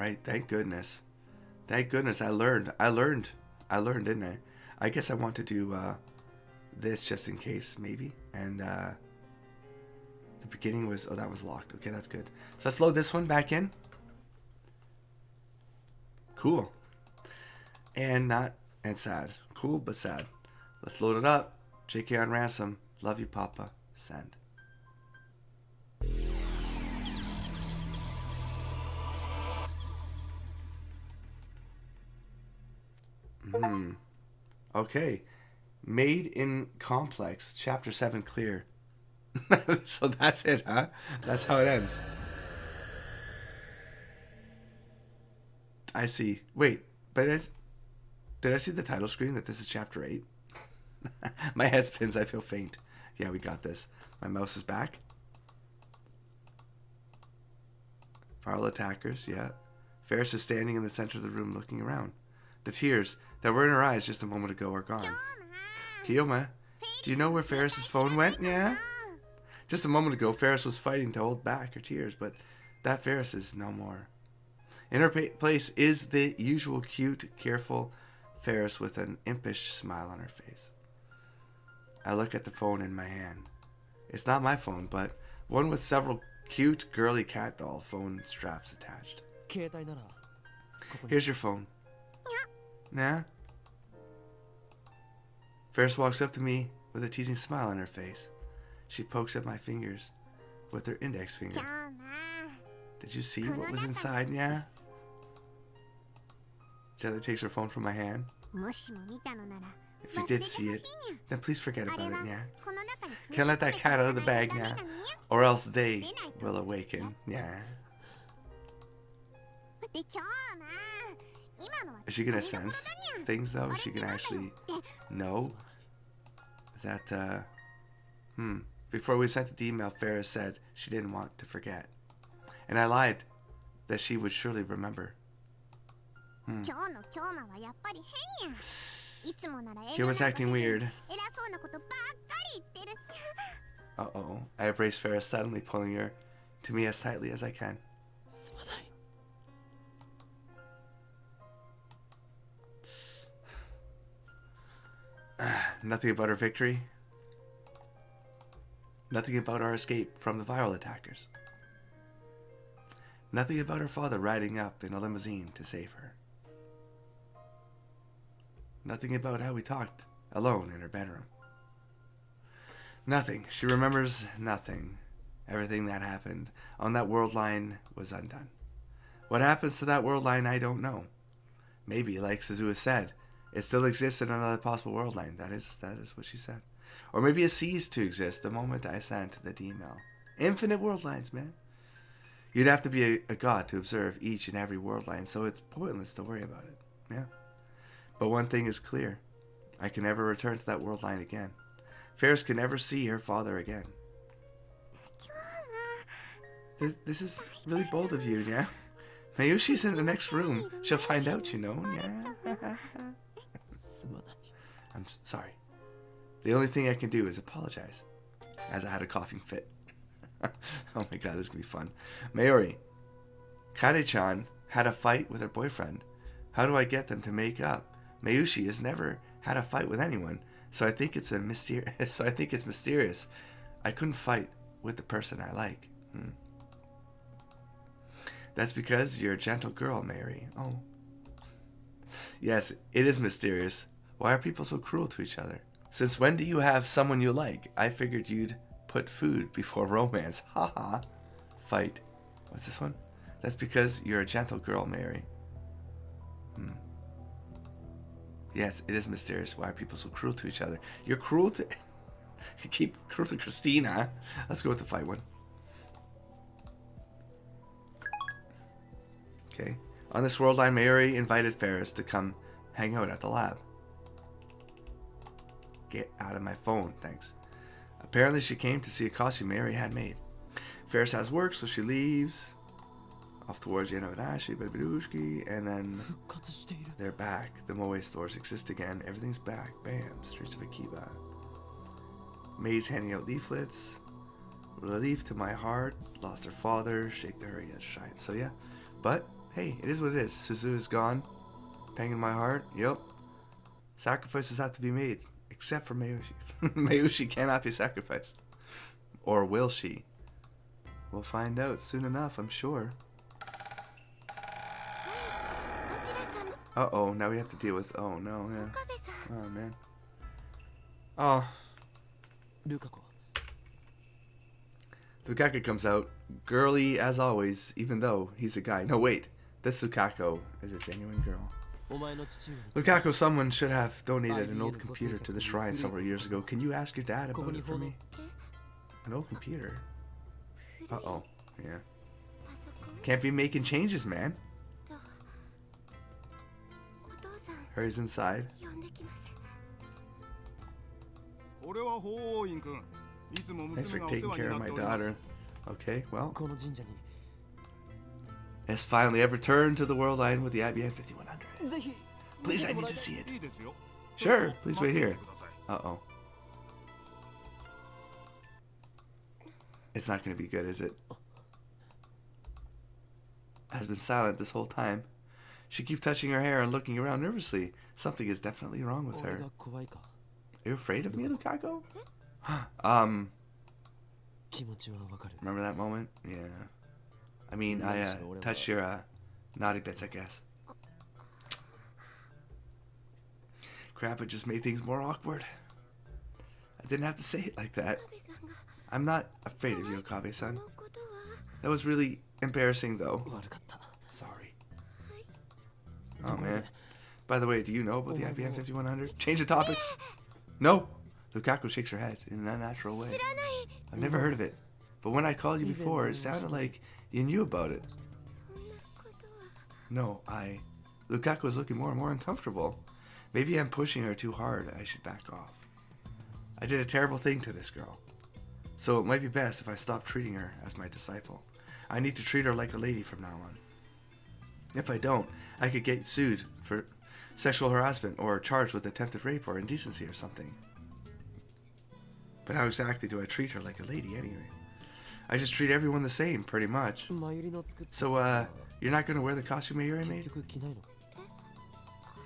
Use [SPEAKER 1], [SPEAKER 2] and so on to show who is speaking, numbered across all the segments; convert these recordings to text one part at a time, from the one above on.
[SPEAKER 1] right. Thank goodness. Thank goodness I learned. I learned, didn't I? I guess I want to do this just in case, maybe. And the beginning was... Oh, that was locked. Okay, that's good. So let's load this one back in. Cool. And not... And sad. Cool, but sad. Let's load it up. JK on ransom. Love you, Papa. Send. Okay. Made in Complex. Chapter 7 clear. So that's it, huh? That's how it ends. I see. Wait, but did I see the title screen that this is chapter 8? My head spins. I feel faint. Yeah, we got this. My mouse is back. Viral attackers, yeah. Ferris is standing in the center of the room looking around. The tears that were in her eyes just a moment ago are gone. Kiyoma, do you know where Ferris's phone went? Yeah? Just a moment ago, Ferris was fighting to hold back her tears, but that Ferris is no more. In her place is the usual cute, careful Ferris with an impish smile on her face. I look at the phone in my hand. It's not my phone, but one with several cute, girly cat doll phone straps attached. Here's your phone. Nah? Ferris walks up to me with a teasing smile on her face. She pokes at my fingers with her index finger. Did you see what was inside, Nya? Gently takes her phone from my hand. If you did see it, then please forget about it, Nya. Can't let that cat out of the bag, Nya, or else they will awaken, Nya. Is she gonna sense things, though? Is she gonna actually know that, Before we sent the email, Ferris said she didn't want to forget. And I lied that she would surely remember. Kyoma's acting weird. Uh-oh. I embrace Ferris, suddenly pulling her to me as tightly as I can. Nothing about her victory. Nothing about our escape from the viral attackers. Nothing about her father riding up in a limousine to save her. Nothing about how we talked alone in her bedroom. Nothing. She remembers nothing. Everything that happened on that world line was undone. What happens to that world line, I don't know. Maybe, like Suzuha said, it still exists in another possible world line. That is what she said. Or maybe it ceased to exist the moment I sent the email. Infinite world lines, man. You'd have to be a god to observe each and every world line, so it's pointless to worry about it. Yeah. But one thing is clear. I can never return to that world line again. Ferris can never see her father again. This is really bold of you, yeah? Mayushi's in the next room. She'll find out, you know, yeah? I'm sorry. The only thing I can do is apologize, as I had a coughing fit. Oh my god, this is going to be fun. Mayuri, Kade-chan had a fight with her boyfriend. How do I get them to make up? Mayushi has never had a fight with anyone, so I think it's mysterious. I couldn't fight with the person I like. That's because you're a gentle girl, Mayuri. Oh. Yes, it is mysterious. Why are people so cruel to each other? Since when do you have someone you like? I figured you'd put food before romance. Haha. Fight. What's this one? That's because you're a gentle girl, Mary. Yes, it is mysterious. Why are people so cruel to each other? You're cruel to... You keep cruel to Christina. Let's go with the fight one. Okay. On this world line, Mary invited Ferris to come hang out at the lab. Get out of my phone, thanks. Apparently she came to see a costume Mary had made. Ferris has work, so she leaves. Off towards Yanodashi, Babidushki, and then they're back. The Moe stores exist again. Everything's back. Bam. Streets of Akiba. Maids handing out leaflets. Relief to my heart. Lost her father. Shake the hurry, yes, shine. So yeah. But Hey, it is what it is. Suzu is gone. Banging my heart. Yep. Sacrifices have to be made. Except for Mayushi. Mayushi cannot be sacrificed. Or will she? We'll find out soon enough, I'm sure. Uh-oh, now we have to deal with... Oh, no, yeah. Oh, man. Oh.
[SPEAKER 2] Lukako.
[SPEAKER 1] Lukako comes out, girly as always, even though he's a guy. No, wait. This Lukako is a genuine girl. Lukako, someone should have donated an old computer to the shrine several years ago. Can you ask your dad about it for me? An old computer? Uh-oh. Yeah. Can't be making changes, man. Hurries inside. Thanks for taking care of my daughter. Okay, well. Has finally ever turned to the world line with the IBM 5100. Please, I need to see it. Sure, please wait here. Uh-oh. It's not going to be good, is it? Has been silent this whole time. She keeps touching her hair and looking around nervously. Something is definitely wrong with her. Are you afraid of me, Lukako? Remember that moment? Yeah. I mean, I touched your naughty bits, I guess. Crap, it just made things more awkward. I didn't have to say it like that. I'm not afraid of you, Okabe-san. That was really embarrassing, though. Sorry. Oh, man. By the way, do you know about the IBM 5100? Change the topics. No. Lukako shakes her head in an unnatural way. I've never heard of it. But when I called you before, it sounded like you knew about it. No, Lukako is looking more and more uncomfortable. Maybe I'm pushing her too hard. I should back off. I did a terrible thing to this girl. So it might be best if I stop treating her as my disciple. I need to treat her like a lady from now on. If I don't, I could get sued for sexual harassment or charged with attempted rape or indecency or something. But how exactly do I treat her like a lady anyway? I just treat everyone the same, pretty much. So, you're not going to wear the costume Mayuri made?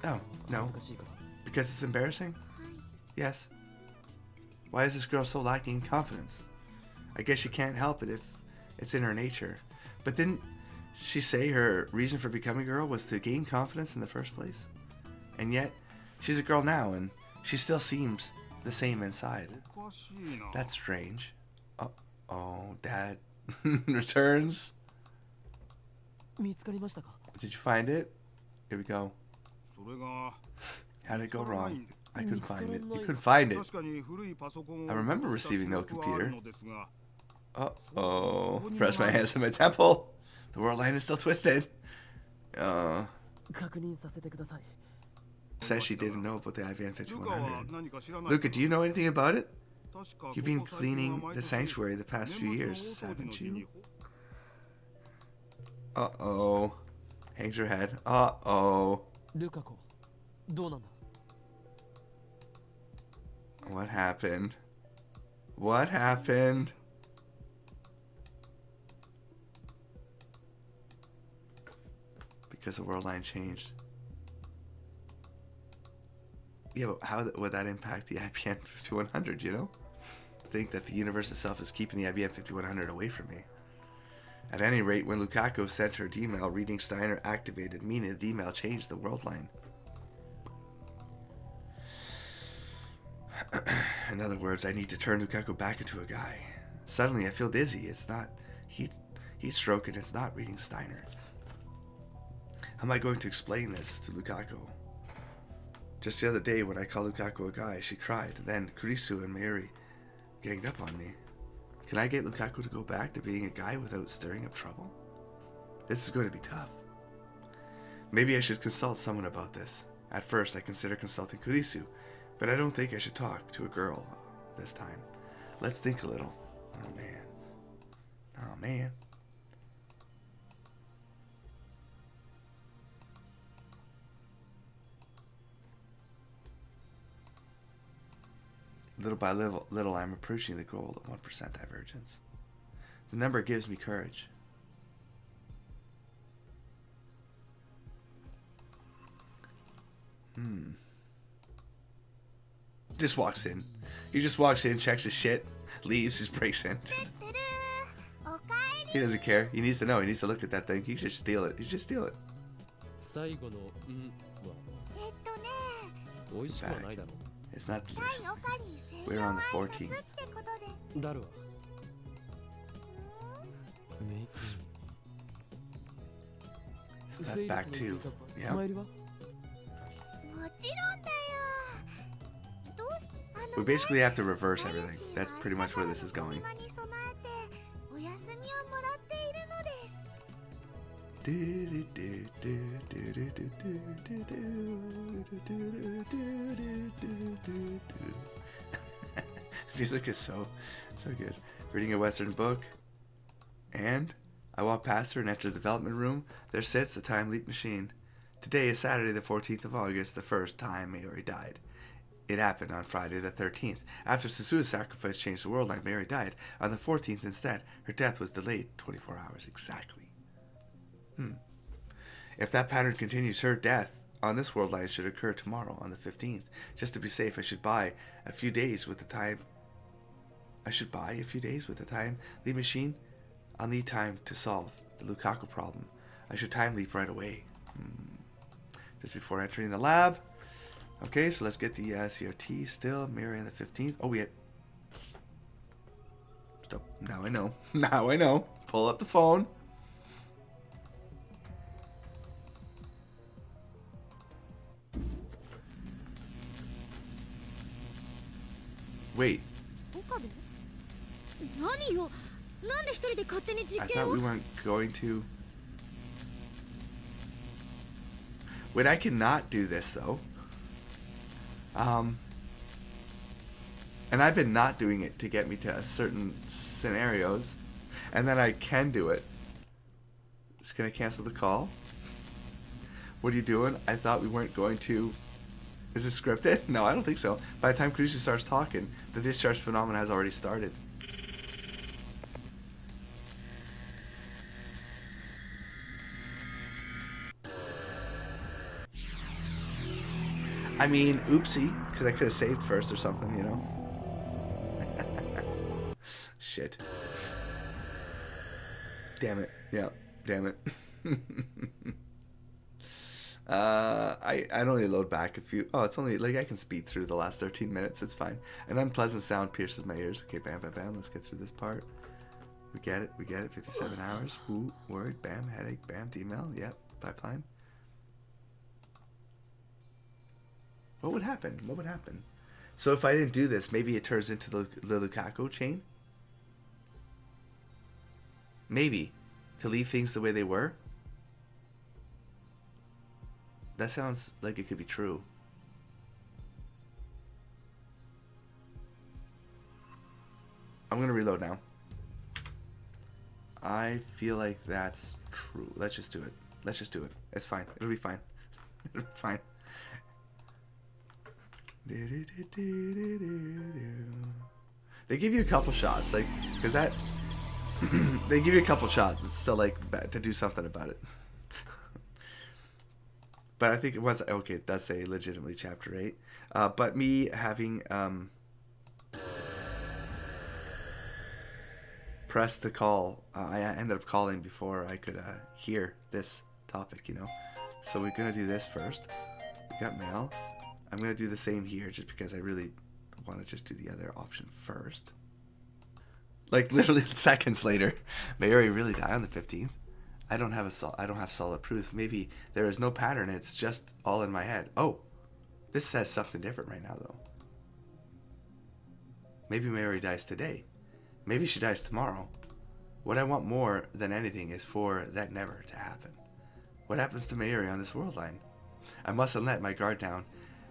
[SPEAKER 1] Oh, no. Because it's embarrassing? Yes. Why is this girl so lacking in confidence? I guess she can't help it if it's in her nature. But didn't she say her reason for becoming a girl was to gain confidence in the first place? And yet, she's a girl now, and she still seems the same inside. That's strange. Oh, Dad returns. Did you find it? Here we go. How did it go wrong? I couldn't find it. You couldn't find it. I remember receiving no computer. Uh-oh. Press my hands to my temple. The world line is still twisted. Says she didn't know about the IVN 5100. Luca, do you know anything about it? You've been cleaning the sanctuary the past few years, haven't you? Uh-oh. Hangs her head. Uh-oh. What happened? What happened? Because the world line changed. Yeah, but how would that impact the IBM 5100, you know? Think that the universe itself is keeping the IBM 5100 away from me. At any rate, when Lukako sent her email, reading Steiner activated, meaning the email changed the world line. In other words, I need to turn Lukako back into a guy. Suddenly, I feel dizzy. It's not heat stroke, and it's not reading Steiner. How am I going to explain this to Lukako? Just the other day, when I called Lukako a guy, she cried. Then Kurisu and Mayuri ganged up on me. Can I get Lukako to go back to being a guy without stirring up trouble? This is going to be tough. Maybe I should consult someone about this. At first, I considered consulting Kurisu, but I don't think I should talk to a girl this time. Let's think a little. Oh, man. Oh, man. Little by little, I'm approaching the goal of 1% divergence. The number gives me courage. Just walks in. He just walks in, checks his shit, leaves, just breaks in. He doesn't care. He needs to know. He needs to look at that thing. He should just steal it. He should just steal it.
[SPEAKER 2] 最後のんは美味しくはないだろ
[SPEAKER 1] It's not delicious. We're on the 14th.
[SPEAKER 2] う。だるわ。メイク。
[SPEAKER 1] So that's back two.
[SPEAKER 2] お
[SPEAKER 1] Yeah.
[SPEAKER 2] 参りは
[SPEAKER 1] We basically have to reverse everything. That's pretty much where this is going. Music is so good. Reading a Western book, and I walk past her and enter the development room. There sits the time leap machine. Today is Saturday, the 14th of August, the first time Mayuri died. It happened on Friday the 13th. After Susu's sacrifice changed the world line, Mary died on the 14th instead. Her death was delayed 24 hours exactly. If that pattern continues, her death on this world line should occur tomorrow on the 15th. Just to be safe, I should buy a few days with the time. Leap machine. I'll need time to solve the Lukako problem. I should time leap right away. Just before entering the lab. Okay, so let's get the CRT still. Mary on the 15th. Oh, we had... Stop. Now I know. Now I know. Pull up the phone. Wait. I thought we weren't going to... Wait, I cannot do this, though. And I've been not doing it to get me to certain scenarios. And then I can do it. Just gonna cancel the call. What are you doing? I thought we weren't going to... Is it scripted? No, I don't think so. By the time Kurusu starts talking, the discharge phenomenon has already started. I mean, oopsie, because I could have saved first or something, you know? Shit. Damn it. Yeah, damn it. I'd only load back a few. Oh, it's only, like, I can speed through the last 13 minutes. It's fine. An unpleasant sound pierces my ears. Okay, bam, bam, bam. Let's get through this part. We get it. 57 hours. Ooh, word. Bam, headache. Bam, email. Yep, pipeline. What would happen? So if I didn't do this, maybe it turns into the Lukako chain? Maybe. To leave things the way they were? That sounds like it could be true. I'm going to reload now. I feel like that's true. Let's just do it. It's fine. It'll be fine. It'll be fine. They give you a couple shots, like, because that they give you a couple shots. It's still like to do something about it. But I think it was okay. It does say legitimately chapter 8. But me having pressed the call, I ended up calling before I could hear this topic. You know, so we're gonna do this first. We got mail. I'm going to do the same here just because I really want to just do the other option first. Like literally seconds later, Mayuri really died on the 15th. I don't have solid proof. Maybe there is no pattern. It's just all in my head. Oh, this says something different right now though. Maybe Mayuri dies today. Maybe she dies tomorrow. What I want more than anything is for that never to happen. What happens to Mayuri on this world line? I mustn't let my guard down.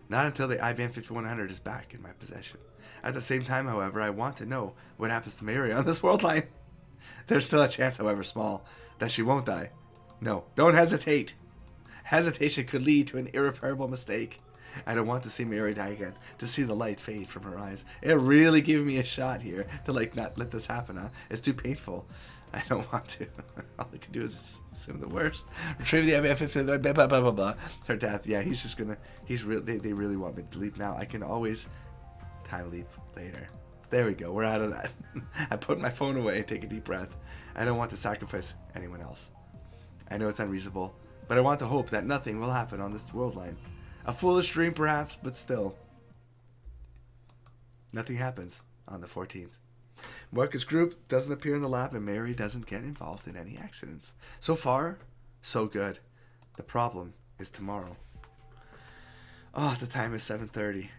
[SPEAKER 1] Not until the IBM 5100 is back in my possession. At the same time, however, I want to know what happens to Mayuri on this world line. There's still a chance, however small, that she won't die. No, don't hesitate. Hesitation could lead to an irreparable mistake. I don't want to see Mayuri die again, to see the light fade from her eyes. It really gave me a shot here to like not let this happen, huh? It's too painful. I don't want to. All I can do is assume the worst. Retrieve the MF15, blah, blah, blah, blah, blah. Her death. Yeah, he's just gonna... They really want me to leave now. I can always time leave later. There we go. We're out of that. I put my phone away and take a deep breath. I don't want to sacrifice anyone else. I know it's unreasonable, but I want to hope that nothing will happen on this world line. A foolish dream, perhaps, but still. Nothing happens on the 14th. Moeka's group doesn't appear in the lab, and Mary doesn't get involved in any accidents. So far, so good. The problem is tomorrow. Oh, the time is 7:30.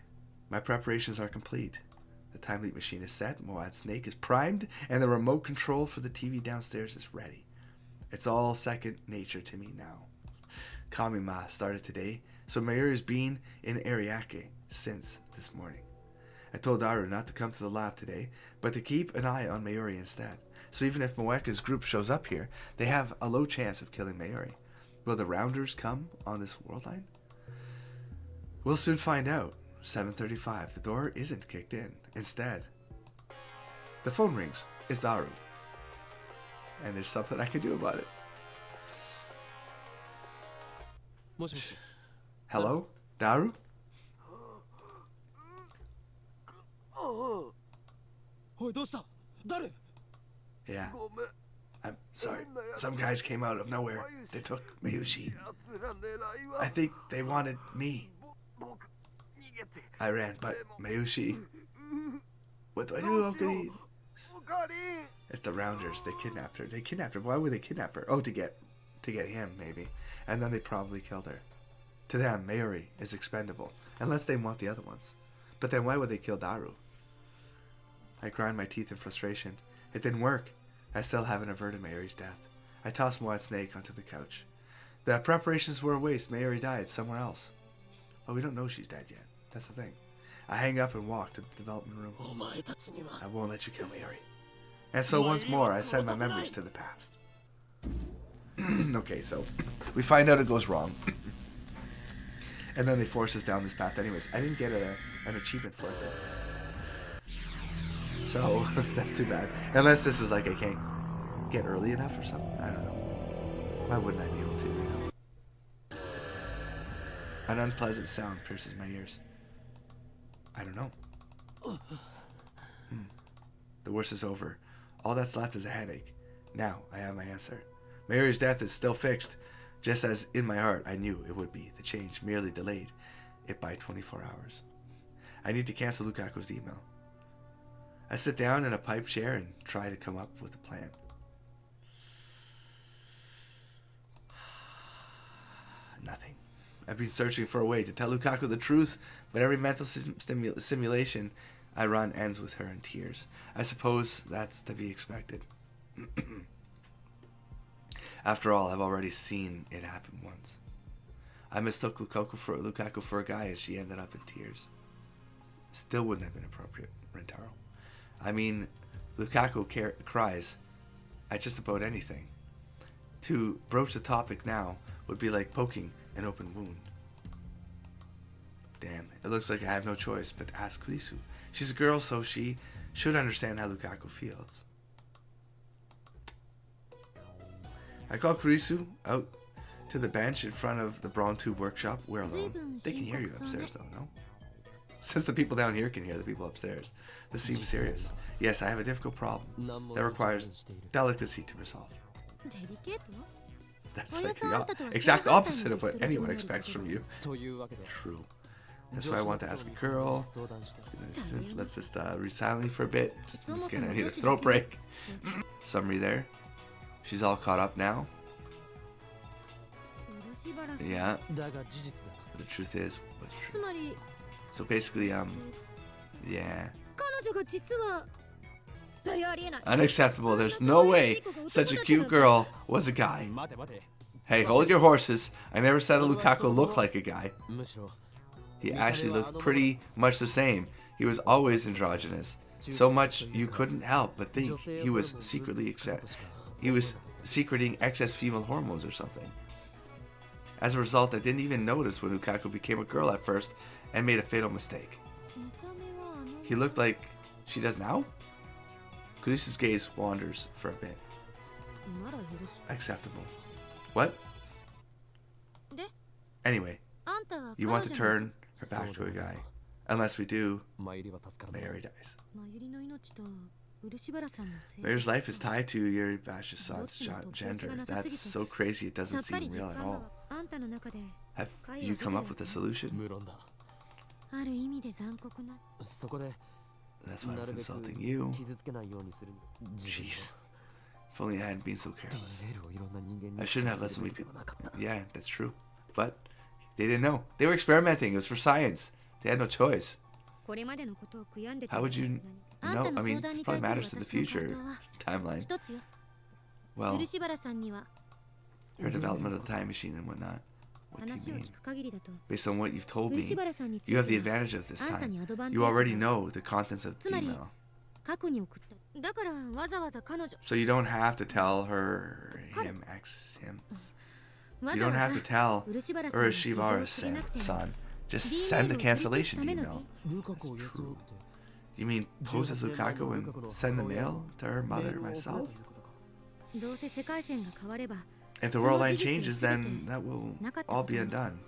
[SPEAKER 1] My preparations are complete. The time leap machine is set, Moad's snake is primed, and the remote control for the TV downstairs is ready. It's all second nature to me now. Kamima started today, so Mayuri has been in Ariake since this morning. I told Daru not to come to the lab today, but to keep an eye on Mayuri instead. So even if Moeka's group shows up here, they have a low chance of killing Mayuri. Will the Rounders come on this world line? We'll soon find out. 7:35. The door isn't kicked in. Instead, the phone rings. It's Daru. And there's something I can do about it. Hello? Daru? Yeah. I'm sorry. Some guys came out of nowhere. They took Mayushi. I think they wanted me. I ran, but Mayushi... What do I do, Okari? It's the Rounders. They kidnapped her. They kidnapped her. Why would they kidnap her? Oh, to get him, maybe. And then they probably killed her. To them, Mayuri is expendable. Unless they want the other ones. But then why would they kill Daru? I grind my teeth in frustration. It didn't work. I still haven't averted Mayuri's death. I tossed Moad's snake onto the couch. The preparations were a waste. Mayuri died somewhere else. Oh, we don't know she's dead yet. That's the thing. I hang up and walk to the development room. I won't let you kill Mayuri. And so once more, I send my memories to the past. Okay, so we find out it goes wrong. And then they force us down this path anyways. I didn't get an achievement for it though. So, that's too bad. Unless this is like I can't get early enough or something. I don't know. Why wouldn't I be able to, you know? An unpleasant sound pierces my ears. I don't know. The worst is over. All that's left is a headache. Now, I have my answer. Mayuri's death is still fixed. Just as in my heart I knew it would be. The change merely delayed it by 24 hours. I need to cancel Lukaku's email. I sit down in a pipe chair and try to come up with a plan. Nothing. I've been searching for a way to tell Lukako the truth, but every mental simulation I run ends with her in tears. I suppose that's to be expected. After all, I've already seen it happen once. I mistook Lukako for a guy and she ended up in tears. Still wouldn't have been appropriate, Rentaro. I mean, Lukako cries at just about anything. To broach the topic now would be like poking an open wound. Damn, it looks like I have no choice but to ask Kurisu. She's a girl, so she should understand how Lukako feels. I call Kurisu out to the bench in front of the Brawn Tube workshop. We're alone. They can hear you upstairs though, no? Since the people down here can hear the people upstairs. This seems serious. Yes, I have a difficult problem that requires delicacy to resolve. That's like the exact opposite of what anyone expects from you. True. That's why I want to ask a girl. Let's just read silently for a bit. Just gonna need a throat break. Summary there. She's all caught up now. Yeah. The truth is, what's true? So basically, yeah. Unacceptable. There's no way such a cute girl was a guy. Hey, hold your horses. I never said that Lukako looked like a guy. He actually looked pretty much the same. He was always androgynous. So much you couldn't help but think he was secreting excess female hormones or something. As a result, I didn't even notice when Lukako became a girl at first and made a fatal mistake. He looked like she does now? Kurisu's gaze wanders for a bit. acceptable. What? Anyway, you want to turn her back to a guy. Unless we do, Mayuri dies. Mayuri's life is tied to Yuribashi's gender. That's so crazy, it doesn't seem real at all. Have you come up with a solution? That's why I'm consulting you. Jeez. If only I hadn't been so careless. I shouldn't have let so many people... Yeah, that's true. But they didn't know. They were experimenting. It was for science. They had no choice. How would you know? I mean, it probably matters to the future timeline. Well, her development of the time machine and whatnot. What do you mean? Based on what you've told me, you have the advantage of this time. You already know the contents of the email. So you don't have to tell her, him. You don't have to tell Urashibara-san. Just send the cancellation email. That's true. You mean pose as Lukako and send the mail to her mother myself? If the world line changes, then that will all be undone.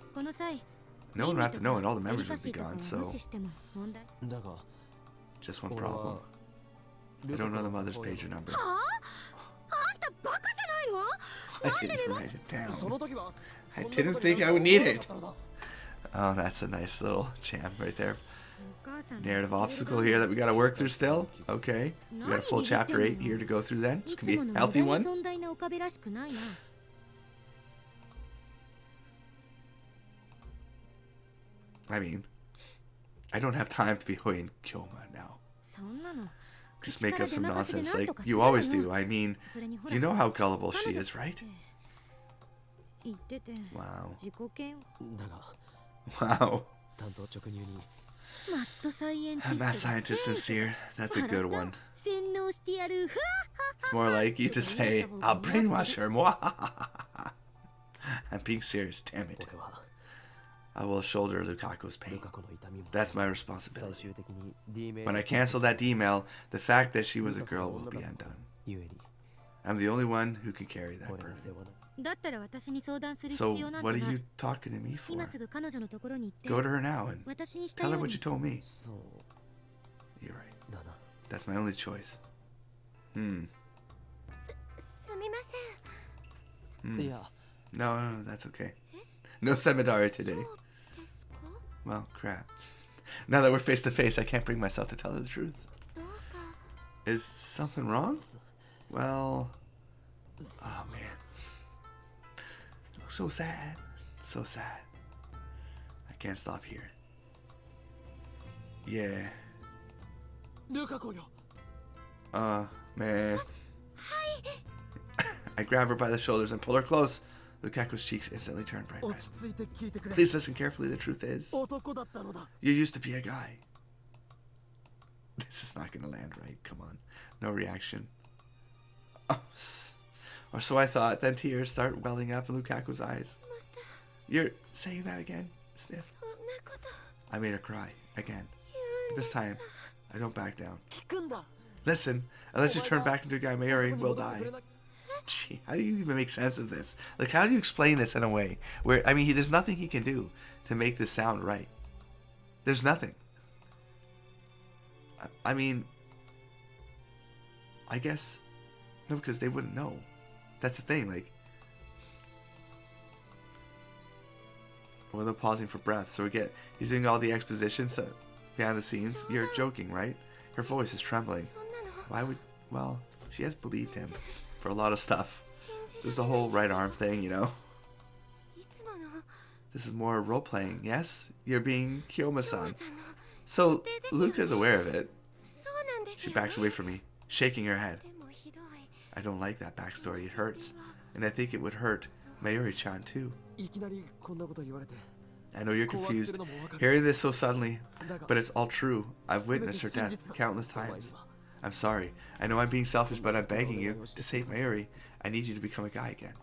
[SPEAKER 1] No one will have to know and all the memories will be gone, so... Just one problem. I don't know the mother's pager number. I didn't write it down. I didn't think I would need it. Oh, that's a nice little jam right there. Narrative obstacle here that we gotta work through still. Okay. We got a full chapter 8 here to go through then. It's gonna be a healthy one. I mean, I don't have time to be Hoi and Kyoma now. Just make up some nonsense like you always do. I mean, you know how gullible she is, right? Wow. Wow. Math scientist sincere. That's a good one. It's more like you to say, I'll brainwash her. I'm being serious, damn it. I will shoulder Lukako's pain. That's my responsibility. When I cancel that email, the fact that she was a girl will be undone. I'm the only one who can carry that burden. So, what are you talking to me for? Go to her now and tell her what you told me. You're right. That's my only choice. No, that's okay. No Semidari today. Well, crap. Now that we're face to face, I can't bring myself to tell her the truth. Is something wrong? Well... Oh, man. So sad. So sad. I can't stop here. Yeah. Man. I grab her by the shoulders and pull her close. Lukako's cheeks instantly turn bright red. Please listen carefully. The truth is, you used to be a guy. This is not going to land right. Come on. No reaction. Oh, or so I thought. Then tears start welling up in Lukako's eyes. You're saying that again? Sniff. I made her cry. Again. But this time, I don't back down. Listen, unless you turn back into a guy, Mayuri will die. Gee, how do you even make sense of this? Like, how do you explain this in a way where, I mean, there's nothing he can do to make this sound right. There's nothing. I mean, I guess, no, because they wouldn't know. That's the thing, like, well, they're pausing for breath, so he's doing all the exposition so behind the scenes. You're joking, right? Her voice is trembling. Why would, well, she has believed him for a lot of stuff. Just the whole right arm thing, you know. This is more role-playing, yes? You're being Kyoma-san. So, Luka's aware of it. She backs away from me, shaking her head. I don't like that backstory, it hurts. And I think it would hurt Mayuri-chan too. I know you're confused, hearing this so suddenly, but it's all true. I've witnessed her death countless times. I'm sorry. I know I'm being selfish, but I'm begging you to save Mayuri. I need you to become a guy again.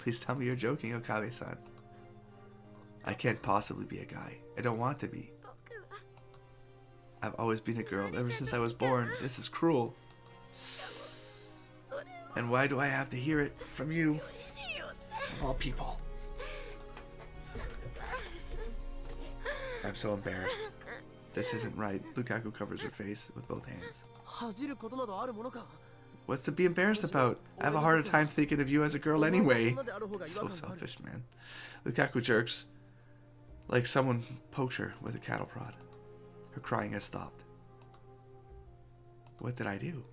[SPEAKER 1] Please tell me you're joking, Okabe-san. I can't possibly be a guy. I don't want to be. I've always been a girl ever since I was born. This is cruel. And why do I have to hear it from you? Of all people. I'm so embarrassed. This isn't right. Lukako covers her face with both hands. What's to be embarrassed about? I have a harder time thinking of you as a girl anyway. It's so selfish, man. Lukako jerks like someone poked her with a cattle prod. Her crying has stopped. What did I do?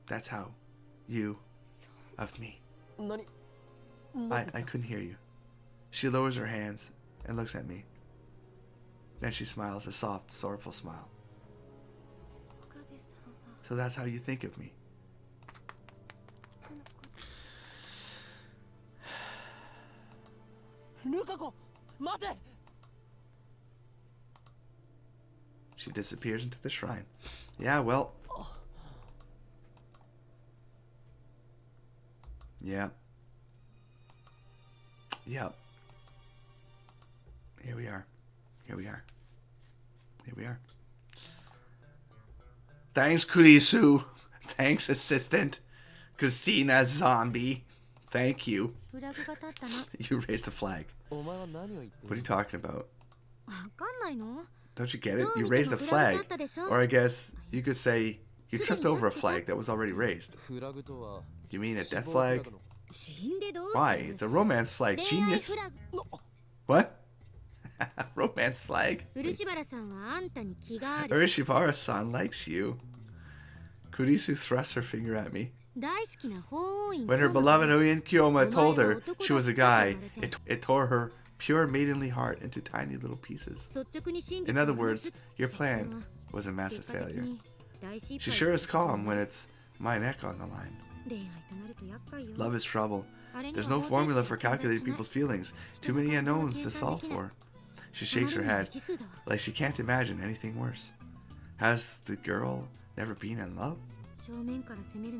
[SPEAKER 1] That's how. You. Of me. I couldn't hear you. She lowers her hands and looks at me. Then she smiles, a soft, sorrowful smile. So that's how you think of me.
[SPEAKER 3] Lukako, mate!
[SPEAKER 1] She disappears into the shrine. Yeah, well. Yeah. Yep. Here we are. Here we are. Here we are. Thanks, Kurisu. Thanks, assistant. Christina Zombie. Thank you. You raised the flag. What are you talking about? Don't you get it? You raised the flag. Or I guess you could say you tripped over a flag that was already raised. You mean a death flag? Why? It's a romance flag, genius. What? Romance flag? Urishibara-san likes you. Kurisu thrusts her finger at me. When her beloved Oyen Kyoma told her she was a guy, it tore her pure maidenly heart into tiny little pieces. In other words, your plan was a massive failure. She sure is calm when it's my neck on the line. Love is trouble. There's no formula for calculating people's feelings. Too many unknowns to solve for. She shakes her head, like she can't imagine anything worse. Has the girl never been in love?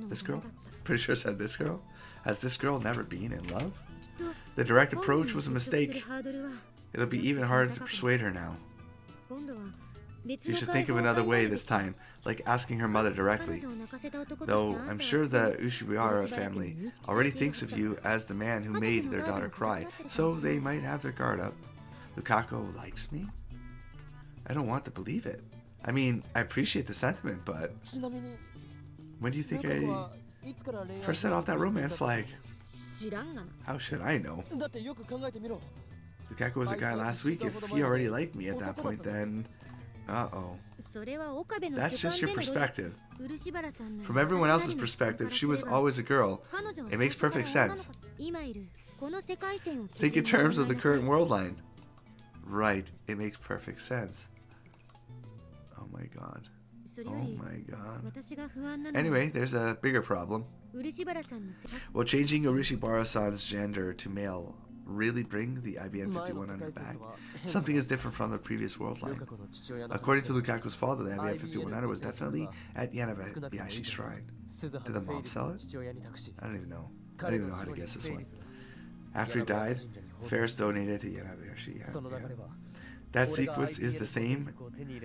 [SPEAKER 1] This girl? Pretty sure it said this girl? Has this girl never been in love? The direct approach was a mistake. It'll be even harder to persuade her now. You should think of another way this time, like asking her mother directly. Though I'm sure the Ushiwara family already thinks of you as the man who made their daughter cry, so they might have their guard up. Lukako likes me? I don't want to believe it. I mean, I appreciate the sentiment, but when do you think I first set off that romance flag? How should I know? Lukako was a guy last week. If he already liked me at that point, then... Uh-oh. That's just your perspective. From everyone else's perspective, she was always a girl. It makes perfect sense. Think in terms of the current world line. Right, it makes perfect sense. Oh my god. Oh my god. Anyway, there's a bigger problem. Will changing Urishibara-san's gender to male really bring the IBN 5100 back? Something is different from the previous world line. According to Lukaku's father, the IBN 5100 was definitely at Yanabayashi's shrine. Did the mom sell it? I don't even know. I don't even know how to guess this one. After he died, Ferris donated to Yanabayashi. Yeah. That sequence is the same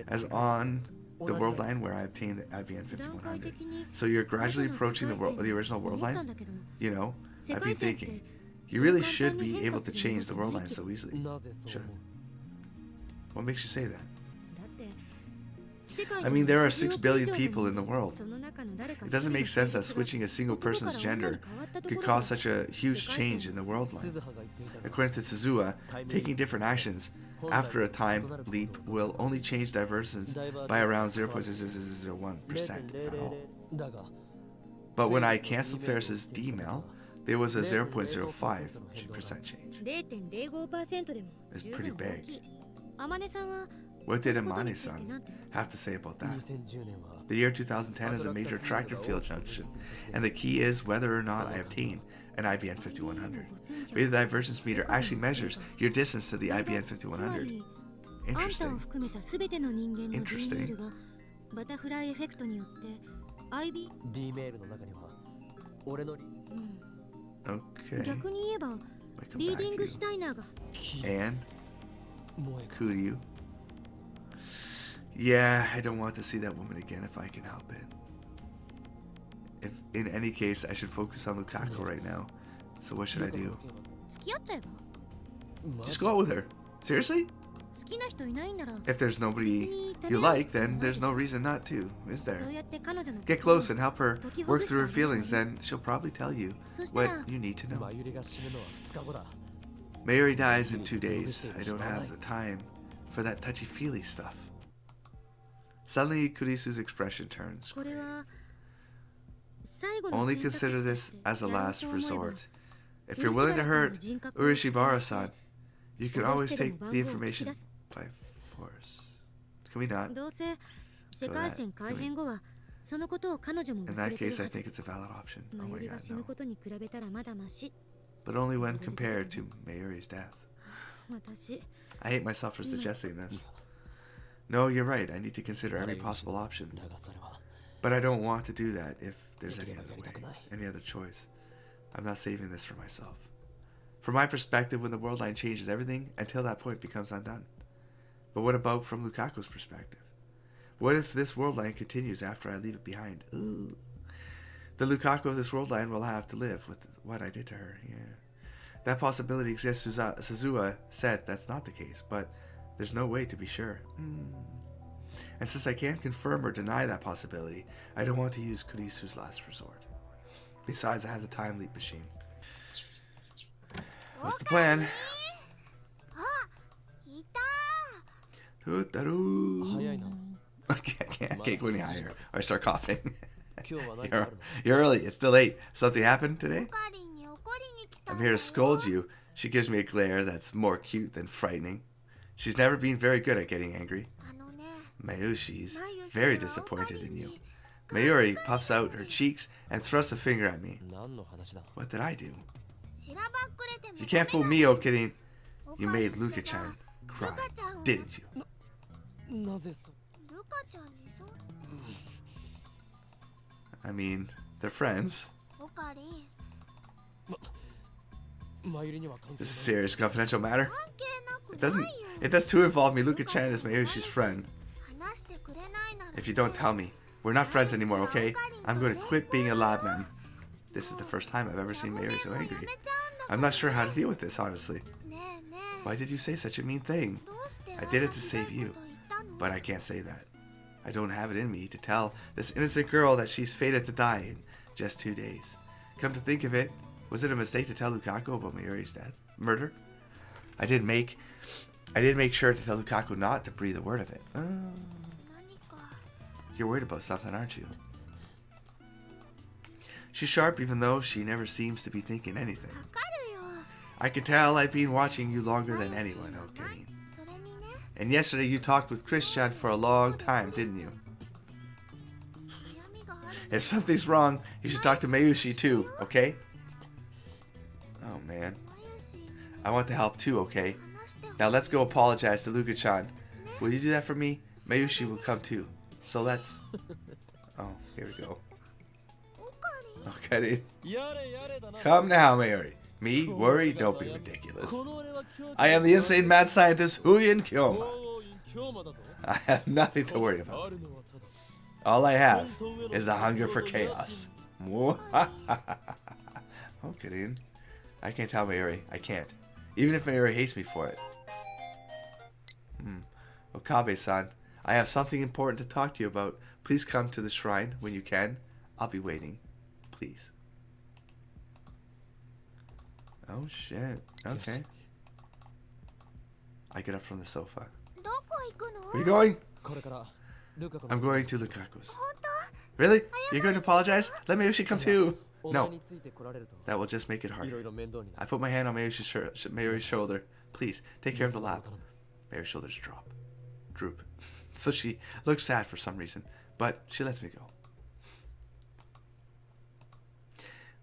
[SPEAKER 1] as on the world line where I obtained the IBN 5100. So you're gradually approaching the original world line? You know, I've been thinking. You really should be able to change the world line so easily. Sure. What makes you say that? I mean, there are 6 billion people in the world. It doesn't make sense that switching a single person's gender could cause such a huge change in the world line. According to Suzuha, taking different actions after a time leap will only change divergence by around 0.0001% at all. But when I cancelled Ferris's D-mail, there was a 0.05% change. It's pretty big. What did Amane-san have to say about that? The year 2010 is a major tractor field junction, and the key is whether or not I obtain an IBN 5100. Maybe the divergence meter actually measures your distance to the IBN 5100. Interesting. Interesting. Okay. And Kuryu. Yeah, I don't want to see that woman again if I can help it. if in any case I should focus on Lukako right now. So what should I do?
[SPEAKER 3] 付き合っちゃえば
[SPEAKER 1] Just go out with her. Seriously?
[SPEAKER 3] 好きな人いないんなら
[SPEAKER 1] If there's nobody you like, then there's no reason not to, is
[SPEAKER 3] そう
[SPEAKER 1] there?
[SPEAKER 3] やって彼女の
[SPEAKER 1] Get close and help her work through her feelings, then she'll probably tell you
[SPEAKER 3] そした
[SPEAKER 1] what
[SPEAKER 3] ら
[SPEAKER 1] you need to know.
[SPEAKER 2] まゆりが死ぬのは2日後だ。
[SPEAKER 1] Mayuri dies in 2 days. I don't have the time for that touchy-feely stuff. Suddenly, Kurisu's expression turns
[SPEAKER 3] これ
[SPEAKER 1] gray.
[SPEAKER 3] は最後の
[SPEAKER 1] Only
[SPEAKER 3] 選択肢
[SPEAKER 1] consider
[SPEAKER 3] と
[SPEAKER 1] this
[SPEAKER 3] して
[SPEAKER 1] as a
[SPEAKER 3] やろう
[SPEAKER 1] last
[SPEAKER 3] と思えば
[SPEAKER 1] resort. If you're willing to hurt Urishibaru-san, you can always take the information by force. Can we not?
[SPEAKER 3] どうせ世界線改変後はそのことを彼女も
[SPEAKER 1] In
[SPEAKER 3] 忘
[SPEAKER 1] that
[SPEAKER 3] れてる
[SPEAKER 1] case, I
[SPEAKER 3] はず
[SPEAKER 1] think it's a valid option.
[SPEAKER 3] ま
[SPEAKER 1] Oh
[SPEAKER 3] ゆ
[SPEAKER 1] my
[SPEAKER 3] りが
[SPEAKER 1] god,
[SPEAKER 3] 死ぬ
[SPEAKER 1] no.
[SPEAKER 3] ことに比べたらまだマシ
[SPEAKER 1] But only when compared to Mayuri's death.
[SPEAKER 3] 私
[SPEAKER 1] I hate myself for suggesting this. No, you're right. I need to consider every possible option.
[SPEAKER 2] だがそれは
[SPEAKER 1] But I don't want to do that if there's any other way, any other choice. I'm not saving this for myself. From my perspective, when the world line changes, everything until that point becomes undone. But what about from Lukako's perspective? What if this world line continues after I leave it behind? Ooh. The Lukako of this world line will have to live with what I did to her. Yeah. That possibility exists. Suzuha said that's not the case, but there's no way to be sure. And since I can't confirm or deny that possibility, I don't want to use Kurisu's last resort. Besides, I have the time leap machine. What's the plan?
[SPEAKER 3] いた
[SPEAKER 1] Tutaru.
[SPEAKER 2] 早いな。
[SPEAKER 1] I can't go any higher or I start coughing.
[SPEAKER 2] 今日は何かあ
[SPEAKER 1] You're,
[SPEAKER 2] るの？
[SPEAKER 1] you're early. It's still late. Something happened today?
[SPEAKER 3] カリンに怒りに来た
[SPEAKER 1] I'm here to scold you. She gives me a glare that's more cute than frightening. She's never been very good at getting angry.
[SPEAKER 3] あのね
[SPEAKER 1] Mayushi's very disappointed in you. Mayuri puffs out her cheeks and thrusts a finger at me.
[SPEAKER 2] 何の話だ？
[SPEAKER 1] What did I do?
[SPEAKER 3] しらばっくれても
[SPEAKER 1] You can't fool me, oh kidding. You made Luka-chan cry, didn't you?
[SPEAKER 2] なぜそ？
[SPEAKER 3] ルカちゃんにそう
[SPEAKER 1] I mean, they're friends.
[SPEAKER 3] オカリン
[SPEAKER 2] まゆりには関係
[SPEAKER 1] This is serious confidential matter.
[SPEAKER 3] 関係なく
[SPEAKER 1] It
[SPEAKER 3] な
[SPEAKER 1] doesn't.
[SPEAKER 3] いよ
[SPEAKER 1] It does too involve me. Luka-chan is Mayushi's friend.
[SPEAKER 3] 話してくれないなら
[SPEAKER 1] If you don't tell me, we're not friends anymore, okay? I'm going to quit being a lab man. This is the first time I've ever seen Mayuri so angry. I'm not sure how to deal with this, honestly.
[SPEAKER 3] ねえねえ
[SPEAKER 1] Why did you say such a mean thing?
[SPEAKER 3] どうして
[SPEAKER 1] I did it to
[SPEAKER 3] あんな
[SPEAKER 1] save
[SPEAKER 3] ひどい
[SPEAKER 1] you,
[SPEAKER 3] こと言ったの
[SPEAKER 1] but I can't say that. I don't have it in me to tell this innocent girl that she's fated to die in just 2 days. Come to think of it, was it a mistake to tell Lukako about Mayuri's murder? I did make sure to tell Lukako not to breathe a word of it.
[SPEAKER 3] 何か
[SPEAKER 1] You're worried about something, aren't you? She's sharp even though she never seems to be thinking anything.
[SPEAKER 3] わかるよ
[SPEAKER 1] I can tell I've been watching you longer than anyone, okay?
[SPEAKER 3] それにね
[SPEAKER 1] And yesterday you talked with Christian for a long time, didn't you?
[SPEAKER 3] 嫌味がある
[SPEAKER 1] If something's wrong, you should talk to Mayushi too, okay? Oh man.
[SPEAKER 3] まゆし
[SPEAKER 1] I want to help too, okay?
[SPEAKER 3] 話してほしい
[SPEAKER 1] Now let's go apologize to Luka-chan. Will you do that for me? Mayushi will come too. So let's... Oh, here we go.
[SPEAKER 3] オカリン
[SPEAKER 1] Okay.
[SPEAKER 2] やれやれだな。
[SPEAKER 1] Come now, Mayuri. Me? Worry? Don't be ridiculous. I am the insane mad scientist Huyin Kyoma.
[SPEAKER 2] 今日まだぞ。
[SPEAKER 1] I have nothing to worry about.
[SPEAKER 2] あるのはただ
[SPEAKER 1] All I have is the hunger for chaos. I'm kidding. I can't tell Mayuri. I can't. Even if Mayuri hates me for it. Okabe-san, I have something important to talk to you about. Please come to the shrine when you can. I'll be waiting. Please. Oh shit. Okay. I get up from the sofa.
[SPEAKER 3] どこ行くの
[SPEAKER 1] Where are you going?
[SPEAKER 2] これからルカ子の
[SPEAKER 1] I'm going to Lukaku's.
[SPEAKER 3] 本当
[SPEAKER 1] Really? You're going to apologize? Let Mayushi come too.
[SPEAKER 2] お前
[SPEAKER 1] No,
[SPEAKER 2] について来られると
[SPEAKER 1] that will just make it
[SPEAKER 2] いろ
[SPEAKER 1] harder.
[SPEAKER 2] いろ面倒にな
[SPEAKER 1] I
[SPEAKER 2] る。
[SPEAKER 1] put my hand on Mayuri's shoulder. Please, take care of the lab.
[SPEAKER 2] 頼む
[SPEAKER 1] Mayuri's shoulders droop. So she looks sad for some reason, but she lets me go.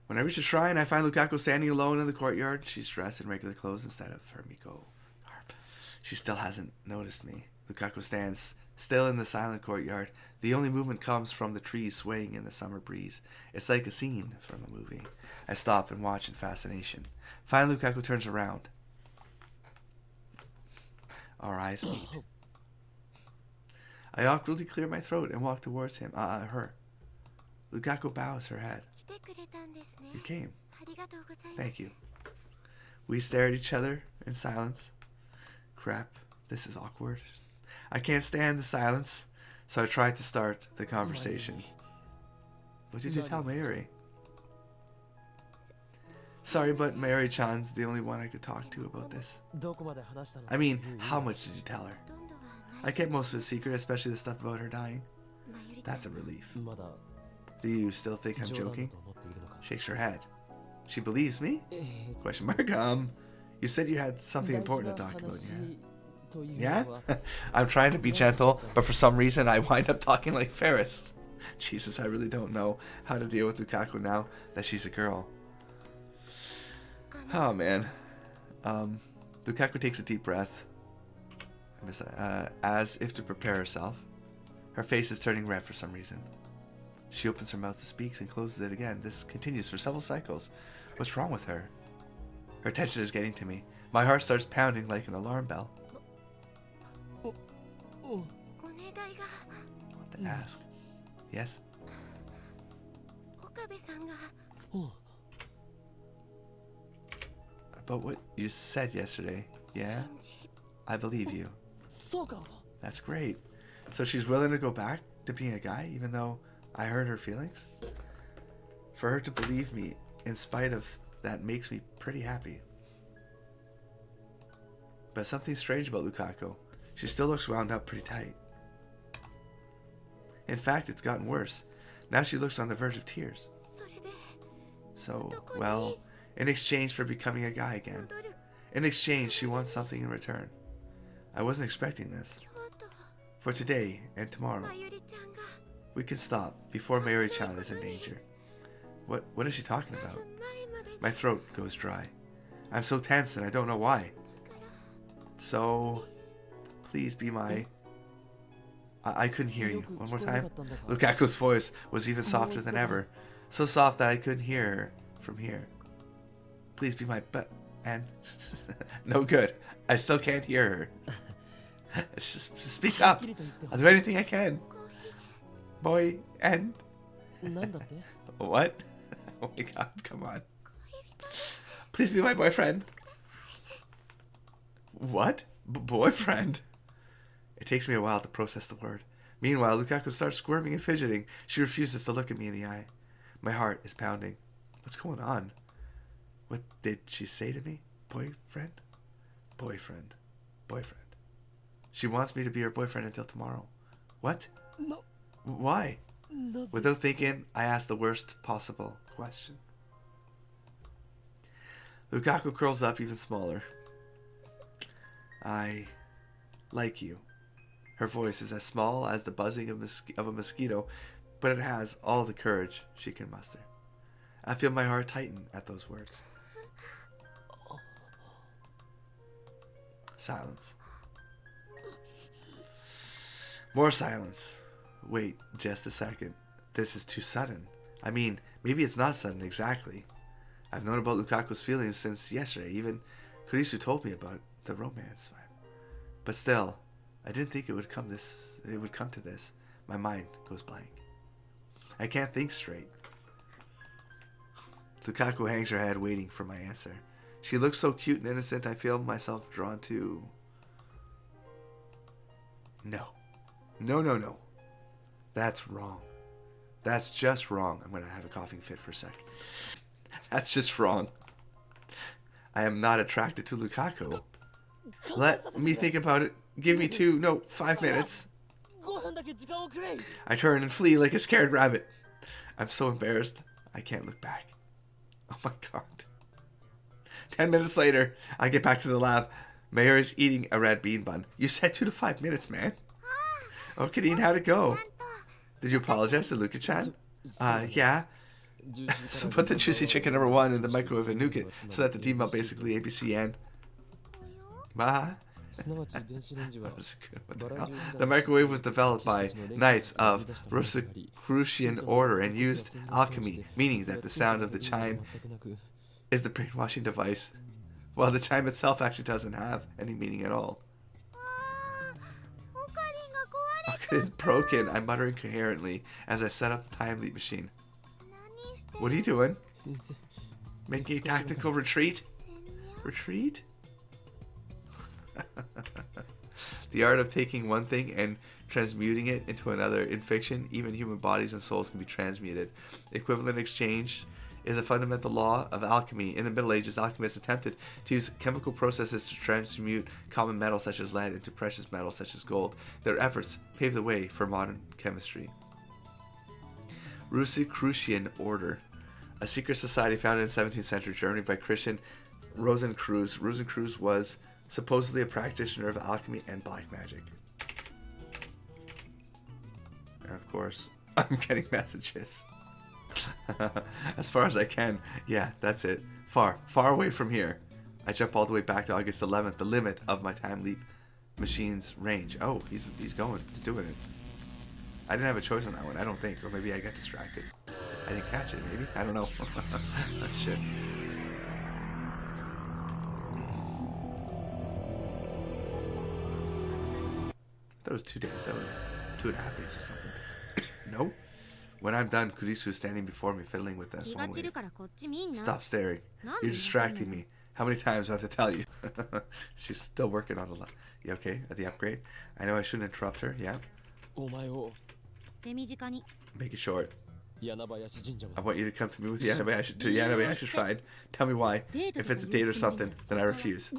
[SPEAKER 1] When I reach the shrine, I find Lukako standing alone in the courtyard. She's dressed in regular clothes instead of her Miko garb. She still hasn't noticed me. Lukako stands still in the silent courtyard. The only movement comes from the trees swaying in the summer breeze. It's like a scene from a movie. I stop and watch in fascination. Finally, Lukako turns around. Our eyes meet. I awkwardly clear my throat and walk towards him. Her. Lukako bows her head. You came. Thank you. We stare at each other in silence. Crap, this is awkward. I can't stand the silence, so I tried to start the conversation. What did you tell Mayuri? Sorry, but Mayuri-chan's the only one I could talk to about this. I mean, how much did you tell her? I kept most of it secret, especially the stuff about her dying. That's a relief. Do you still think I'm joking? Shakes her head. She believes me? Question mark. You said you had something important to talk about, yeah? Yeah? I'm trying to be gentle, but for some reason I wind up talking like Ferris. Jesus, I really don't know how to deal with Lukako now that she's a girl. Oh, man. Lukako takes a deep breath, as if to prepare herself. Her face is turning red for some reason. She opens her mouth to speak and closes it again. This continues for several cycles. What's wrong with her? Her tension is getting to me. My heart starts pounding like an alarm bell. What to ask? Yes? About what you said yesterday, yeah? I believe you. That's great. So she's willing to go back to being a guy, even though I hurt her feelings? For her to believe me, in spite of that, makes me pretty happy. But something's strange about Lukako. She still looks wound up pretty tight. In fact, it's gotten worse. Now she looks on the verge of tears. So, well, in exchange for becoming a guy again. In exchange, she wants something in return. I wasn't expecting this. For today and tomorrow, we can stop before Mayuri-chan is in danger. What is she talking about? My throat goes dry. I'm so tense and I don't know why. So, please be my... I couldn't hear you. One more time? Lukaku's voice was even softer than ever. So soft that I couldn't hear her from here. Please be my and no good. I still can't hear her. Just speak up. I'll do anything I can. Boy and what? Oh my god, come on. Please be my boyfriend. What? Boyfriend? It takes me a while to process the word. Meanwhile, Lukako starts squirming and fidgeting. She refuses to look at me in the eye. My heart is pounding. What's going on? What did she say to me? Boyfriend? Boyfriend. Boyfriend. She wants me to be her boyfriend until tomorrow. What?
[SPEAKER 2] No.
[SPEAKER 1] Why? Without thinking, I ask the worst possible question. Lukako curls up even smaller. I like you. Her voice is as small as the buzzing of a mosquito, but it has all the courage she can muster. I feel my heart tighten at those words. Silence. More silence. Wait, just a second. This is too sudden. I mean, maybe it's not sudden exactly. I've known about Lukako's feelings since yesterday. Even Kurisu told me about the romance. But still, I didn't think it would come to this. My mind goes blank. I can't think straight. Lukako hangs her head, waiting for my answer. She looks so cute and innocent, I feel myself drawn to... No. No. That's wrong. That's just wrong. I'm going to have a coughing fit for a sec. That's just wrong. I am not attracted to Lukako. Let me think about it. Give me 5 minutes. I turn and flee like a scared rabbit. I'm so embarrassed, I can't look back. Oh my god. 10 minutes later, I get back to the lab. Mayor is eating a red bean bun. You said 2 to 5 minutes, man. Oh, Kadeen, how'd it go? Did you apologize to Luka-chan? Yeah. So put the juicy chicken number 1 in the microwave and nuke it, so that the team up basically ABCN. Bah. The microwave was developed by Knights of Rosicrucian Order and used alchemy, meaning that the sound of the chime is the brainwashing device, while the chime itself actually doesn't have any meaning at all. Okay, it's broken, I mutter incoherently as I set up the time leap machine. What are you doing? Making a tactical retreat? Retreat? The art of taking one thing and transmuting it into another. In fiction, even human bodies and souls can be transmuted. Equivalent exchange is a fundamental law of alchemy. In the Middle Ages, alchemists attempted to use chemical processes to transmute common metals such as lead into precious metals such as gold. Their efforts paved the way for modern chemistry. Rosicrucian Order, a secret society founded in 17th century Germany by Christian Rosenkreuz. Rosenkreuz was supposedly a practitioner of alchemy and black magic. And of course, I'm getting messages. As far as I can. Yeah, that's it. Far away from here. I jump all the way back to August 11th, the limit of my time leap machine's range. Oh, he's going. He's doing it. I didn't have a choice on that one, I don't think. Or maybe I got distracted. I didn't catch it, maybe? I don't know. Oh, shit. I thought it was 2 days. That was 2.5 days or something. No. When I'm done, Kurisu is standing before me, fiddling with the phone. Stop staring. You're distracting me. How many times do I have to tell you? She's still working on the line. You okay? At the upgrade? I know I shouldn't interrupt her. Yeah? Make it short. I want you to come to me with Yanabayashi Shrine. Tell me why. If it's a date or something, then I refuse.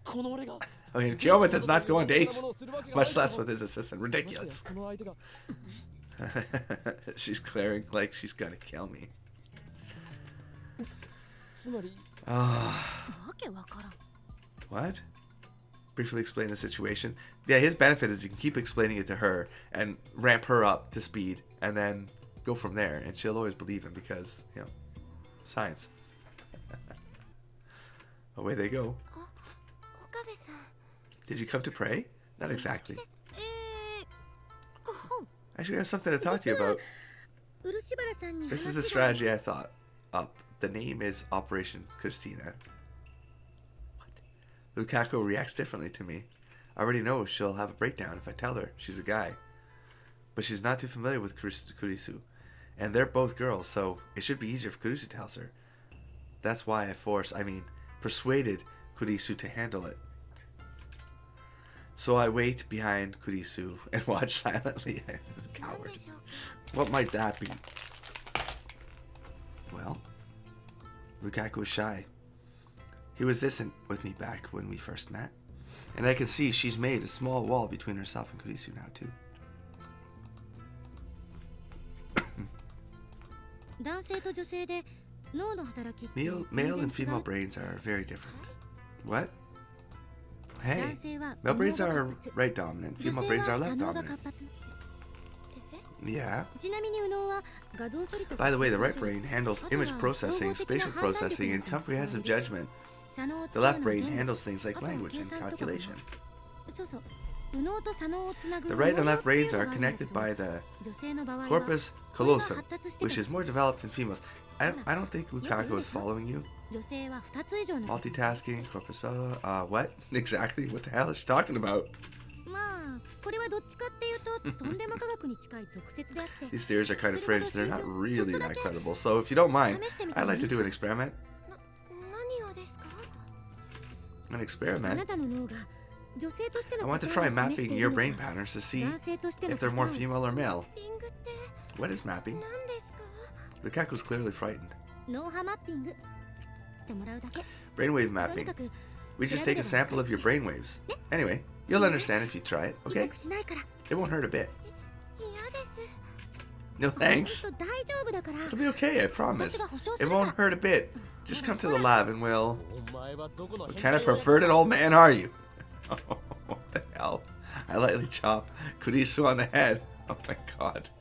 [SPEAKER 1] Okay, Kiyoma does not go on dates, much less with his assistant. Ridiculous. She's glaring like she's gonna kill me. What? Briefly explain the situation. Yeah, his benefit is you can keep explaining it to her and ramp her up to speed and then go from there, and she'll always believe him because, you know, science. Away they go. Did you come to pray? Not exactly. Actually, I have something to talk to you about. This is the strategy I thought up. The name is Operation Christina. What? Lukako reacts differently to me. I already know she'll have a breakdown if I tell her she's a guy. But she's not too familiar with Kurisu. And they're both girls, so it should be easier if Kurisu tells her. That's why I persuaded Kurisu to handle it. So I wait behind Kurisu and watch silently. I was a coward. What might that be? Well, Lukako was shy. He was distant with me back when we first met. And I can see she's made a small wall between herself and Kurisu now too. Male and female brains are very different. What? Hey, male brains are right dominant, female brains are left dominant. Yeah. By the way, the right brain handles image processing, spatial processing, and comprehensive judgment. The left brain handles things like language and calculation. The right and left brains are connected by the corpus callosum, which is more developed in females. I don't think Lukako is following you. Multitasking, corpus what? Exactly? What the hell is she talking about? These theories are kind of fringe. They're not really that credible. So if you don't mind, I'd like to do an experiment. An experiment? I want to try mapping your brain patterns to see if they're more female or male. What is mapping? Lukaku's clearly frightened. Brainwave mapping. We just take a sample of your brainwaves. Anyway, you'll understand if you try it, okay? It won't hurt a bit. No thanks. It'll be okay, I promise. It won't hurt a bit. Just come to the lab and we'll... What kind of perverted old man are you? Oh, what the hell? I lightly chop Kurisu on the head. Oh my god.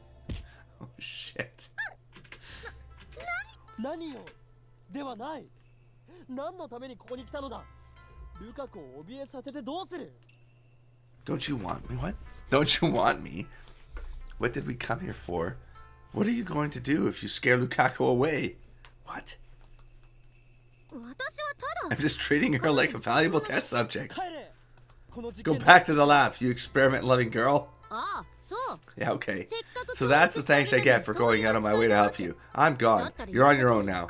[SPEAKER 1] Oh shit. Don't you want me? What? Don't you want me? What did we come here for? What are you going to do if you scare Lukako away? What? I'm just treating her like a valuable test subject. Go back to the lab, you experiment-loving girl. Yeah, okay. So that's the thanks I get for going out of my way to help you. I'm gone. You're on your own now.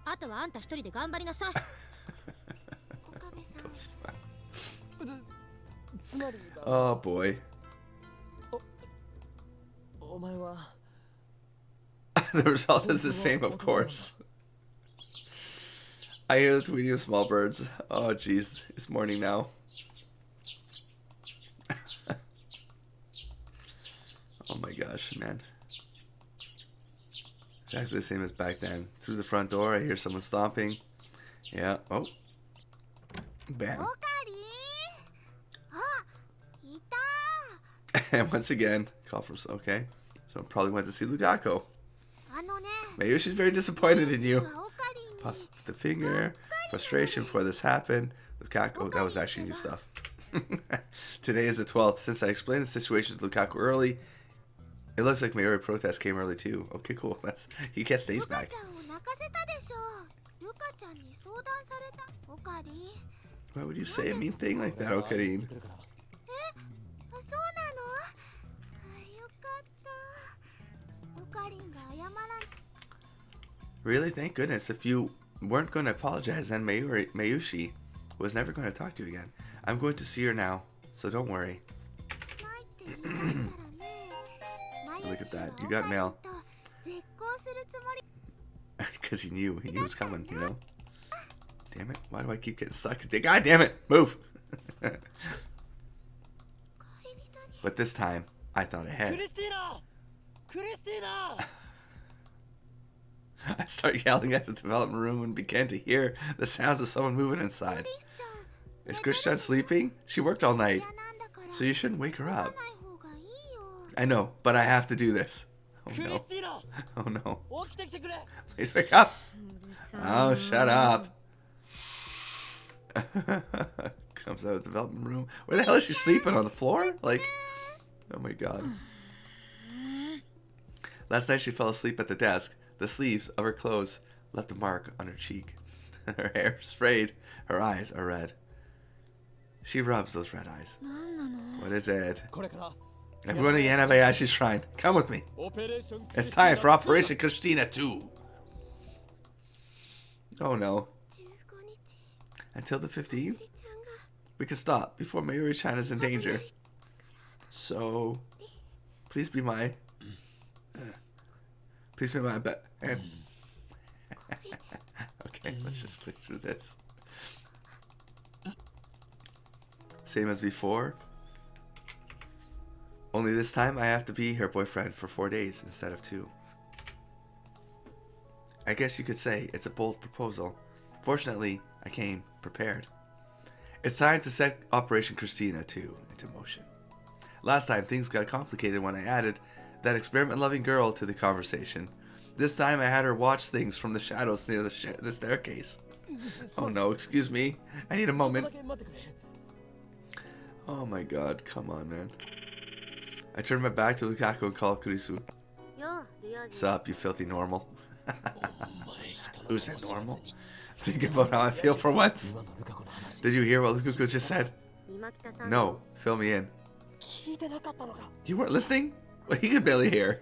[SPEAKER 3] あとはあんた一人で頑張りなさい。
[SPEAKER 1] Oh boy.
[SPEAKER 2] お前は
[SPEAKER 1] The result is the same, of course. I hear the tweeting of small birds. Oh jeez, it's morning now. Oh my gosh, man. Exactly the same as back then. Through the front door, I hear someone stomping. Yeah. Oh. Bam. And once again, call for okay. Someone probably went to see Lukako. Maybe she's very disappointed in you. Pause the finger. Frustration before this happened. Lukako. Oh, that was actually new stuff. Today is the 12th. Since I explained the situation to Lukako early, it looks like Mayuri protest came early too. Okay, cool. That's he gets days back. Why would you say a mean thing like that, Okarin? Really? Thank goodness. If you weren't going to apologize, then Mayushi was never going to talk to you again. I'm going to see her now, so don't worry. Look at that. You got mail. Because he knew it was coming, you know? Damn it. Why do I keep getting sucked? God damn it. Move. But this time, I thought ahead. I start yelling at the development room and began to hear the sounds of someone moving inside. Is Christian sleeping? She worked all night, so you shouldn't wake her up. I know, but I have to do this. Oh no. Oh no. Please wake up. Oh, shut up. Comes out of the development room. Where the hell is she sleeping? On the floor? Like, oh my god. Last night she fell asleep at the desk. The sleeves of her clothes left a mark on her cheek. Her hair is frayed. Her eyes are red. She rubs those red eyes. What is it? I'm going to Yanabayashi's shrine. Come with me. It's time for Operation Christina 2. Oh no. Until the 15th? We can stop before Mayuri-chan is in danger. So, please be my... Please be my bet. Okay, let's just click through this. Same as before. Only this time I have to be her boyfriend for 4 days instead of 2. I guess you could say it's a bold proposal. Fortunately, I came prepared. It's time to set Operation Christina 2 into motion. Last time things got complicated when I added that experiment-loving girl to the conversation. This time I had her watch things from the shadows near the staircase. Oh no, excuse me. I need a moment. Oh my god, come on, man. I turned my back to Lukako and called Kurisu. Sup, you filthy normal. Who said normal? Think about how I feel for once. Did you hear what Lukako just said? No, fill me in. You weren't listening? Well, he could barely hear.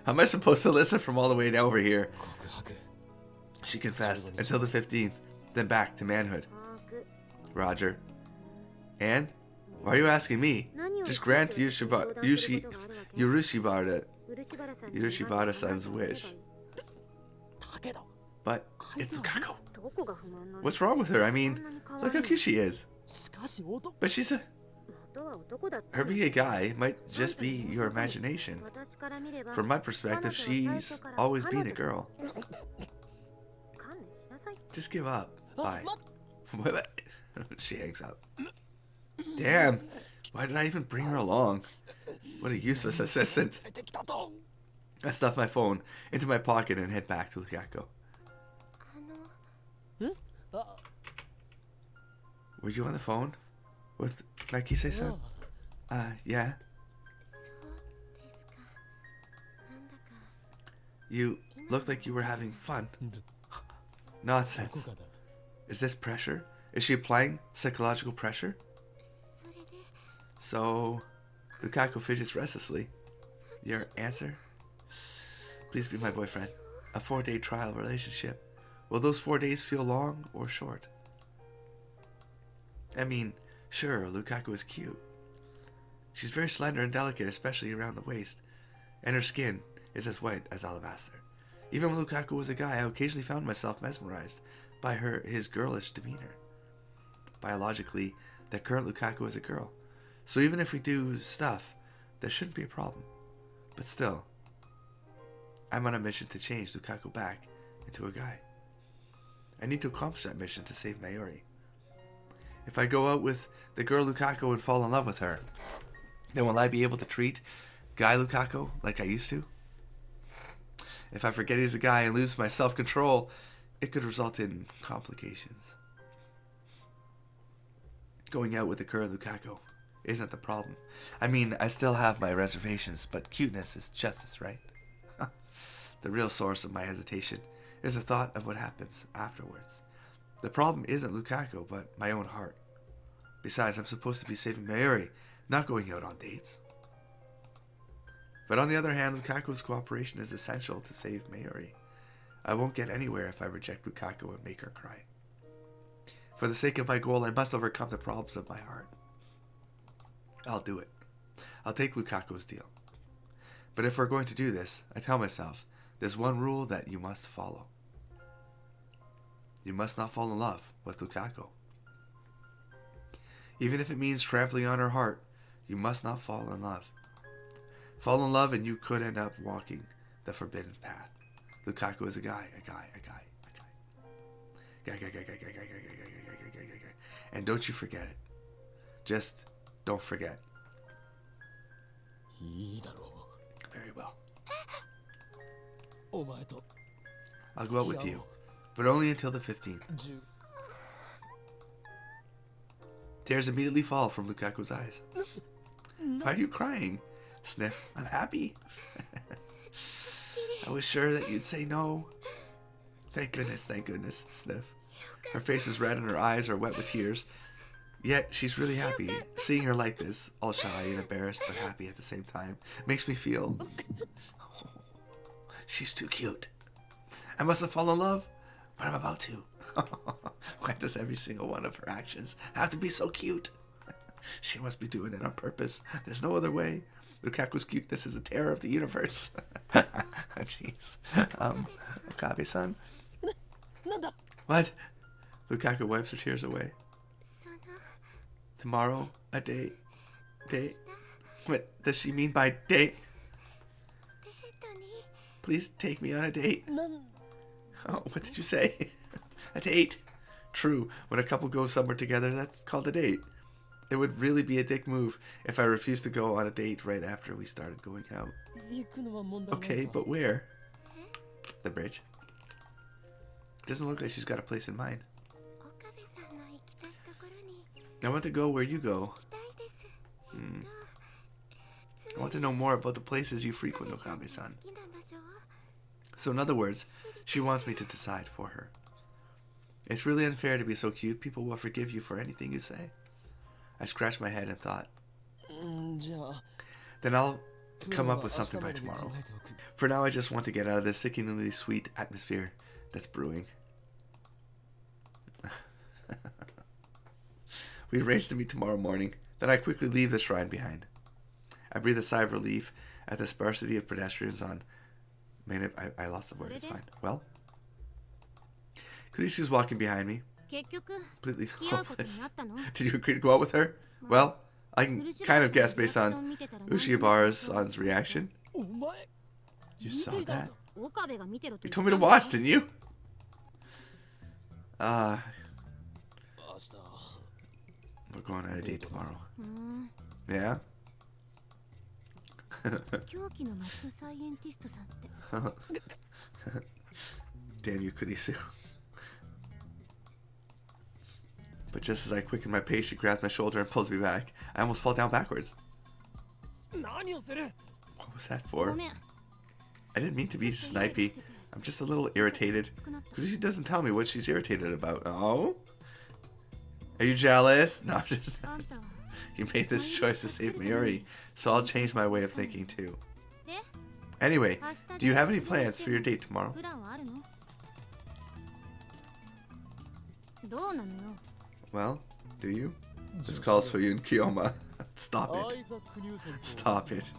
[SPEAKER 1] How am I supposed to listen from all the way over here? She confessed until the 15th, then back to manhood. Roger. And? Why are you asking me? Just grant Yurushibara-san's wish. But it's Lukako. What's wrong with her? I mean, look how cute she is. But she's a... Her being a guy might just be your imagination. From my perspective, she's always been a girl. Just give up. Bye. She hangs up. Damn. Why did I even bring her along? What a useless assistant. I stuff my phone into my pocket and head back to Lukako. Were you on the phone? With Makise-san? Yeah. You looked like you were having fun. Nonsense. Is this pressure? Is she applying psychological pressure? So, Lukako fidgets restlessly. Your answer? Please be my boyfriend. A 4-day trial relationship. Will those 4 days feel long or short? I mean, sure, Lukako is cute. She's very slender and delicate, especially around the waist, and her skin is as white as alabaster. Even when Lukako was a guy, I occasionally found myself mesmerized by his girlish demeanor. Biologically, the current Lukako is a girl, so even if we do stuff, there shouldn't be a problem. But still, I'm on a mission to change Lukako back into a guy. I need to accomplish that mission to save Mayuri. If I go out with the girl Lukako and fall in love with her, then will I be able to treat guy Lukako like I used to? If I forget he's a guy and lose my self-control, it could result in complications. Going out with the current Lukako isn't the problem. I mean, I still have my reservations, but cuteness is justice, right? The real source of my hesitation is the thought of what happens afterwards. The problem isn't Lukako, but my own heart. Besides, I'm supposed to be saving Mayuri, not going out on dates. But on the other hand, Lukako's cooperation is essential to save Mayuri. I won't get anywhere if I reject Lukako and make her cry. For the sake of my goal, I must overcome the problems of my heart. I'll do it. I'll take Lukako's deal. But if we're going to do this, I tell myself, there's one rule that you must follow. You must not fall in love with Lukako. Even if it means trampling on her heart, you must not fall in love. Fall in love and you could end up walking the forbidden path. Lukako is a guy. And don't you forget it. Just don't forget. Very well. I'll go out with you, but only until the 15th. Tears immediately fall from Lukako's eyes. Why are you crying? Sniff. I'm happy. I was sure that you'd say no. Thank goodness, Sniff. Her face is red and her eyes are wet with tears. Yet she's really happy. Seeing her like this, all shy and embarrassed but happy at the same time, makes me feel... Oh, she's too cute. I mustn't fall in love, but I'm about to. Why does every single one of her actions have to be so cute? She must be doing it on purpose. There's no other way. Lukaku's cuteness is a terror of the universe. Jeez. Okabe-san? What? Lukako wipes her tears away. Tomorrow, a date. Date? What does she mean by date? Please take me on a date. Oh, what did you say? A date. True, when a couple goes somewhere together, that's called a date. It would really be a dick move if I refused to go on a date right after we started going out. Okay, but where? The bridge. Doesn't look like she's got a place in mind. I want to go where you go. I want to know more about the places you frequent, Okabe-san. So in other words, she wants me to decide for her. It's really unfair to be so cute. People will forgive you for anything you say. I scratched my head and thought, then I'll come up with something by tomorrow. For now, I just want to get out of this sickeningly sweet atmosphere that's brewing. We arranged to meet tomorrow morning. Then I quickly leave the shrine behind. I breathe a sigh of relief at the sparsity of pedestrians on... Man, I lost the word. It's fine. Well? Kurisu's walking behind me. Completely hopeless. Did you agree to go out with her? Well, I can kind of guess based on Ushibara's reaction. You saw that? You told me to watch, didn't you? We're going on a date tomorrow. Yeah? Damn you, Kurisu. But just as I quicken my pace, she grabs my shoulder and pulls me back. I almost fall down backwards. What was that for? I didn't mean to be snipey. I'm just a little irritated. Kurisu doesn't tell me what she's irritated about. Oh? Are you jealous? No, I'm just... You made this choice to save Mayuri, so I'll change my way of thinking too. Anyway, do you have any plans for your date tomorrow? Well, do you? This calls for you in Kiyoma. Stop it. Stop it.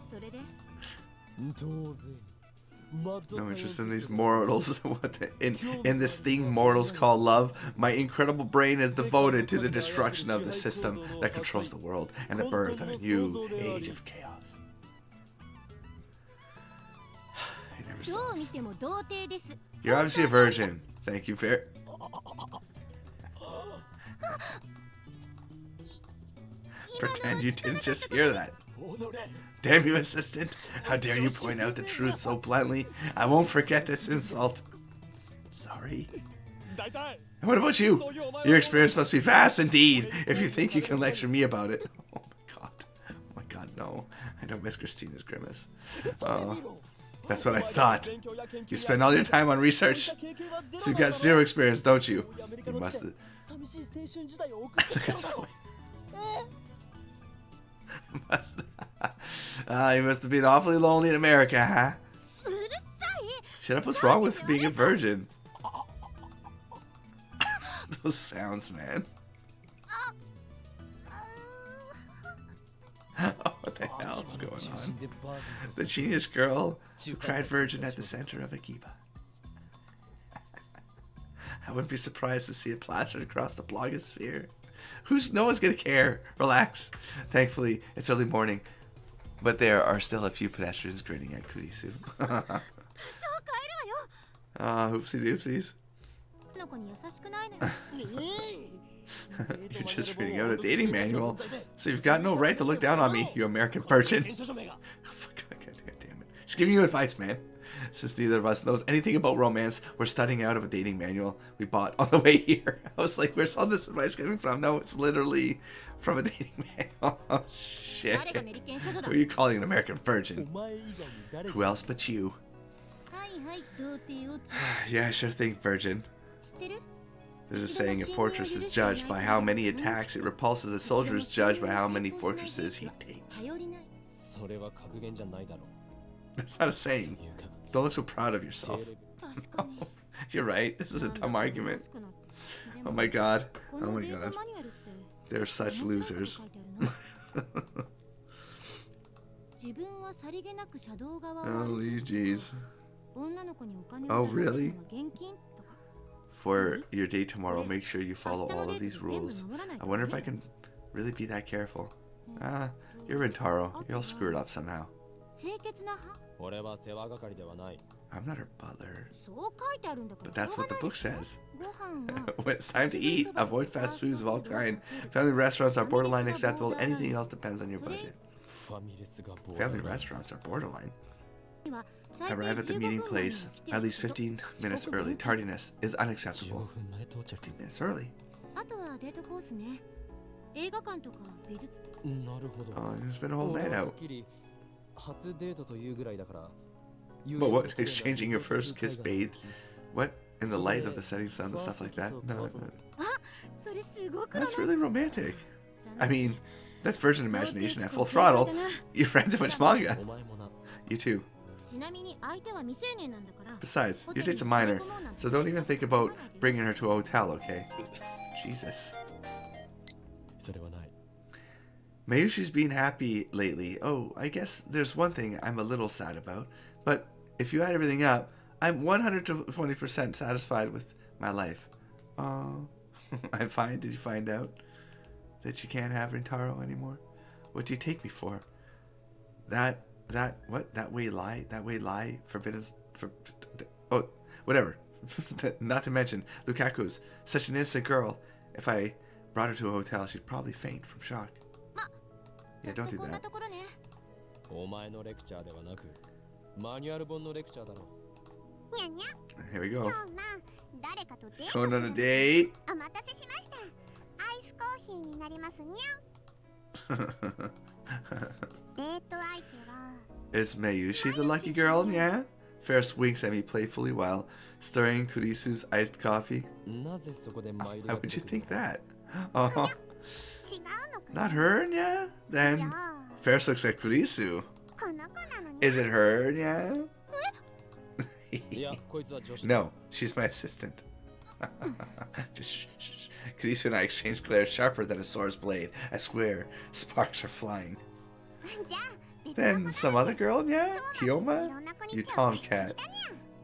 [SPEAKER 1] No interest in these mortals. What in this thing mortals call love. My incredible brain is devoted to the destruction of the system that controls the world and the birth of a new age of chaos. He never stops. You're obviously a virgin. Thank you, Fair. Pretend you didn't just hear that. Damn you, assistant. How dare you point out the truth so bluntly? I won't forget this insult. Sorry. And what about you? Your experience must be vast indeed, if you think you can lecture me about it. Oh my god. Oh my god, no. I don't miss Christina's grimace. That's what I thought. You spend all your time on research, so you've got zero experience, don't you? You must have... Look at his voice. You must have been awfully lonely in America, huh? Shut up, what's wrong with being a virgin? Those sounds, man. Oh, what the hell is going on? The genius girl who cried virgin at the center of a kiba. I wouldn't be surprised to see it plastered across the blogosphere. No one's gonna care. Relax. Thankfully, it's early morning, but there are still a few pedestrians grinning at Kurisu. Oopsie doopsies. You're just reading out a dating manual, so you've got no right to look down on me, you American virgin. Oh, God damn it. Just giving you advice, man. Since neither of us knows anything about romance, we're studying out of a dating manual we bought on the way here. I was like, where's all this advice coming from? No, it's literally from a dating manual. Oh, shit. Who are you calling an American virgin? Who else but you? Yeah, sure thing, virgin. There's a saying, a fortress is judged by how many attacks it repulses. A soldier is judged by how many fortresses he takes. That's not a saying. Don't look so proud of yourself. No, you're right. This is a dumb argument. Oh my god. Oh my god. They're such losers. Holy jeez. Oh really? For your date tomorrow, make sure you follow all of these rules. I wonder if I can really be that careful. You're Rintaro. You'll screw it up somehow. I'm not her butler. But that's what the book says. When it's time to eat, avoid fast foods of all kinds. Family restaurants are borderline acceptable. Anything else depends on your budget. Family restaurants are borderline. Arrive at the meeting place at least 15 minutes early. Tardiness is unacceptable. 15 minutes early. Oh, you spent a whole night out. But what? Exchanging your first kiss bathed? What? In the light of the setting sun and stuff like that? No. That's really romantic. I mean, that's virgin imagination at full throttle. You've read too much manga. You too. Besides, your date's a minor, so don't even think about bringing her to a hotel, okay? Jesus. Mayushi's been happy lately. Oh, I guess there's one thing I'm a little sad about. But if you add everything up, I'm 120% satisfied with my life. Oh, I'm fine. Did you find out that you can't have Rintaro anymore? What do you take me for? That way lie, forbidden, oh, whatever. Not to mention, Lukaku's such an innocent girl. If I brought her to a hotel, she'd probably faint from shock. Yeah, don't do that. Here we go. Going on a date. Is Mayushi the lucky girl, yeah? Ferris winks at me playfully while stirring Kurisu's iced coffee. How would you think that? Oh. Not her, yeah? Then Ferris looks like Kurisu. Is it her, yeah?
[SPEAKER 2] いや、こいつは女子。
[SPEAKER 1] No, she's my assistant. Just shh, shh, shh. Kurisu and I exchange glares sharper than a sword's blade. I swear, sparks are flying. Then some other girl, yeah? Kiyoma? You tomcat.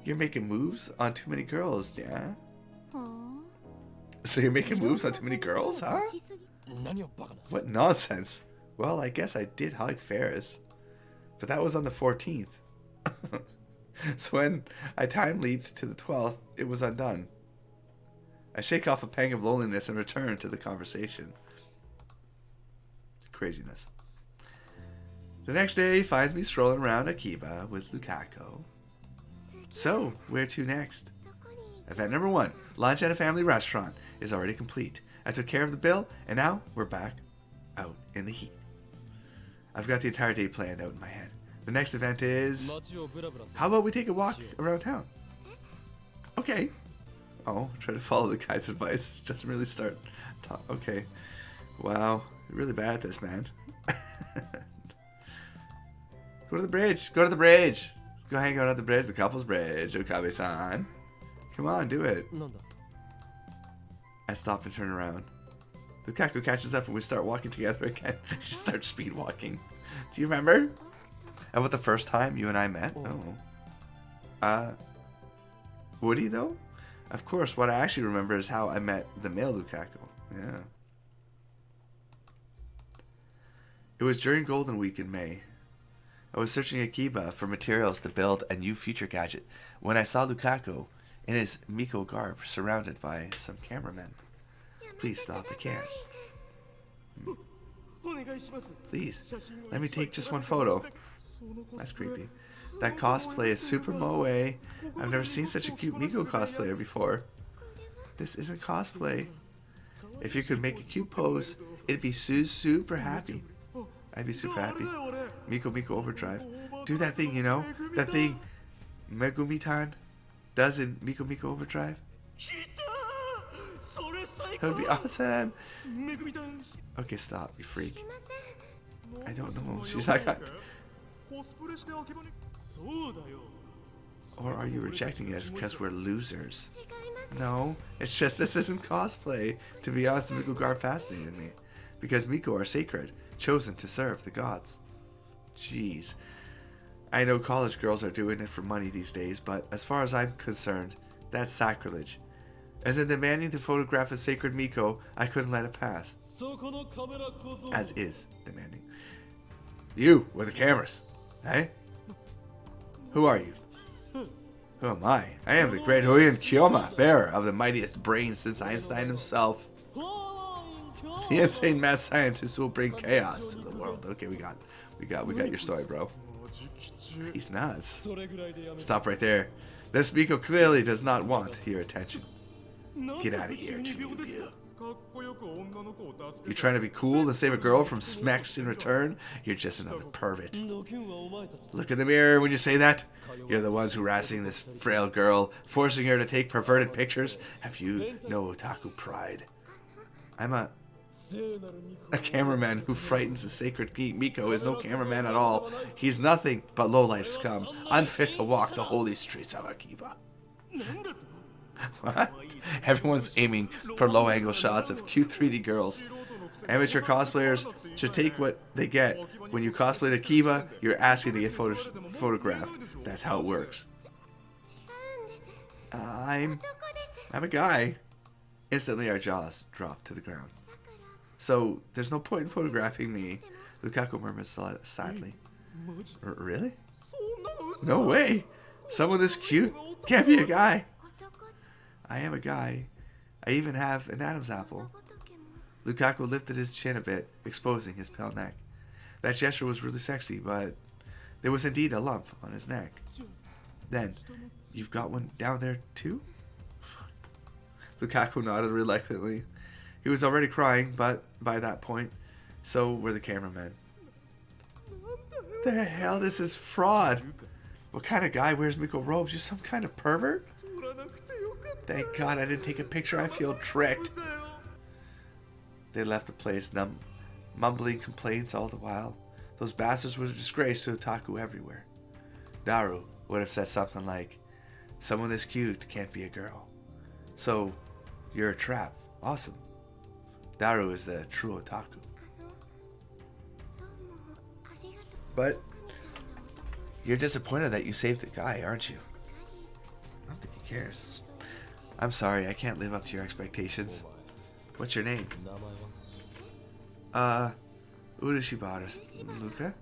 [SPEAKER 1] You're making moves on too many girls, yeah? So you're making moves on too many girls, huh?
[SPEAKER 2] 何をバカな。
[SPEAKER 1] What nonsense. Well, I guess I did hug Ferris. But that was on the 14th. So when I time leaped to the 12th, it was undone. I shake off a pang of loneliness and return to the conversation. Craziness. The next day finds me strolling around Akiba with Lukako. So, where to next? Event number 1, lunch at a family restaurant, is already complete. I took care of the bill, and now we're back out in the heat. I've got the entire day planned out in my head. The next event is... How about we take a walk around town? Okay. Oh, try to follow the guy's advice. Just really start... Okay. Wow. You're really bad at this, man. Go to the bridge. Go to the bridge. Go hang out at the bridge. The couple's bridge. Okabe-san. Come on, do it.
[SPEAKER 2] なんだ。
[SPEAKER 1] I stop and turn around. Lukako catches up and we start walking together again. She starts speed walking. Do you remember? About the first time you and I met? Oh. Would he though? Of course, what I actually remember is how I met the male Lukako. Yeah. It was during Golden Week in May. I was searching Akiba for materials to build a new future gadget when I saw Lukako in his Miko garb surrounded by some cameramen. Please stop, I can't. Please, let me take just one photo. That's creepy. That cosplay is super moe. I've never seen such a cute Miko cosplayer before. This isn't cosplay. If you could make a cute pose, it'd be super happy. I'd be super happy. Miko Overdrive. Do that thing, you know? That thing Megumi-tan does in Miko Overdrive. That would be awesome. Okay, stop, you freak. I don't know. She's not got... Or are you rejecting us because we're losers? No, it's just this isn't cosplay. To be honest, the Miko garb fascinated me. Because Miko are sacred, chosen to serve the gods. Jeez. I know college girls are doing it for money these days, but as far as I'm concerned, that's sacrilege. As in demanding to photograph a sacred Miko, I couldn't let it pass. As is demanding. You, with the cameras. Hey? Who are you? Who am I? I am the great Huyen Kyoma, bearer of the mightiest brain since Einstein himself. The insane mad scientist who will bring chaos to the world. Okay, we got your story, bro. He's nuts. Stop right there. This Miko clearly does not want your attention. Get out of here, Chibiubiu. You trying to be cool and save a girl from smacks in return? You're just another pervert. Look in the mirror when you say that. You're the ones harassing this frail girl, forcing her to take perverted pictures. Have you no otaku pride? I'm a cameraman who frightens the sacred Miko is no cameraman at all. He's nothing but low-life scum, unfit to walk the holy streets of Akiba. What? Everyone's aiming for low-angle shots of cute 3D girls. Amateur cosplayers should take what they get. When you cosplay Akiba, you're asking to get photographed. That's how it works. I'm a guy. Instantly, our jaws drop to the ground. So, there's no point in photographing me, Lukako murmurs sadly. Really? No way! Someone this cute can't be a guy! I am a guy. I even have an Adam's apple. Lukako lifted his chin a bit, exposing his pale neck. That gesture was really sexy, but there was indeed a lump on his neck. Then, you've got one down there too? Lukako nodded reluctantly. He was already crying, but by that point, so were the cameramen. The hell, this is fraud. What kind of guy wears Miko robes? You some kind of pervert? Thank God I didn't take a picture. I feel tricked. They left the place mumbling complaints all the while. Those bastards were a disgrace to otaku everywhere. Daru would have said something like, "Someone this cute can't be a girl. So, you're a trap. Awesome." Daru is the true otaku. But you're disappointed that you saved the guy, aren't you? I don't think he cares. I'm sorry, I can't live up to your expectations. What's your name? Urashibara Luka?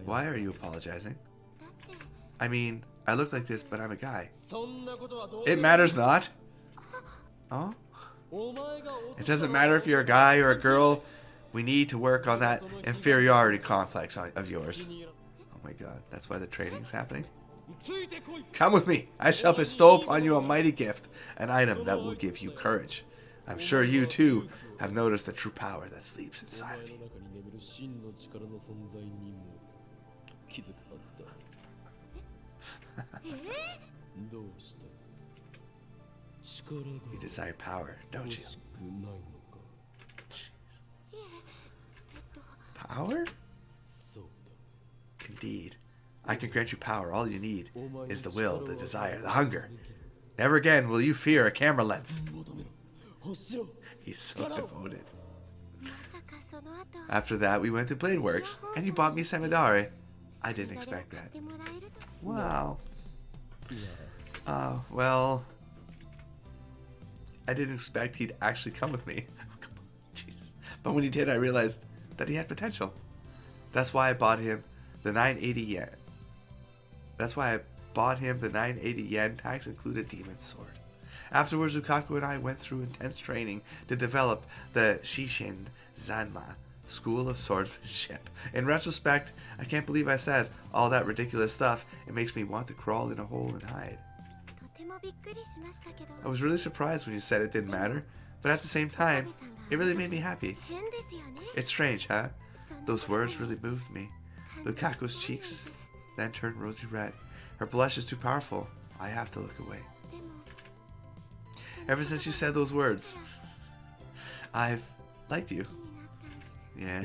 [SPEAKER 1] Why are you apologizing? I mean, I look like this, but I'm a guy. It matters not. Oh? It doesn't matter if you're a guy or a girl. We need to work on that inferiority complex of yours. Oh my god, that's why the training's happening? Come with me. I shall bestow upon you a mighty gift, an item that will give you courage. I'm sure you, too, have noticed the true power that sleeps inside of you. You desire power, don't you? Power? Indeed. I can grant you power. All you need is the will, the desire, the hunger. Never again will you fear a camera lens. He's so devoted. After that, we went to Bladeworks, and you bought me Semidare. I didn't expect that. Wow. Well, I didn't expect he'd actually come with me. Jesus. But when he did, I realized that he had potential. That's why I bought him the 980 yen. That's why I bought him the 980 yen tax-included demon sword. Afterwards, Lukako and I went through intense training to develop the Shishin Zanma, School of Swordsmanship. In retrospect, I can't believe I said all that ridiculous stuff. It makes me want to crawl in a hole and hide. I was really surprised when you said it didn't matter, but at the same time, it really made me happy. It's strange, huh? Those words really moved me. Lukako's cheeks then turned rosy red. Her blush is too powerful. I have to look away. Ever since you said those words, I've liked you. Yeah.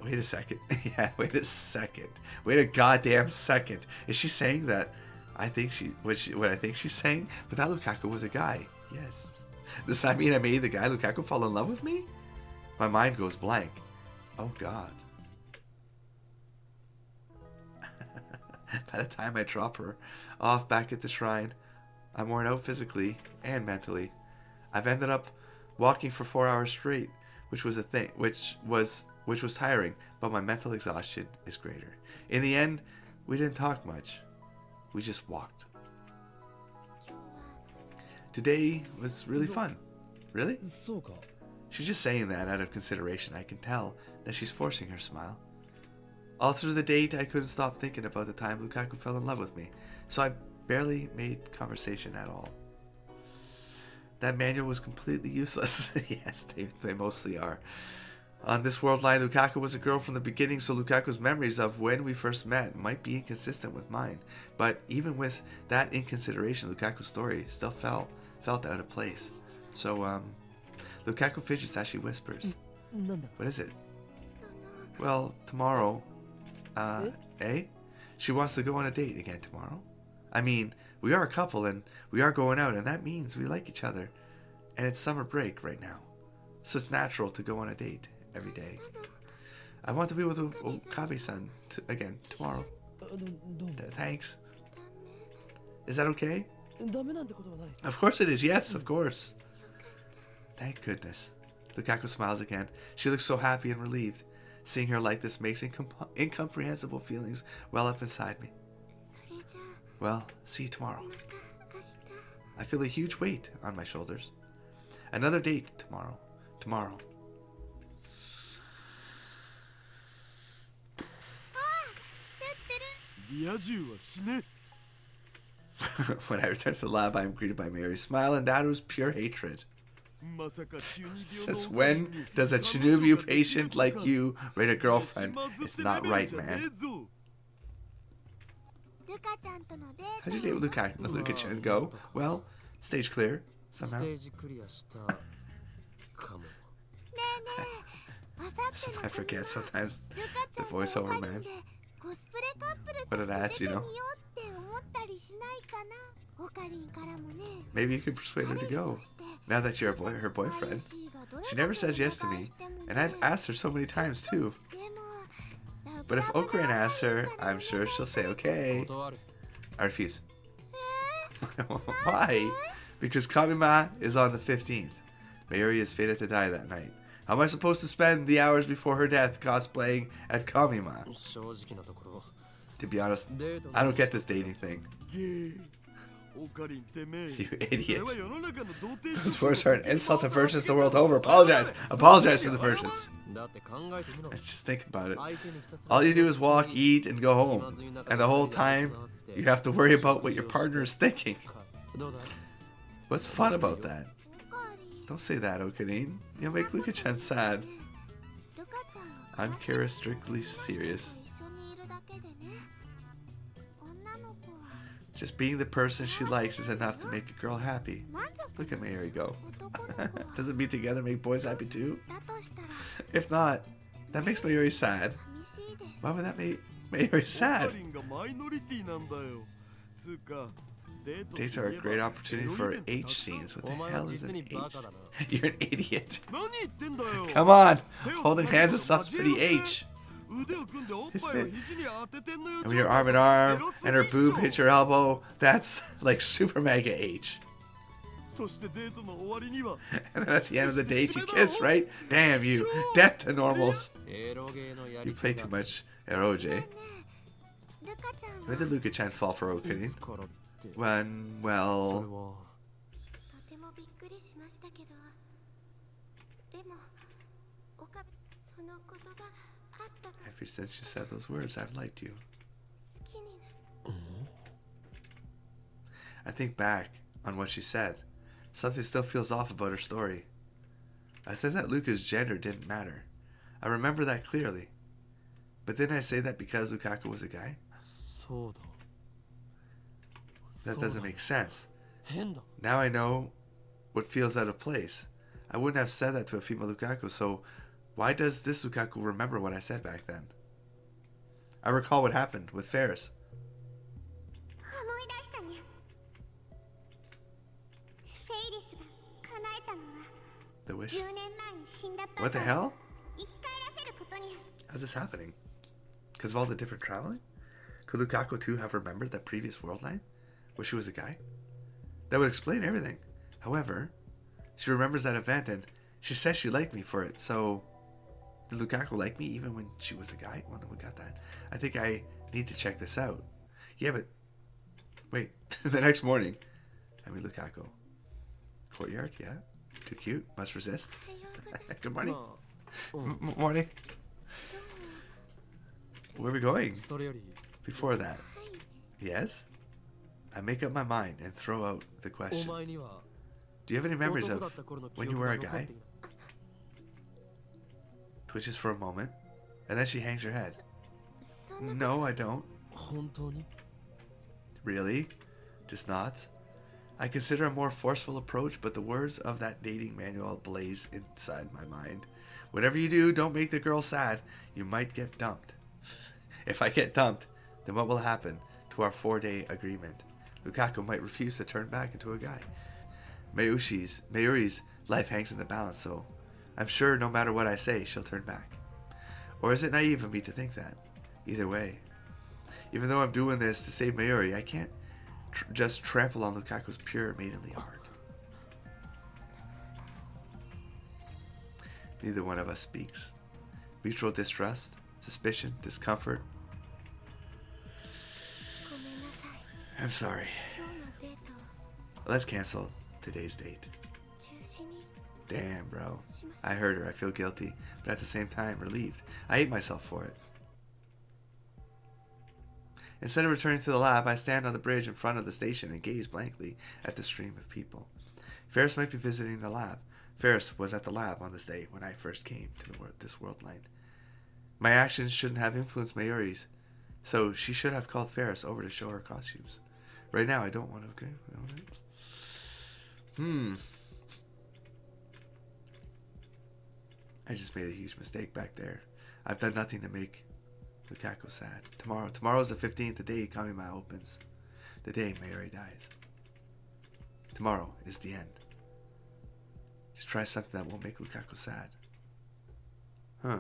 [SPEAKER 1] Wait a second. Yeah, wait a second. Wait a goddamn second. Is she saying that I think what I think she's saying? But that Lukako was a guy. Yes. Does that mean I made the guy Lukako fall in love with me? My mind goes blank. Oh god. By the time I drop her off back at the shrine, I'm worn out physically and mentally. I've ended up walking for 4 hours straight, which was tiring, but my mental exhaustion is greater. In the end, we didn't talk much. We just walked. Today was really fun. Really? She's just saying that out of consideration. I can tell that she's forcing her smile. All through the date, I couldn't stop thinking about the time Lukako fell in love with me, so I barely made conversation at all. That manual was completely useless. Yes, they mostly are. On this world line, Lukako was a girl from the beginning, so Lukako's memories of when we first met might be inconsistent with mine. But even with that inconsideration, Lukako's story still felt out of place. So, Lukako fidgets as she whispers. What is it? Well, tomorrow, she wants to go on a date again tomorrow. I mean, we are a couple and we are going out, and that means we like each other. And it's summer break right now, so it's natural to go on a date every day. I want to be with Okabe-san again tomorrow. Thanks. Is that okay? Of course it is. Yes, of course. Thank goodness. Lukako smiles again. She looks so happy and relieved. Seeing her like this makes incomprehensible feelings well up inside me. Well, see you tomorrow. I feel a huge weight on my shoulders. Another date tomorrow. Tomorrow. When I return to the lab, I am greeted by Mary's smile and Daru's pure hatred. Since when does a Shinobu patient like you rate a girlfriend? It's not right, man. How'd your date with Luka-chan go? Well, stage clear, somehow.
[SPEAKER 2] かも。
[SPEAKER 1] I forget sometimes the voiceover, man. What an ass, you know. Maybe you could persuade her to go. Now that you're her boyfriend. She never says yes to me, and I've asked her so many times too. But if Okran asks her, I'm sure she'll say okay. I refuse. Why? Because Kamima is on the 15th. Mayuri is fated to die that night. How am I supposed to spend the hours before her death cosplaying at Kamima? To be honest, I don't get this dating thing. You idiot. Those words are an insult to virgins the world over. Apologize. Apologize to the virgins. Let's just think about it. All you do is walk, eat, and go home. And the whole time, you have to worry about what your partner is thinking. What's fun about that? Don't say that, Okarin. You'll make Luka-chan sad. I'm characteristically serious. Just being the person she likes is enough to make a girl happy. Look at Mayuri go. Doesn't being together make boys happy too? If not, that makes Mayuri sad. Why would that make Mayuri sad? Dates are a great opportunity for H scenes. What the hell is an H? You're an idiot. Come on! Holding hands is such pretty H. Isn't it? And when you're arm in arm and her boob hits your elbow, that's like super mega H. And then at the end of the date you kiss, right? Damn you. Death to normals. You play too much eroge. Where did Luka-chan fall for Okarin? When, well... Ever since you said those words, I've liked you. I think back on what she said. Something still feels off about her story. I said that Luka's gender didn't matter. I remember that clearly. But didn't I say that because Lukako was a guy? That doesn't make sense. Now I know what feels out of place. I wouldn't have said that to a female Lukako, so why does this Lukako remember what I said back then? I recall what happened with Ferris. The wish? What the hell? How's this happening? Because of all the different traveling? Could Lukako too have remembered that previous world line? Where she was a guy? That would explain everything. However, she remembers that event and she says she liked me for it, so... Did Lukako like me even when she was a guy? Well, then we got that. I think I need to check this out. Yeah, but... Wait, the next morning. I mean, Lukako. Courtyard, yeah. Too cute. Must resist. Good morning. Morning. Where are we going? Before that. Yes? I make up my mind and throw out the question. Do you have any memories of when you were a guy? Twitches for a moment, and then she hangs her head. No, I don't. Really? Just nods? I consider a more forceful approach, but the words of that dating manual blaze inside my mind. Whatever you do, don't make the girl sad. You might get dumped. If I get dumped, then what will happen to our 4-day agreement? Lukako might refuse to turn back into a guy. Mayuri's life hangs in the balance, so I'm sure no matter what I say, she'll turn back. Or is it naive of me to think that? Either way. Even though I'm doing this to save Mayuri, I can't just trample on Lukaku's pure maidenly heart. Neither one of us speaks. Mutual distrust, suspicion, discomfort. I'm sorry. Let's cancel today's date. Damn, bro. I hurt her. I feel guilty, but at the same time, relieved. I hate myself for it. Instead of returning to the lab, I stand on the bridge in front of the station and gaze blankly at the stream of people. Ferris might be visiting the lab. Ferris was at the lab on this day when I first came to this world line. My actions shouldn't have influenced Mayuri's, so she should have called Ferris over to show her costumes. Right now, I don't want to. Okay. I just made a huge mistake back there. I've done nothing to make Lukako sad. Tomorrow's the 15th, the day Kamima opens. The day Mayuri dies. Tomorrow is the end. Just try something that won't make Lukako sad. Huh.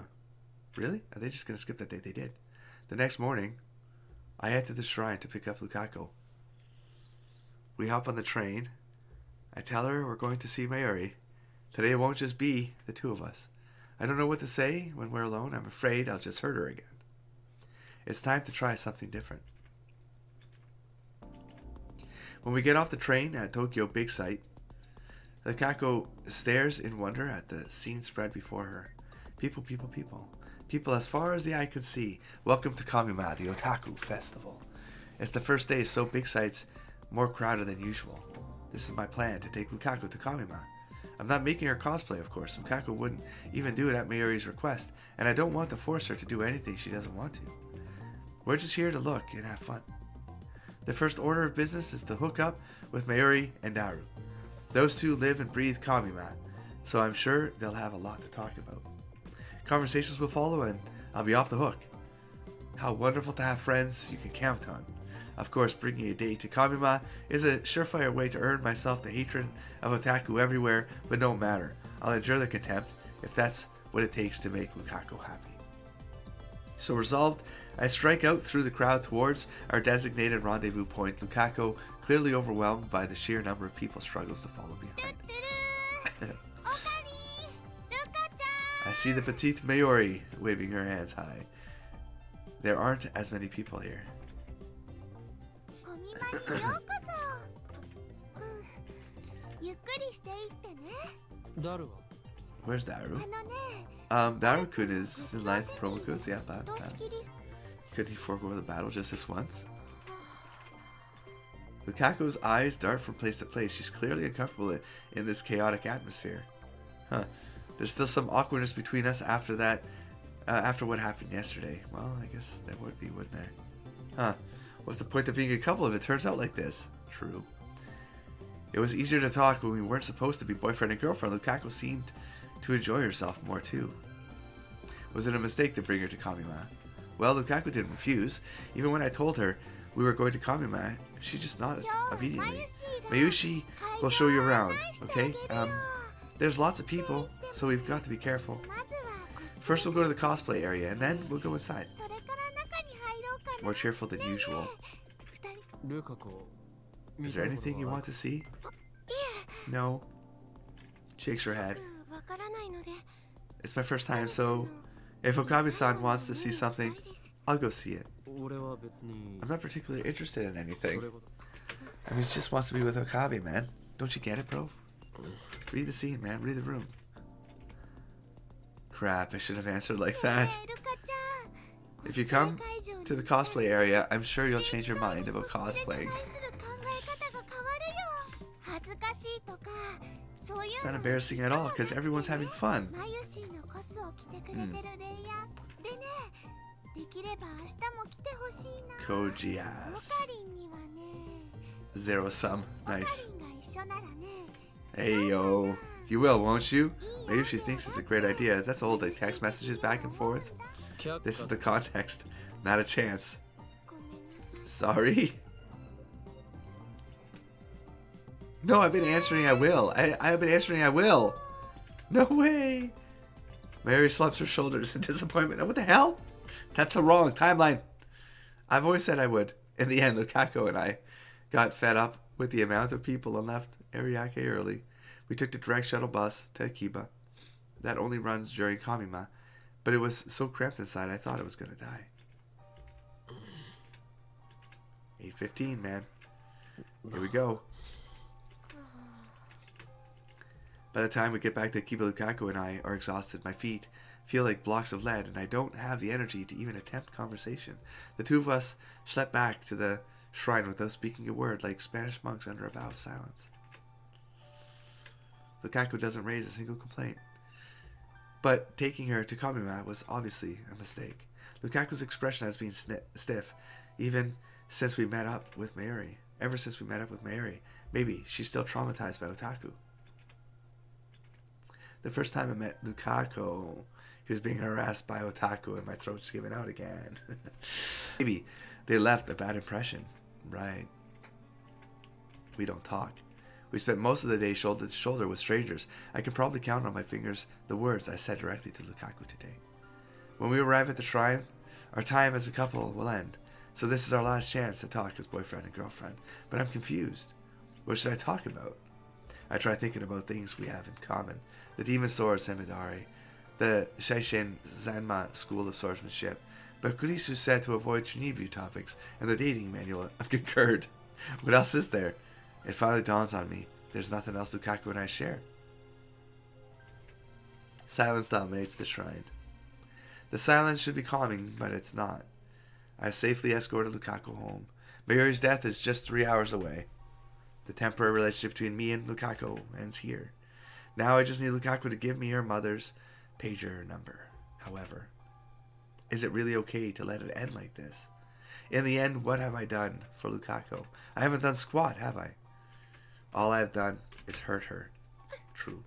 [SPEAKER 1] Really? Are they just going to skip that day? They did. The next morning, I head to the shrine to pick up Lukako. We hop on the train. I tell her we're going to see Mayuri. Today it won't just be the two of us. I don't know what to say when we're alone. I'm afraid I'll just hurt her again. It's time to try something different. When we get off the train at Tokyo Big Sight, Lukako stares in wonder at the scene spread before her. People, people, people. People as far as the eye could see. Welcome to Kamima, the Otaku Festival. It's the first day, so Big Sight's more crowded than usual. This is my plan, to take Lukako to Kamima. I'm not making her cosplay, of course. Lukako wouldn't even do it at Mayuri's request, and I don't want to force her to do anything she doesn't want to. We're just here to look and have fun. The first order of business is to hook up with Mayuri and Daru. Those two live and breathe Kamima, so I'm sure they'll have a lot to talk about. Conversations will follow and I'll be off the hook. How wonderful to have friends you can count on. Of course, bringing a date to Kamima is a surefire way to earn myself the hatred of otaku everywhere, but no matter. I'll endure the contempt if that's what it takes to make Lukako happy. So resolved, I strike out through the crowd towards our designated rendezvous point. Lukako, clearly overwhelmed by the sheer number of people, struggles to follow behind. I see the petite Mayuri waving her hands high. There aren't as many people here. Where's Daru? Daru-kun is in line for promo codes. Yeah, could he forego the battle just this once? Lukako's eyes dart from place to place. She's clearly uncomfortable in this chaotic atmosphere. Huh. There's still some awkwardness between us after that, after what happened yesterday. Well, I guess there would be, wouldn't there? Huh. What's the point of being a couple if it turns out like this? True. It was easier to talk when we weren't supposed to be boyfriend and girlfriend. Lukako seemed to enjoy herself more too. Was it a mistake to bring her to Kamima? Well, Lukako didn't refuse. Even when I told her we were going to Kamima, she just nodded immediately. Mayushi will show you around, okay? There's lots of people, so we've got to be careful. First we'll go to the cosplay area, and then we'll go inside. More cheerful than usual. Is there anything you want to see? No. Shakes her head. It's my first time, so if Okabe-san wants to see something, I'll go see it. I'm not particularly interested in anything. I mean, she just wants to be with Okabe, man. Don't you get it, bro? Read the scene, man. Read the room. Crap, I should have answered like that. If you come to the cosplay area, I'm sure you'll change your mind about cosplaying. It's not embarrassing at all, because everyone's having fun. Koji ass. Zero sum. Nice. Hey yo. You will, won't you? Maybe she thinks it's a great idea. That's old, like text messages back and forth. This is the context. Not a chance. Sorry? No, I've been answering I will. I've been answering I will. No way. Mary slaps her shoulders in disappointment. What the hell? That's the wrong timeline. I've always said I would. In the end, Lukako and I got fed up with the amount of people and left Ariake early. We took the direct shuttle bus to Akiba. That only runs during Kamima, but it was so cramped inside I thought I was going to die. 8:15, man. Here we go. By the time we get back to Akiba, Lukako and I are exhausted. My feet feel like blocks of lead, and I don't have the energy to even attempt conversation. The two of us schlep back to the shrine without speaking a word, like Spanish monks under a vow of silence. Lukako doesn't raise a single complaint. But taking her to Kamima was obviously a mistake. Lukaku's expression has been stiff, even since we met up with Mayuri. Ever since we met up with Mayuri. Maybe she's still traumatized by otaku. The first time I met Lukako, he was being harassed by otaku and my throat's giving out again. Maybe they left a bad impression. Right. We don't talk. We spent most of the day shoulder to shoulder with strangers. I can probably count on my fingers the words I said directly to Lukako today. When we arrive at the shrine, our time as a couple will end. So this is our last chance to talk as boyfriend and girlfriend. But I'm confused. What should I talk about? I try thinking about things we have in common. The Demon Sword Semidari, the Seishin Zanma School of Swordsmanship. But Kurisu said to avoid Shinibu topics, and the dating manual concurred. What else is there? It finally dawns on me. There's nothing else Lukako and I share. Silence dominates the shrine. The silence should be calming, but it's not. I have safely escorted Lukako home. Mayuri's death is just 3 hours away. The temporary relationship between me and Lukako ends here. Now I just need Lukako to give me her mother's pager number. However, is it really okay to let it end like this? In the end, what have I done for Lukako? I haven't done squat, have I? All I have done is hurt her. True.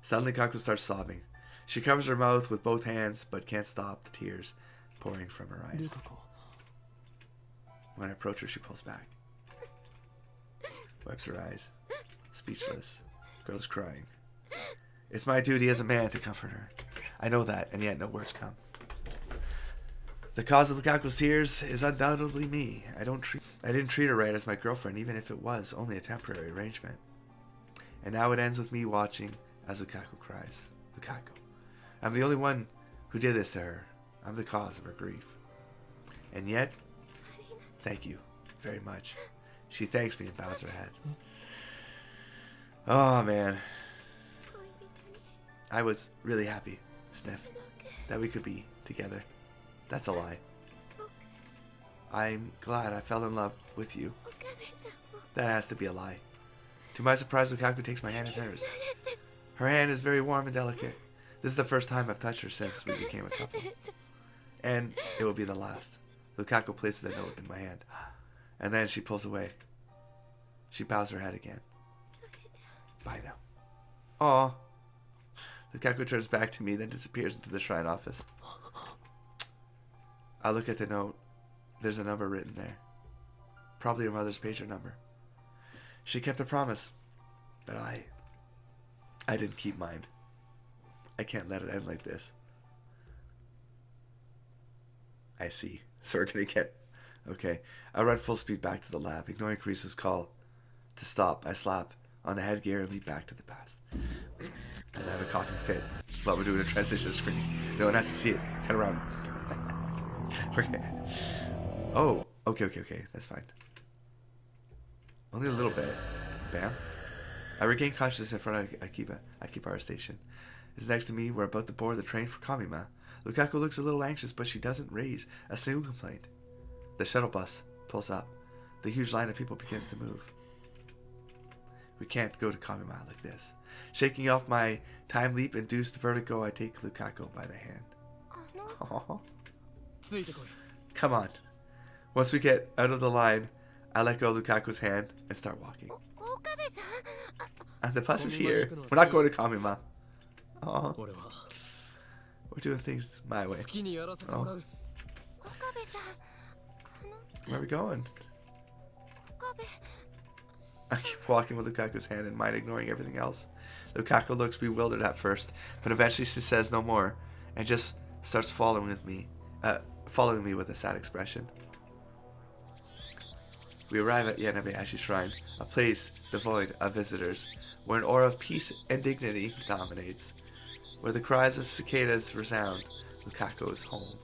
[SPEAKER 1] Suddenly, Lukako starts sobbing. She covers her mouth with both hands, but can't stop the tears pouring from her eyes.
[SPEAKER 2] Lukako.
[SPEAKER 1] When I approach her, she pulls back. Wipes her eyes. Speechless. Girl's crying. It's my duty as a man to comfort her. I know that, and yet no words come. The cause of Lukako's tears is undoubtedly me. I didn't treat her right as my girlfriend, even if it was only a temporary arrangement. And now it ends with me watching as Lukako cries. Lukako. I'm the only one who did this to her. I'm the cause of her grief. And yet, thank you very much. She thanks me and bows her head. Oh, man. I was really happy, Sniff, that we could be together. That's a lie. I'm glad I fell in love with you. That has to be a lie. To my surprise, Lukako takes my hand in hers. Her hand is very warm and delicate. This is the first time I've touched her since we became a couple. And it will be the last. Lukako places a note in my hand. And then she pulls away. She bows her head again. Bye now. Aw. Lukako turns back to me, then disappears into the shrine office. I look at the note. There's a number written there. Probably her mother's pager number. She kept a promise. But I didn't keep mine. I can't let it end like this. I see. So we're gonna get... Okay. I run full speed back to the lab, ignoring Kurisu's call to stop. I slap on the headgear and leap back to the past. As I have a coughing fit while we're doing a transition screen. No one has to see it. Cut around. Okay. Oh. Okay. That's fine. Only a little bit. Bam. I regain consciousness in front of Akibara Station. It's next to me. We're about to board the train for Kamima. Lukako looks a little anxious, but she doesn't raise a single complaint. The shuttle bus pulls up. The huge line of people begins to move. We can't go to Kamima like this. Shaking off my time leap-induced vertigo, I take Lukako by the hand. Aww. Come on. Once we get out of the line, I let go of Lukaku's hand and start walking. And the bus is here. We're not going to Kamima. Oh. We're doing things my way. Oh. Where are we going? I keep walking with Lukaku's hand in mine, ignoring everything else. Lukako looks bewildered at first, but eventually she says no more and just starts following me with a sad expression. We arrive at Yanabeyashi Shrine, a place devoid of visitors, where an aura of peace and dignity dominates. Where the cries of cicadas resound, Lukako is home.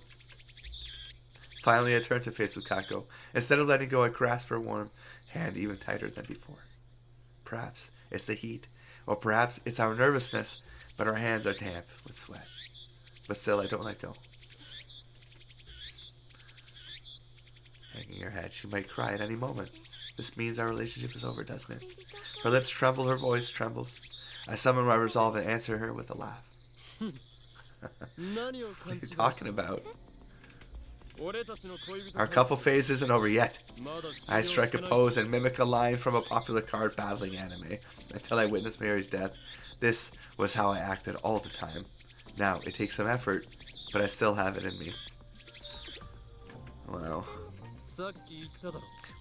[SPEAKER 1] Finally, I turn to face Lukako. Instead of letting go, I grasp her warm hand even tighter than before. Perhaps it's the heat, or perhaps it's our nervousness, but our hands are damp with sweat. But still, I don't let go. Hanging her head, she might cry at any moment. This means our relationship is over, doesn't it? Her lips tremble, her voice trembles. I summon my resolve and answer her with a laugh. What are you talking about? Our couple phase isn't over yet. I strike a pose and mimic a line from a popular card battling anime until I witness Mary's death. This was how I acted all the time. Now, it takes some effort, but I still have it in me. Wow.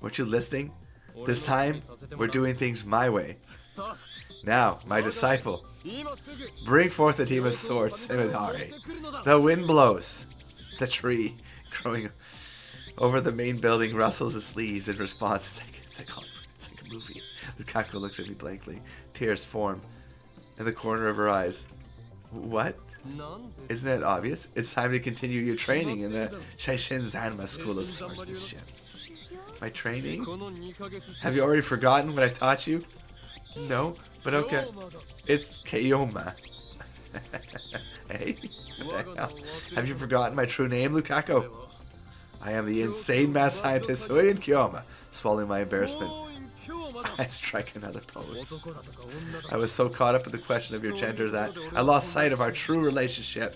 [SPEAKER 1] Weren't you listening? This time, we're doing things my way. Now, my disciple, bring forth the demon's sword, Simidari. The wind blows. The tree growing over the main building rustles its leaves in response. It's like a movie. Lukako looks at me blankly. Tears form in the corner of her eyes. What? Isn't it obvious? It's time to continue your training in the Shaishin Zanma School of Swordsmanship. My training? Have you already forgotten what I taught you? No, but okay. It's Kiyoma. Hey? What the hell? Have you forgotten my true name, Lukako? I am the insane mad scientist Huyin Kiyoma. Swallowing my embarrassment, I strike another pose. I was so caught up in the question of your gender that I lost sight of our true relationship.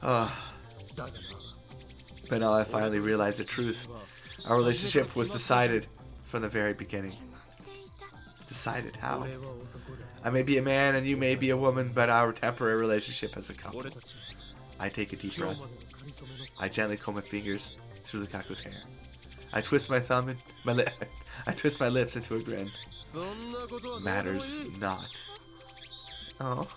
[SPEAKER 1] Oh. But now I finally realized the truth. Our relationship was decided from the very beginning. Decided how? I may be a man and you may be a woman, but our temporary relationship as a couple. I take a deep breath. I gently comb my fingers through Lukaku's hair. I twist my thumb and I twist my lips into a grin. Matters not. Oh.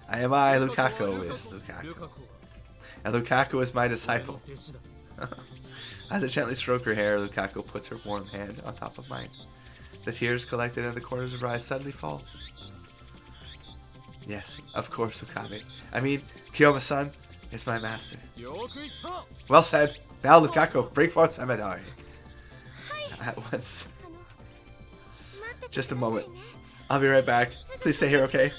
[SPEAKER 1] I am Lukako is Lukako. And Lukako is my disciple. As I gently stroke her hair, Lukako puts her warm hand on top of mine. The tears collected in the corners of her eyes suddenly fall. Yes, of course, Okame. I mean, Kiyoma-san is my master. Well said. Now, Lukako, bring forth Samedari. At once. Just a moment. I'll be right back. Please stay here, okay?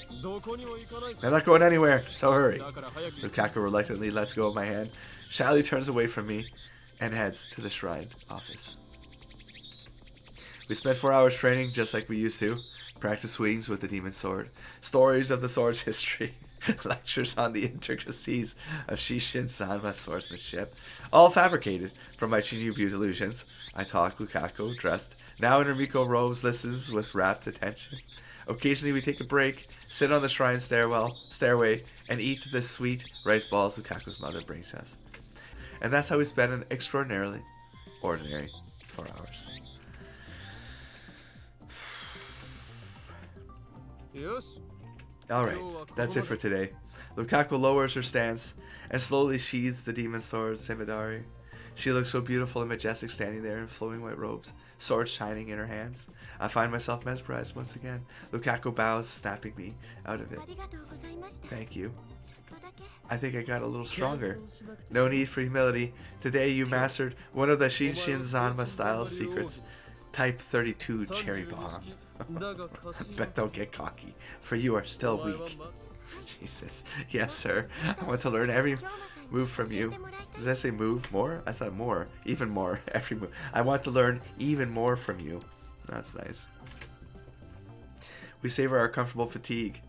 [SPEAKER 1] I'm not going anywhere, so hurry. Lukako reluctantly lets go of my hand, shyly turns away from me, and heads to the shrine office. We spent 4 hours training just like we used to. Practice swings with the demon sword. Stories of the sword's history. Lectures on the intricacies of Shishin Sanma swordsmanship. All fabricated from my Chinyu-view delusions. I talk Lukako, dressed now in her Miko robes, listens with rapt attention. Occasionally we take a break, sit on the shrine stairway, and eat the sweet rice balls Lukako's mother brings us. And that's how we spend an extraordinarily ordinary 4 hours. Alright, that's it for today. Lukako lowers her stance and slowly sheathes the demon sword, Simidari. She looks so beautiful and majestic standing there in flowing white robes, sword shining in her hands. I find myself mesmerized once again. Lukako bows, snapping me out of it. Thank you. I think I got a little stronger. No need for humility. Today you mastered one of the Shishin Zanma style secrets. Type 32 cherry bomb. But don't get cocky, for you are still weak. Jesus. Yes, sir. I want to learn every move from you. Does that say move more? I thought more. Even more. Every move. I want to learn even more from you. That's nice. We savor our comfortable fatigue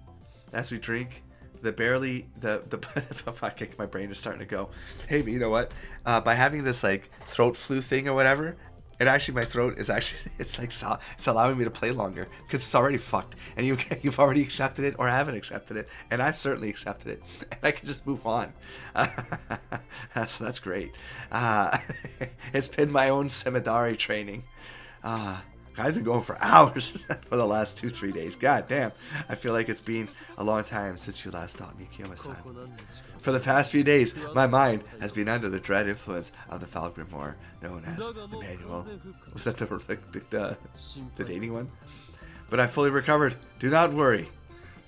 [SPEAKER 1] as we drink. Fuck, my brain is starting to go. Hey, but you know what? By having this like throat flu thing or whatever, it actually, my throat is actually, it's allowing me to play longer because it's already fucked, and you've already accepted it or haven't accepted it, and I've certainly accepted it, and I can just move on. So that's great. It's been my own Semidari training. I've been going for hours for the last 2-3 days. God damn. I feel like it's been a long time since you last taught me, Kiyoma-san. For the past few days, my mind has been under the dread influence of the foul grimoire known as the manual. Was that the dating one? But I fully recovered. Do not worry.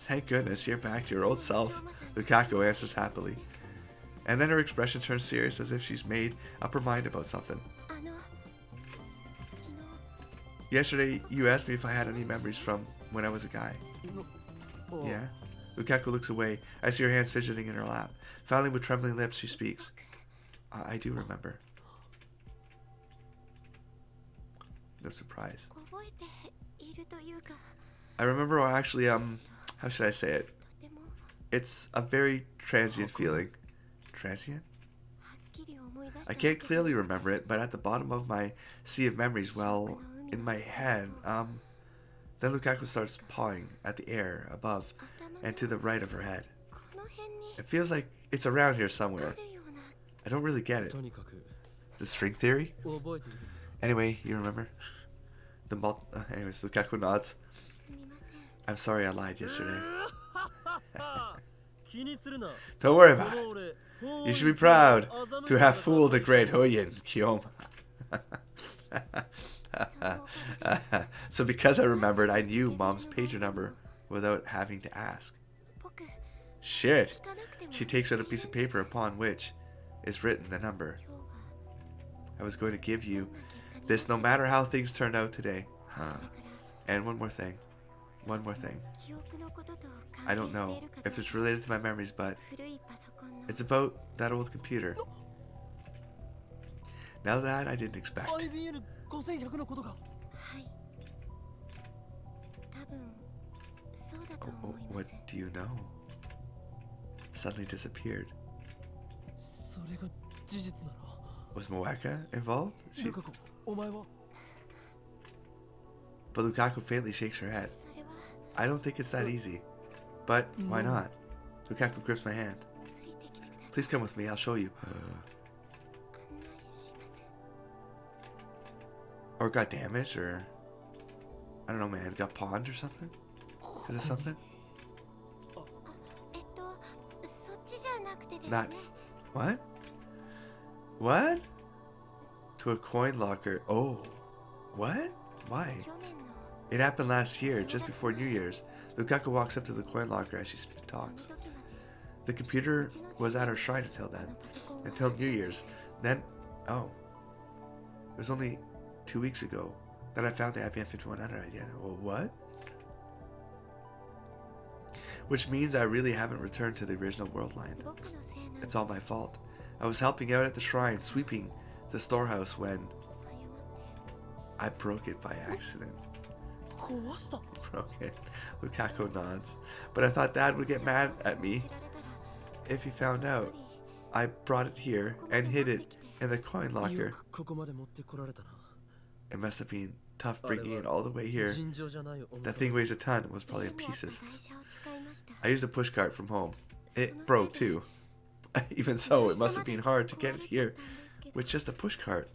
[SPEAKER 1] Thank goodness you're back to your old self. Lukako answers happily. And then her expression turns serious as if she's made up her mind about something. Yesterday, you asked me if I had any memories from when I was a guy. Yeah? Lukako looks away. I see her hands fidgeting in her lap. Finally, with trembling lips, she speaks. I do remember. No surprise. I remember actually, how should I say it? It's a very transient feeling. Transient? I can't clearly remember it, but at the bottom of my sea of memories, well, in my head, then Lukako starts pawing at the air above and to the right of her head. It feels like it's around here somewhere. I don't really get it. The string theory? Anyway, you remember? Anyways, Lukako nods. I'm sorry I lied yesterday. Don't worry about it. You should be proud to have fooled the great Hoyin, Kiyoma. So because I remembered, I knew Mom's pager number without having to ask. Shit. She takes out a piece of paper upon which is written the number. I was going to give you this no matter how things turned out today. And one more thing. I don't know if it's related to my memories, but it's about that old computer. Now that I didn't expect. What do you know? Suddenly disappeared. Was Moeka involved? But Lukako faintly shakes her head. I don't think it's that easy. But why not? Lukako grips my hand. Please come with me, I'll show you. Or got damaged, or... I don't know, man. Got pawned or something? Is it something? Not... What? What? To a coin locker. Oh. What? Why? It happened last year, just before New Year's. Lukako walks up to the coin locker as she talks. The computer was at our shrine until then. Until New Year's. Then... Oh. It was only 2 weeks ago that I found the IBM 5100 idea. Well, what? Which means I really haven't returned to the original world line. It's all my fault. I was helping out at the shrine, sweeping the storehouse when I broke it by accident. Broke it. Lukako nods. But I thought Dad would get mad at me if he found out. I brought it here and hid it in the coin locker. It must have been tough bringing it all the way here. That thing weighs a ton. It was probably in pieces. I used a pushcart from home. It broke too. Even so, it must have been hard to get it here with just a pushcart.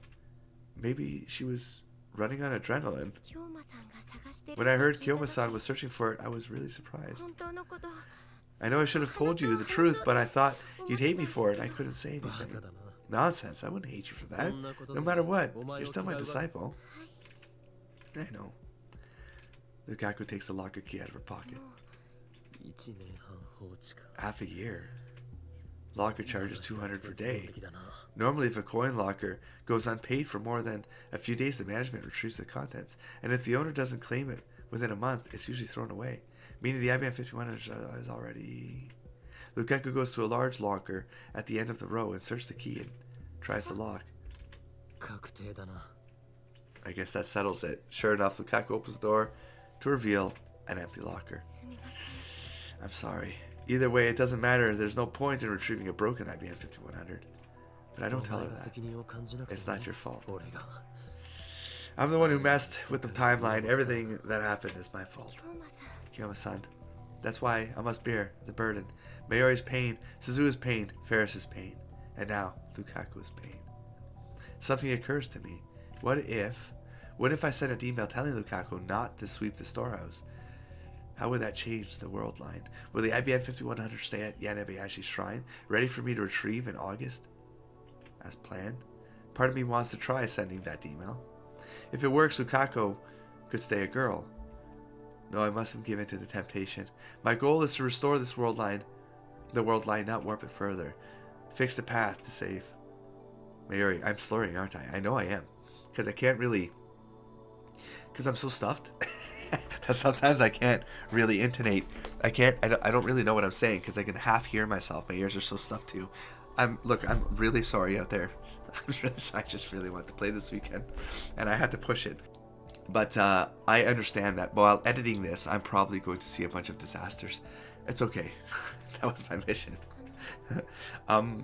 [SPEAKER 1] Maybe she was running on adrenaline. When I heard Kiyoma-san was searching for it, I was really surprised. I know I should have told you the truth, but I thought you'd hate me for it. I couldn't say anything. Nonsense, I wouldn't hate you for that. No matter what, you're still my disciple. I know. Lukako takes the locker key out of her pocket. Half a year. Locker charges 200 per day. Normally, if a coin locker goes unpaid for more than a few days, the management retrieves the contents. And if the owner doesn't claim it within a month, it's usually thrown away. Meaning the IBM 5100 is already... Lukako goes to a large locker at the end of the row and inserts the key and tries the lock. I guess that settles it. Sure enough, Lukako opens the door to reveal an empty locker. I'm sorry. Either way, it doesn't matter. There's no point in retrieving a broken IBM 5100. But I don't tell her that. It's not your fault. I'm the one who messed with the timeline. Everything that happened is my fault. Kiyoma-san. That's why I must bear the burden. Mayori's pain, Suzu's pain, Ferris's pain, and now Lukaku's pain. Something occurs to me. What if I sent an email telling Lukako not to sweep the storehouse? How would that change the world line? Will the IBM 5100 stay at Yanabayashi's shrine, ready for me to retrieve in August? As planned? Part of me wants to try sending that email. If it works, Lukako could stay a girl. No, I mustn't give in to the temptation. My goal is to restore this world line. The world line, not warp it further. Fix the path to save. Mayuri, I'm slurring, aren't I? I know I am. Because I can't really... Because I'm so stuffed. That sometimes I can't really intonate. I don't really know what I'm saying because I can half hear myself. My ears are so stuffed too. I'm really sorry out there. I'm really sorry. I just really want to play this weekend. And I had to push it. But I understand that while editing this, I'm probably going to see a bunch of disasters. It's okay. That was my mission.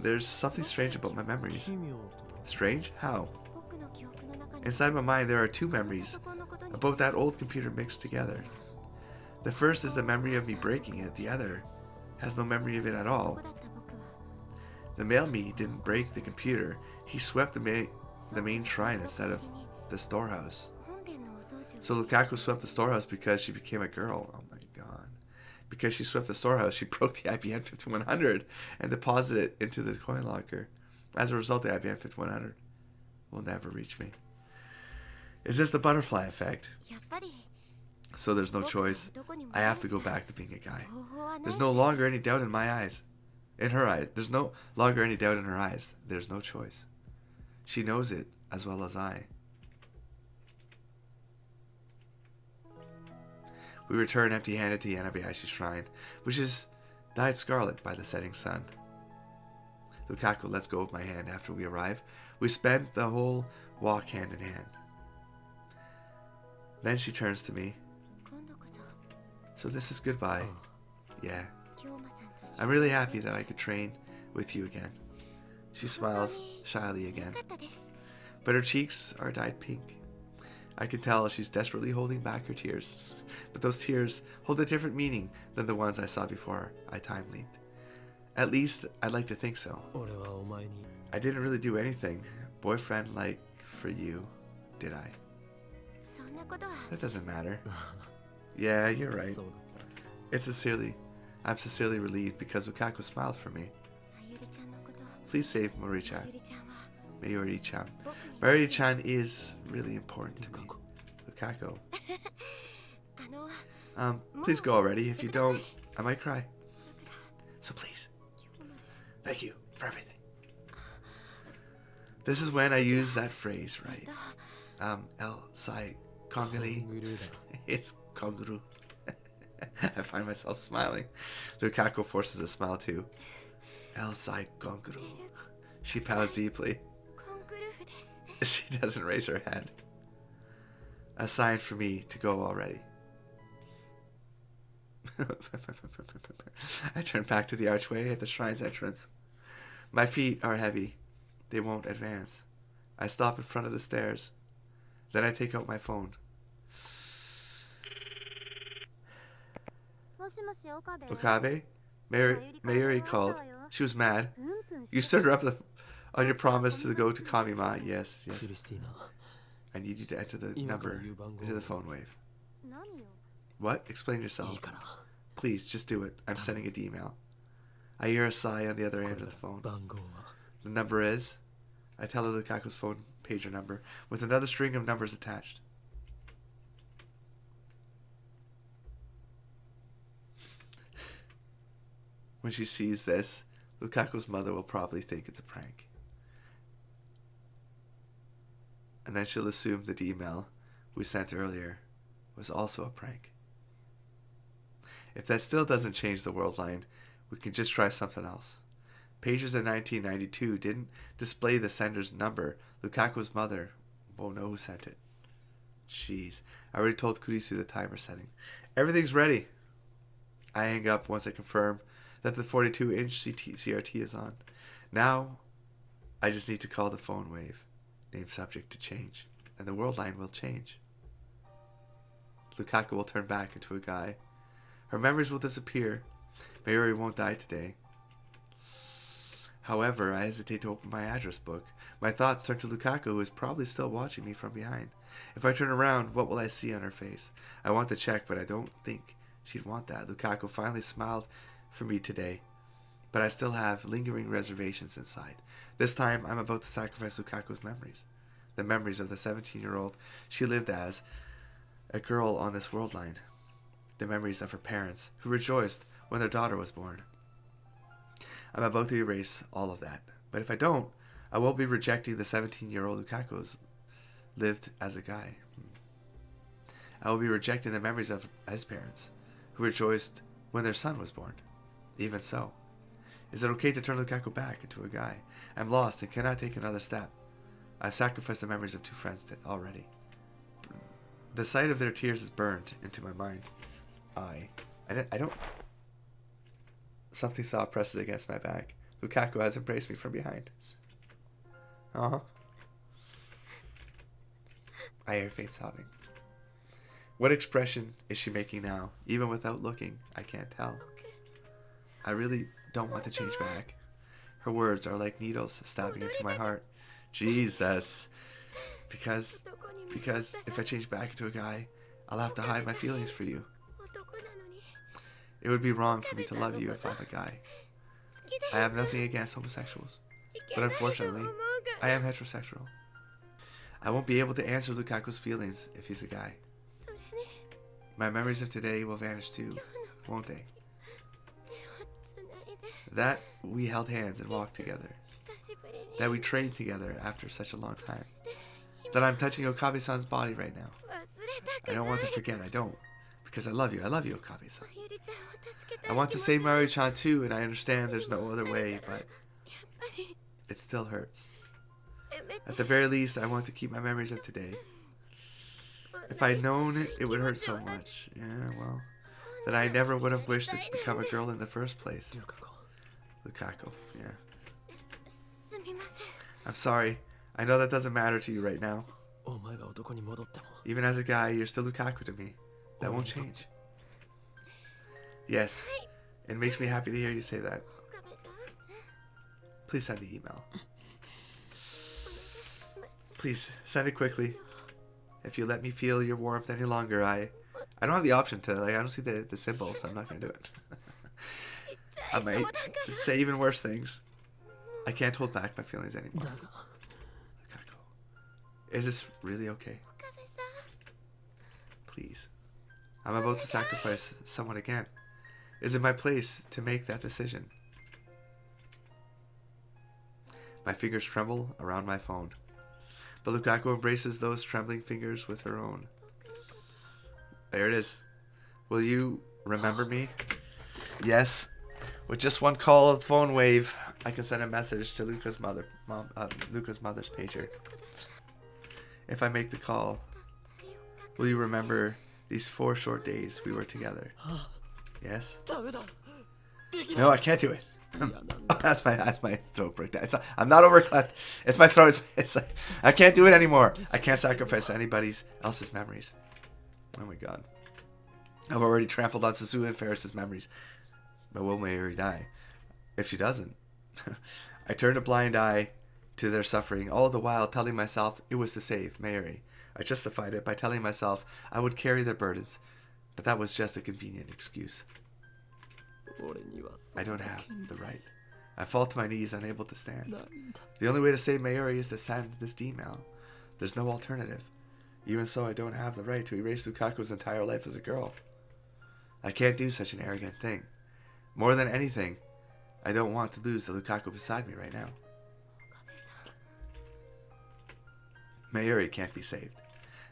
[SPEAKER 1] There's something strange about my memories.
[SPEAKER 2] 奇妙とは
[SPEAKER 1] Strange? How?
[SPEAKER 3] 僕の記憶の中に
[SPEAKER 1] Inside my mind, there are two memories
[SPEAKER 3] パソコンのことに
[SPEAKER 1] about that old computer mixed together. The first is the memory of me breaking it. The other has no memory of it at
[SPEAKER 3] こ
[SPEAKER 1] all.
[SPEAKER 3] こだった僕は
[SPEAKER 1] The male me didn't break the computer. He swept the main shrine instead of the storehouse.
[SPEAKER 3] 本殿のお掃除を
[SPEAKER 1] So Lukako swept the storehouse because she became a girl. Oh my god. Because she swept the storehouse, she broke the IBM 5100 and deposited it into the coin locker. As a result, the IBM 5100 will never reach me. Is this the butterfly effect?
[SPEAKER 3] やっぱり
[SPEAKER 1] So there's no
[SPEAKER 3] 僕は
[SPEAKER 1] choice.
[SPEAKER 3] どこにも
[SPEAKER 1] I have to
[SPEAKER 3] ない
[SPEAKER 1] go
[SPEAKER 3] じゃん
[SPEAKER 1] back to being a guy.
[SPEAKER 3] 方法はない
[SPEAKER 1] There's no longer any doubt in my eyes. In her eyes. There's no longer any doubt in her eyes. There's no choice. She knows it as well as I. We return empty-handed to Yanabayashi's shrine, which is dyed scarlet by the setting sun. Lukako lets go of my hand after we arrive. We spend the whole walk hand in hand. Then she turns to me.
[SPEAKER 3] 今度こそ
[SPEAKER 1] So this is goodbye. Yeah.
[SPEAKER 3] 京馬さんと一緒
[SPEAKER 1] I'm really happy that I could train with you again. She smiles shyly
[SPEAKER 3] よ
[SPEAKER 1] again,
[SPEAKER 3] かったです
[SPEAKER 1] but her cheeks are dyed pink. I can tell she's desperately holding back her tears, but those tears hold a different meaning than the ones I saw before I time leaped. At least, I'd like to think so.
[SPEAKER 2] 俺はお前に
[SPEAKER 1] I didn't really do anything boyfriend like for you, did I?
[SPEAKER 3] そんなことは
[SPEAKER 1] That doesn't matter. Yeah, you're right.
[SPEAKER 2] そうだった
[SPEAKER 1] I'm sincerely relieved because Lukako smiled for me.
[SPEAKER 3] まゆりちゃんのこと
[SPEAKER 1] Please save
[SPEAKER 3] ま
[SPEAKER 1] Mori-chan.
[SPEAKER 3] ゆりちゃんは
[SPEAKER 1] Mayuri-chan.
[SPEAKER 3] 僕に
[SPEAKER 1] Mayuri-chan is really important to me.
[SPEAKER 2] Lukako.
[SPEAKER 1] Lukako.
[SPEAKER 3] あの
[SPEAKER 1] Please go already. If you don't, I might cry.
[SPEAKER 3] だから
[SPEAKER 1] So please,
[SPEAKER 3] 今日まで
[SPEAKER 1] thank you for everything. This is when I use that phrase, right?
[SPEAKER 3] と
[SPEAKER 1] El Sai
[SPEAKER 2] カン
[SPEAKER 1] Kongani.
[SPEAKER 2] グルーだ
[SPEAKER 1] It's Konguru. I find myself smiling. Lukako forces a smile too. El Sai Konguru. She bows deeply.
[SPEAKER 3] コンクルーフです
[SPEAKER 1] She doesn't raise her head. A sign for me to go already. I turn back to the archway at the shrine's entrance. My feet are heavy. They won't advance. I stop in front of the stairs. Then I take out my phone.
[SPEAKER 3] もしもし岡部
[SPEAKER 1] Okabe? Mayuri called. She was mad.
[SPEAKER 3] プンプン
[SPEAKER 1] You stood her up on your promise to go to Kamima. Yes,
[SPEAKER 2] ク
[SPEAKER 1] yes.
[SPEAKER 2] リスティーナ
[SPEAKER 1] I need you to enter the
[SPEAKER 2] 今から
[SPEAKER 1] number
[SPEAKER 2] 言う番号
[SPEAKER 1] into the phone wave.
[SPEAKER 3] 何よ
[SPEAKER 1] What? Explain
[SPEAKER 2] い
[SPEAKER 1] yourself.
[SPEAKER 2] いから
[SPEAKER 1] Please, just do it. I'm sending a D-mail. I hear a sigh on the other end of the phone.
[SPEAKER 2] 番号は
[SPEAKER 1] The number is... I tell her Lukaku's phone pager number, with another string of numbers attached. When she sees this, Lukaku's mother will probably think it's a prank. And then she'll assume the email we sent earlier was also a prank. If that still doesn't change the world line, we can just try something else. Pagers in 1992 didn't display the sender's number. Lukaku's mother won't know who sent it. Jeez. I already told Kurisu the timer setting. Everything's ready. I hang up once I confirm that the 42-inch CRT is on. Now, I just need to call the phone wave. Name subject to change. And the world line will change. Lukako will turn back into a guy. Her memories will disappear. Mayuri won't die today. However, I hesitate to open my address book. My thoughts turn to Lukako, who is probably still watching me from behind. If I turn around, what will I see on her face? I want to check, but I don't think she'd want that. Lukako finally smiled for me today, but I still have lingering reservations inside. This time, I'm about to sacrifice Lukako's memories. The memories of the 17-year-old she lived as a girl on this world line. The memories of her parents, who rejoiced when their daughter was born. I'm about to erase all of that. But if I don't, I will be rejecting the 17-year-old Lukako's lived as a guy. I will be rejecting the memories of his parents, who rejoiced when their son was born. Even so, is it okay to turn Lukako back into a guy? I'm lost and cannot take another step. I've sacrificed the memories of two friends already. The sight of their tears is burned into my mind. I don't... Something soft presses against my back. Lukako has embraced me from behind. Uh-huh. I hear faint sobbing. What expression is she making now? Even without looking, I can't tell. I really don't want to change back. Her words are like needles stabbing into my heart. Jesus. Because if I change back into a guy, I'll have to hide my feelings for you. It would be wrong for me to love you if I'm a guy. I have nothing against homosexuals, but unfortunately, I am heterosexual. I won't be able to answer Lukaku's feelings if he's a guy. My memories of today will vanish too, won't they? That we held hands and walked together. That we trained together after such a long time. That I'm touching Okabe-san's body right now. I don't want to forget, I don't. Because I love you, Okabe-san. I want to save Mayuri-chan too, and I understand there's no other way, but it still hurts. At the very least, I want to keep my memories of today. If I'd known it would hurt so much, yeah, well, then I never would have wished to become a girl in the first place. Lukako, yeah. I'm sorry. I know that doesn't matter to you right now. Even as a guy, you're still Lukaku to me. That won't change. Yes, it makes me happy to hear you say that. Please send the email. Please, send it quickly. If you let me feel your warmth any longer, I don't have the option to, I don't see the symbol, so I'm not going to do it. I might say even worse things. I can't hold back my feelings anymore. Lukako, is this really okay? Please. I'm about to sacrifice someone again. Is it my place to make that decision? My fingers tremble around my phone. But Lukako embraces those trembling fingers with her own. There it is. Will you remember me? Yes. With just one call of the phone wave, I can send a message to Luka's mother's pager. If I make the call, will you remember these 4 short days we were together? Yes? No, I can't do it. That's my throat breakdown. I'm not overclamped. It's my throat. It's like, I can't do it anymore. I can't sacrifice anybody else's memories. Oh my god. I've already trampled on Suzu and Ferris's memories. But will Mayuri die? If she doesn't. I turned a blind eye to their suffering, all the while telling myself it was to save Mayuri. I justified it by telling myself I would carry their burdens, but that was just a convenient excuse. I don't have the right. I fall to my knees, unable to stand. The only way to save Mayuri is to send this email. There's no alternative. Even so, I don't have the right to erase Lukaku's entire life as a girl. I can't do such an arrogant thing. More than anything, I don't want to lose the Lukako beside me right now. Mayuri can't be saved.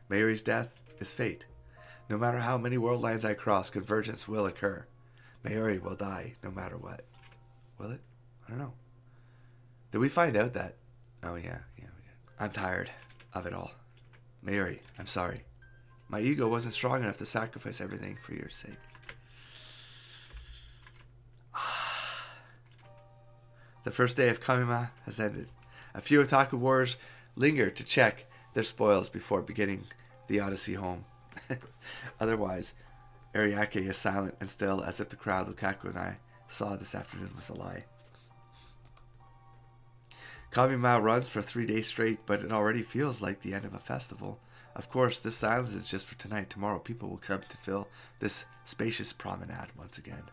[SPEAKER 1] Mayuri's death is fate. No matter how many world lines I cross, convergence will occur. Mayuri will die no matter what. Will it? I don't know. Did we find out that? Oh yeah, we did. I'm tired of it all. Mayuri, I'm sorry. My ego wasn't strong enough to sacrifice everything for your sake. The first day of Kamima has ended. A few otaku warriors linger to check their spoils before beginning the odyssey home. Otherwise, Ariake is silent and still, as if the crowd Lukako and I saw this afternoon was a lie. Kamima runs for 3 days straight, but it already feels like the end of a festival. Of course, this silence is just for tonight. Tomorrow people will come to fill this spacious promenade once again.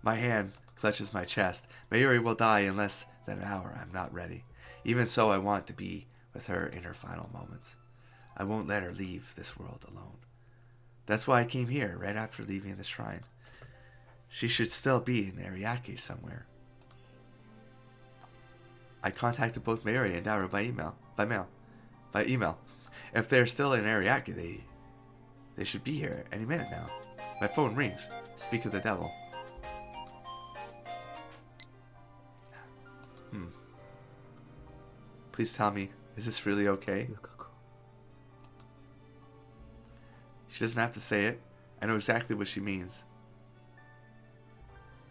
[SPEAKER 1] My hand clutches my chest. Mayuri will die in less than an hour. I'm not ready. Even so, I want to be with her in her final moments. I won't let her leave this world alone. That's why I came here, right after leaving the shrine. She should still be in Ariake somewhere. I contacted both Mayuri and Daru by email. If they're still in Ariake, they should be here any minute now. My phone rings. Speak of the devil. Please tell me, is this really okay? She doesn't have to say it. I know exactly what she means.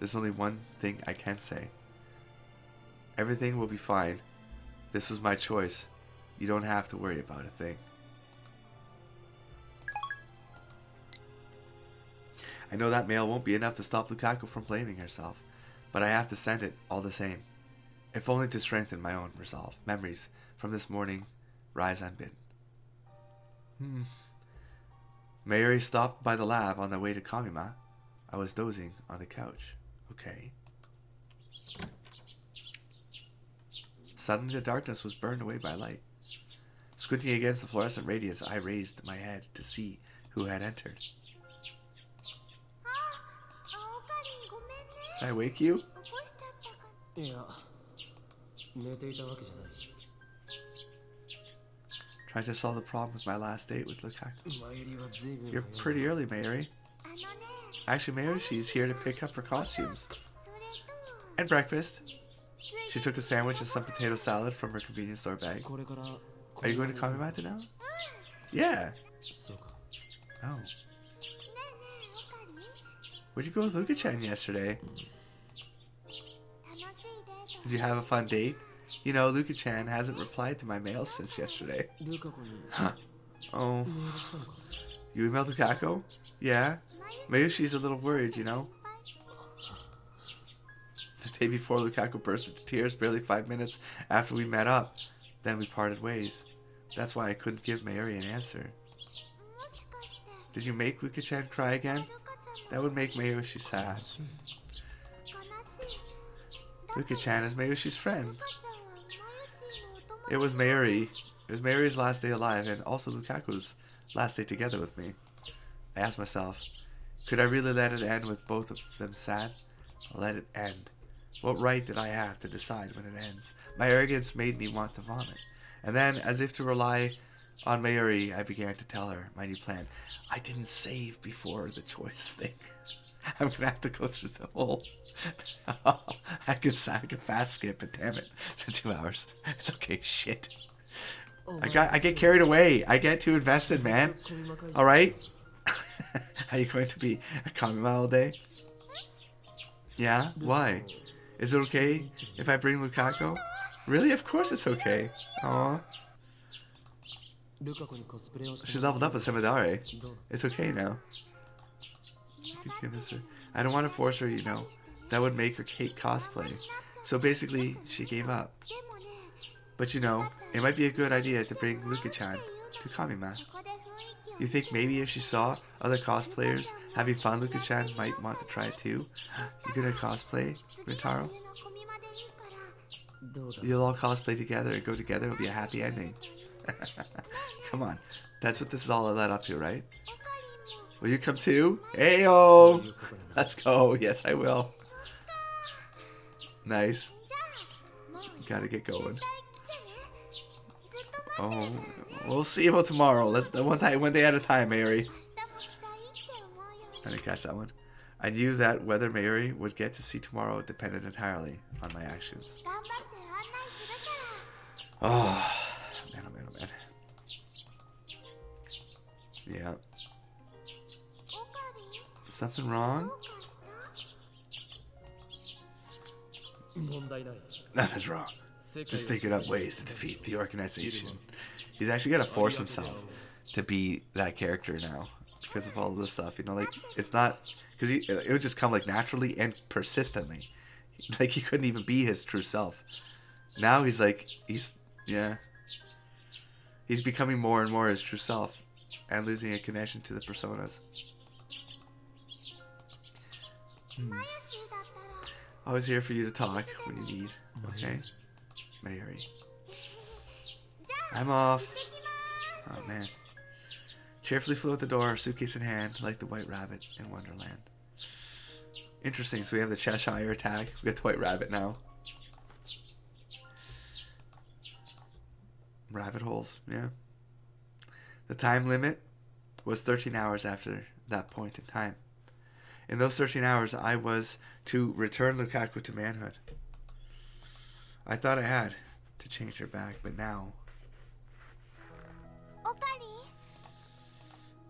[SPEAKER 1] There's only one thing I can say. Everything will be fine. This was my choice. You don't have to worry about a thing. I know that mail won't be enough to stop Lukako from blaming herself, but I have to send it all the same. If only to strengthen my own resolve. Memories from this morning rise unbidden. Mayuri stopped by the lab on the way to Kamima. I was dozing on the couch. Okay. Suddenly the darkness was burned away by light. Squinting against the fluorescent radiance, I raised my head to see who had entered. Did I wake you? Trying to solve the problem with my last date with Lukako. You're pretty early, Mayuri. Actually, Mayuri, she's here to pick up her costumes. And breakfast. She took a sandwich and some potato salad from her convenience store bag. Are you going to Kamimata now? Yeah. Oh. Where'd you go with Luka-chan yesterday? Did you have a fun date? You know, Luka-chan hasn't replied to my mail since yesterday. Huh. Oh. You emailed Lukako? Yeah? Maybe she's a little worried, you know? The day before, Lukako burst into tears barely 5 minutes after we met up. Then we parted ways. That's why I couldn't give Mayuri an answer. Did you make Luka-chan cry again? That would make Mayushi sad. Luka-chan is Mayushi's friend. It was Mayuri. It was Mayuri's last day alive and also Lukaku's last day together with me. I asked myself, could I really let it end with both of them sad? Let it end. What right did I have to decide when it ends? My arrogance made me want to vomit. And then, as if to rely on Mayuri, I began to tell her my new plan. I didn't save before the choice thing. I'm gonna have to go through the whole... I could fast skip it, damn it. 2 hours. It's okay, shit. I get carried away. I get too invested, man. Alright? Are you going to be a Kamima all day? Yeah? Why? Is it okay if I bring Lukako? Really? Of course it's okay. Aww. She's leveled up with Semidare. It's okay now. I don't want to force her, you know. That would make her hate cosplay. So basically, she gave up. But you know, it might be a good idea to bring Luka-chan to Kamima. You think maybe if she saw other cosplayers having fun, Luka-chan might want to try it too? You gonna cosplay, Rintaro? You'll all cosplay together and go together. It'll be a happy ending. Come on. That's what this is all led up to, right? Will you come too? Heyo! Let's go. Yes, I will. Nice. Gotta get going. Oh, we'll see about tomorrow. Let's one day at a time, Mayuri. I didn't catch that one. I knew that whether Mayuri would get to see tomorrow depended entirely on my actions. Oh, man, oh man, oh man. Yeah. Something wrong? Nothing's wrong. Just thinking up ways to defeat the organization. He's actually gonna force himself to be that character now because of all of this stuff. You know, like it's not because it would just come like naturally and persistently. Like he couldn't even be his true self. Now he's like he's becoming more and more his true self and losing a connection to the personas. Always here for you to talk when you need. Okay, Mayuri. I'm off. Oh man. Cheerfully flew out the door, suitcase in hand, like the White Rabbit in Wonderland. Interesting. So we have the Cheshire attack. We got the White Rabbit now. Rabbit holes. Yeah. The time limit was 13 hours after that point in time. In those 13 hours, I was to return Lukako to manhood. I thought I had to change her back, but now...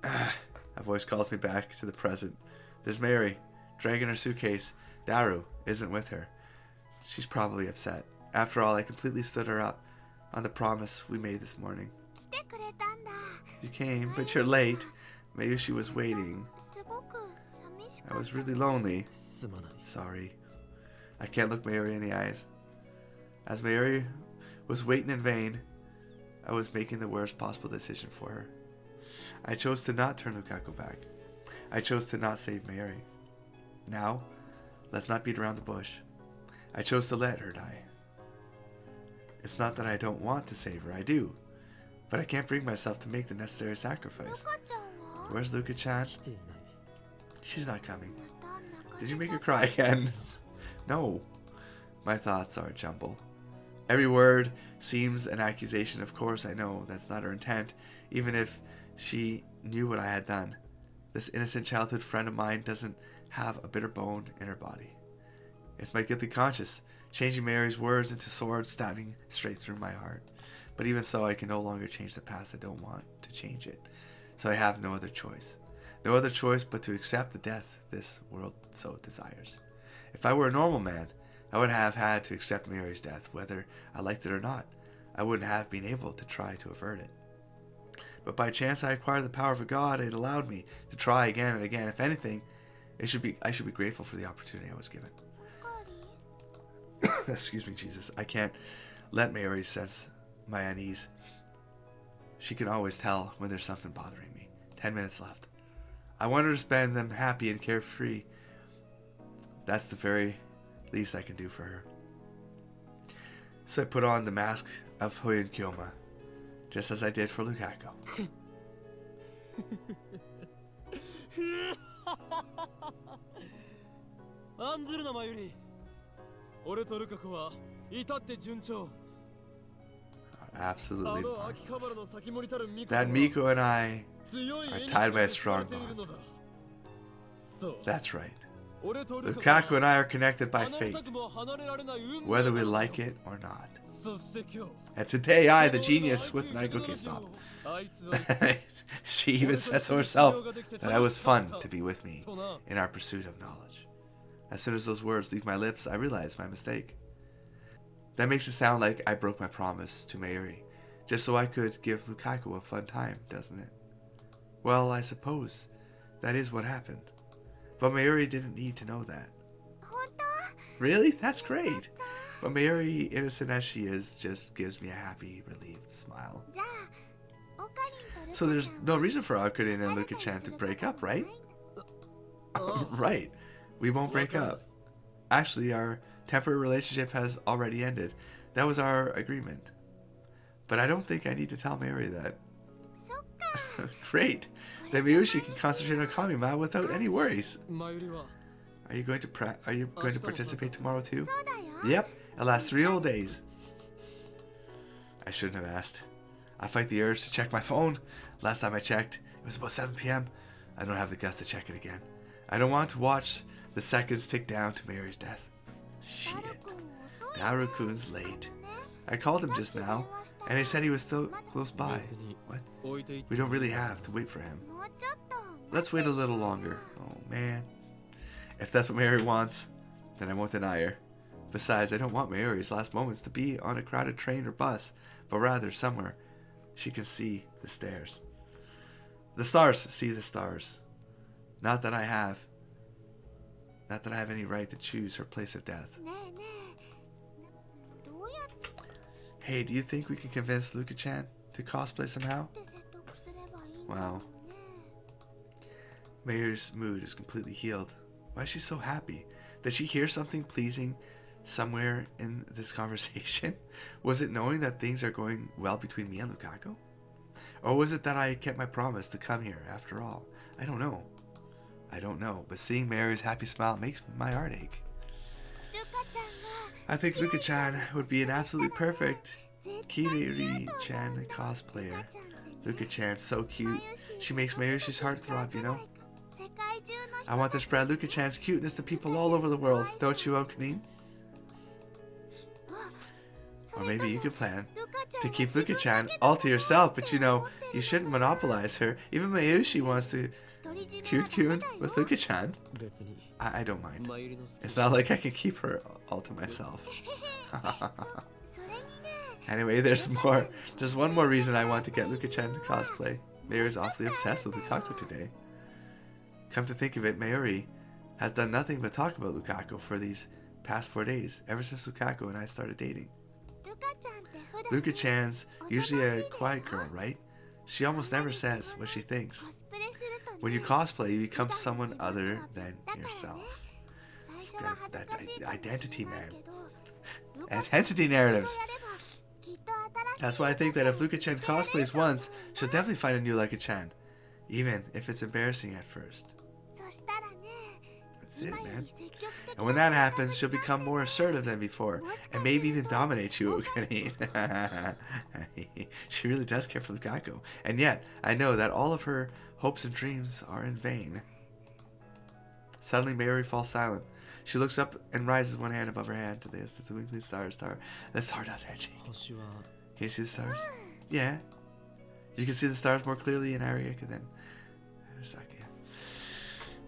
[SPEAKER 1] A voice calls me back to the present. There's Mary, dragging her suitcase. Daru isn't with her. She's probably upset. After all, I completely stood her up on the promise we made this morning. You came, but you're late. Mayushi was waiting. I was really lonely. Sorry. I can't look Mayuri in the eyes. As Mayuri was waiting in vain, I was making the worst possible decision for her. I chose to not turn Lukako back. I chose to not save Mayuri. Now, let's not beat around the bush. I chose to let her die. It's not that I don't want to save her, I do. But I can't bring myself to make the necessary sacrifice. Where's Luka-chan? She's not coming. Did you make her cry again? No. My thoughts are a jumble. Every word seems an accusation. Of course, I know that's not her intent, even if she knew what I had done. This innocent childhood friend of mine doesn't have a bitter bone in her body. It's my guilty conscience, changing Mary's words into swords stabbing straight through my heart. But even so, I can no longer change the past. I don't want to change it. So I have no other choice. No other choice but to accept the death this world so desires. If I were a normal man, I would have had to accept Mary's death, whether I liked it or not. I wouldn't have been able to try to avert it. But by chance I acquired the power of a god. It allowed me to try again and again. If anything, I should be grateful for the opportunity I was given. Excuse me, Jesus. I can't let Mary sense my unease. She can always tell when there's something bothering me. 10 minutes left. I want her to spend them happy and carefree. That's the very least I can do for her. So I put on the mask of Hoyen Kyoma, just as I did for Lukako.
[SPEAKER 2] 案ずるなマユリ。俺とルカ子は至って順調。
[SPEAKER 1] Absolutely. That Miko and I are tied by a strong bond. That's right. Lukako and I are connected by fate, whether we like it or not. And today I, the genius with Naigoke, stop. She even said so herself that it was fun to be with me in our pursuit of knowledge. As soon as those words leave my lips, I realize my mistake. That makes it sound like I broke my promise to Mayuri, just so I could give Lukako a fun time, doesn't it? Well, I suppose that is what happened. But Mayuri didn't need to know that. Really? That's great. But Mayuri, innocent as she is, just gives me a happy, relieved smile. So there's no reason for Akurin and Luka-chan to break up, right? Right. We won't break up. Actually, our temporary relationship has already ended. That was our agreement. But I don't think I need to tell Mary that. Great. Then Miyushi can concentrate on Kamima without any worries. Are you going to participate tomorrow too? Yep. It lasts 3 whole days. I shouldn't have asked. I fight the urge to check my phone. Last time I checked, it was about 7 p.m. I don't have the guts to check it again. I don't want to watch the seconds tick down to Mary's death. Shit. Daru-kun's late. I called him just now, and he said he was still close by. What? We don't really have to wait for him. Let's wait a little longer. Oh, man. If that's what Mary wants, then I won't deny her. Besides, I don't want Mary's last moments to be on a crowded train or bus, but rather somewhere she can see the stars. The stars. See the stars. Not that I have any right to choose her place of death. Hey, do you think we can convince Luka-chan to cosplay somehow? Wow. Mayur's mood is completely healed. Why is she so happy? Did she hear something pleasing somewhere in this conversation? Was it knowing that things are going well between me and Lukako? Or was it that I kept my promise to come here after all? I don't know. But seeing Mary's happy smile makes my heart ache. I think Luka-chan would be an absolutely perfect Kiriri-chan cosplayer. Luka-chan's so cute. She makes Mayushi's heart throb, you know? I want to spread Luka-chan's cuteness to people all over the world, don't you, Okanin? Or maybe you could plan to keep Luka-chan all to yourself, but you know, you shouldn't monopolize her. Even Mayushi wants to Cute with Luka-chan?
[SPEAKER 2] 別に
[SPEAKER 1] I don't mind.
[SPEAKER 2] マユリの好き
[SPEAKER 1] It's not like I can keep her all to myself. Anyway, there's more. There's one more reason I want to get Luka-chan to cosplay. Mayuri's awfully obsessed with Lukako today. Come to think of it, Mayuri has done nothing but talk about Lukako for these past 4 days, ever since Lukako and I started dating. Luka-chan's usually a quiet girl, right? She almost never says what she thinks. When you cosplay, you become someone other than yourself. That identity, man. Identity narratives. That's why I think that if Luka-chan cosplays once, she'll definitely find a new Luka-chan, even if it's embarrassing at first. That's it, man. And when that happens, she'll become more assertive than before, and maybe even dominate you, Kenny. She really does care for Lukako, and yet I know that all of her hopes and dreams are in vain. Suddenly, Mayuri falls silent. She looks up and raises one hand above her head to the twinkling star. The Stardust Henshi.
[SPEAKER 2] 星は
[SPEAKER 1] Can you see the stars? Yeah. You can see the stars more clearly in Ariaka than Arasaka.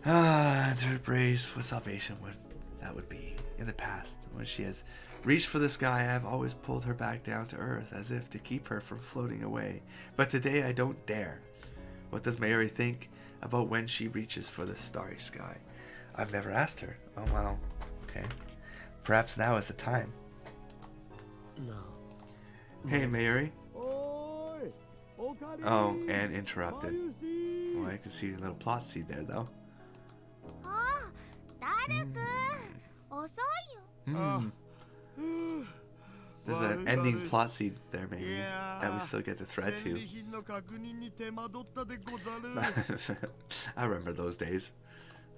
[SPEAKER 1] And to embrace what salvation would be in the past. When she has reached for the sky, I've always pulled her back down to earth as if to keep her from floating away. But today I don't dare. What does Mayuri think about when she reaches for the starry sky? I've never asked her. Oh wow. Okay. Perhaps now is the time.
[SPEAKER 2] No.
[SPEAKER 1] Hey, Mayuri. Oh, and interrupted. Well, I can see a little plot seed there, though. There's an ending plot seed there, maybe, that we still get to thread to. I remember those days.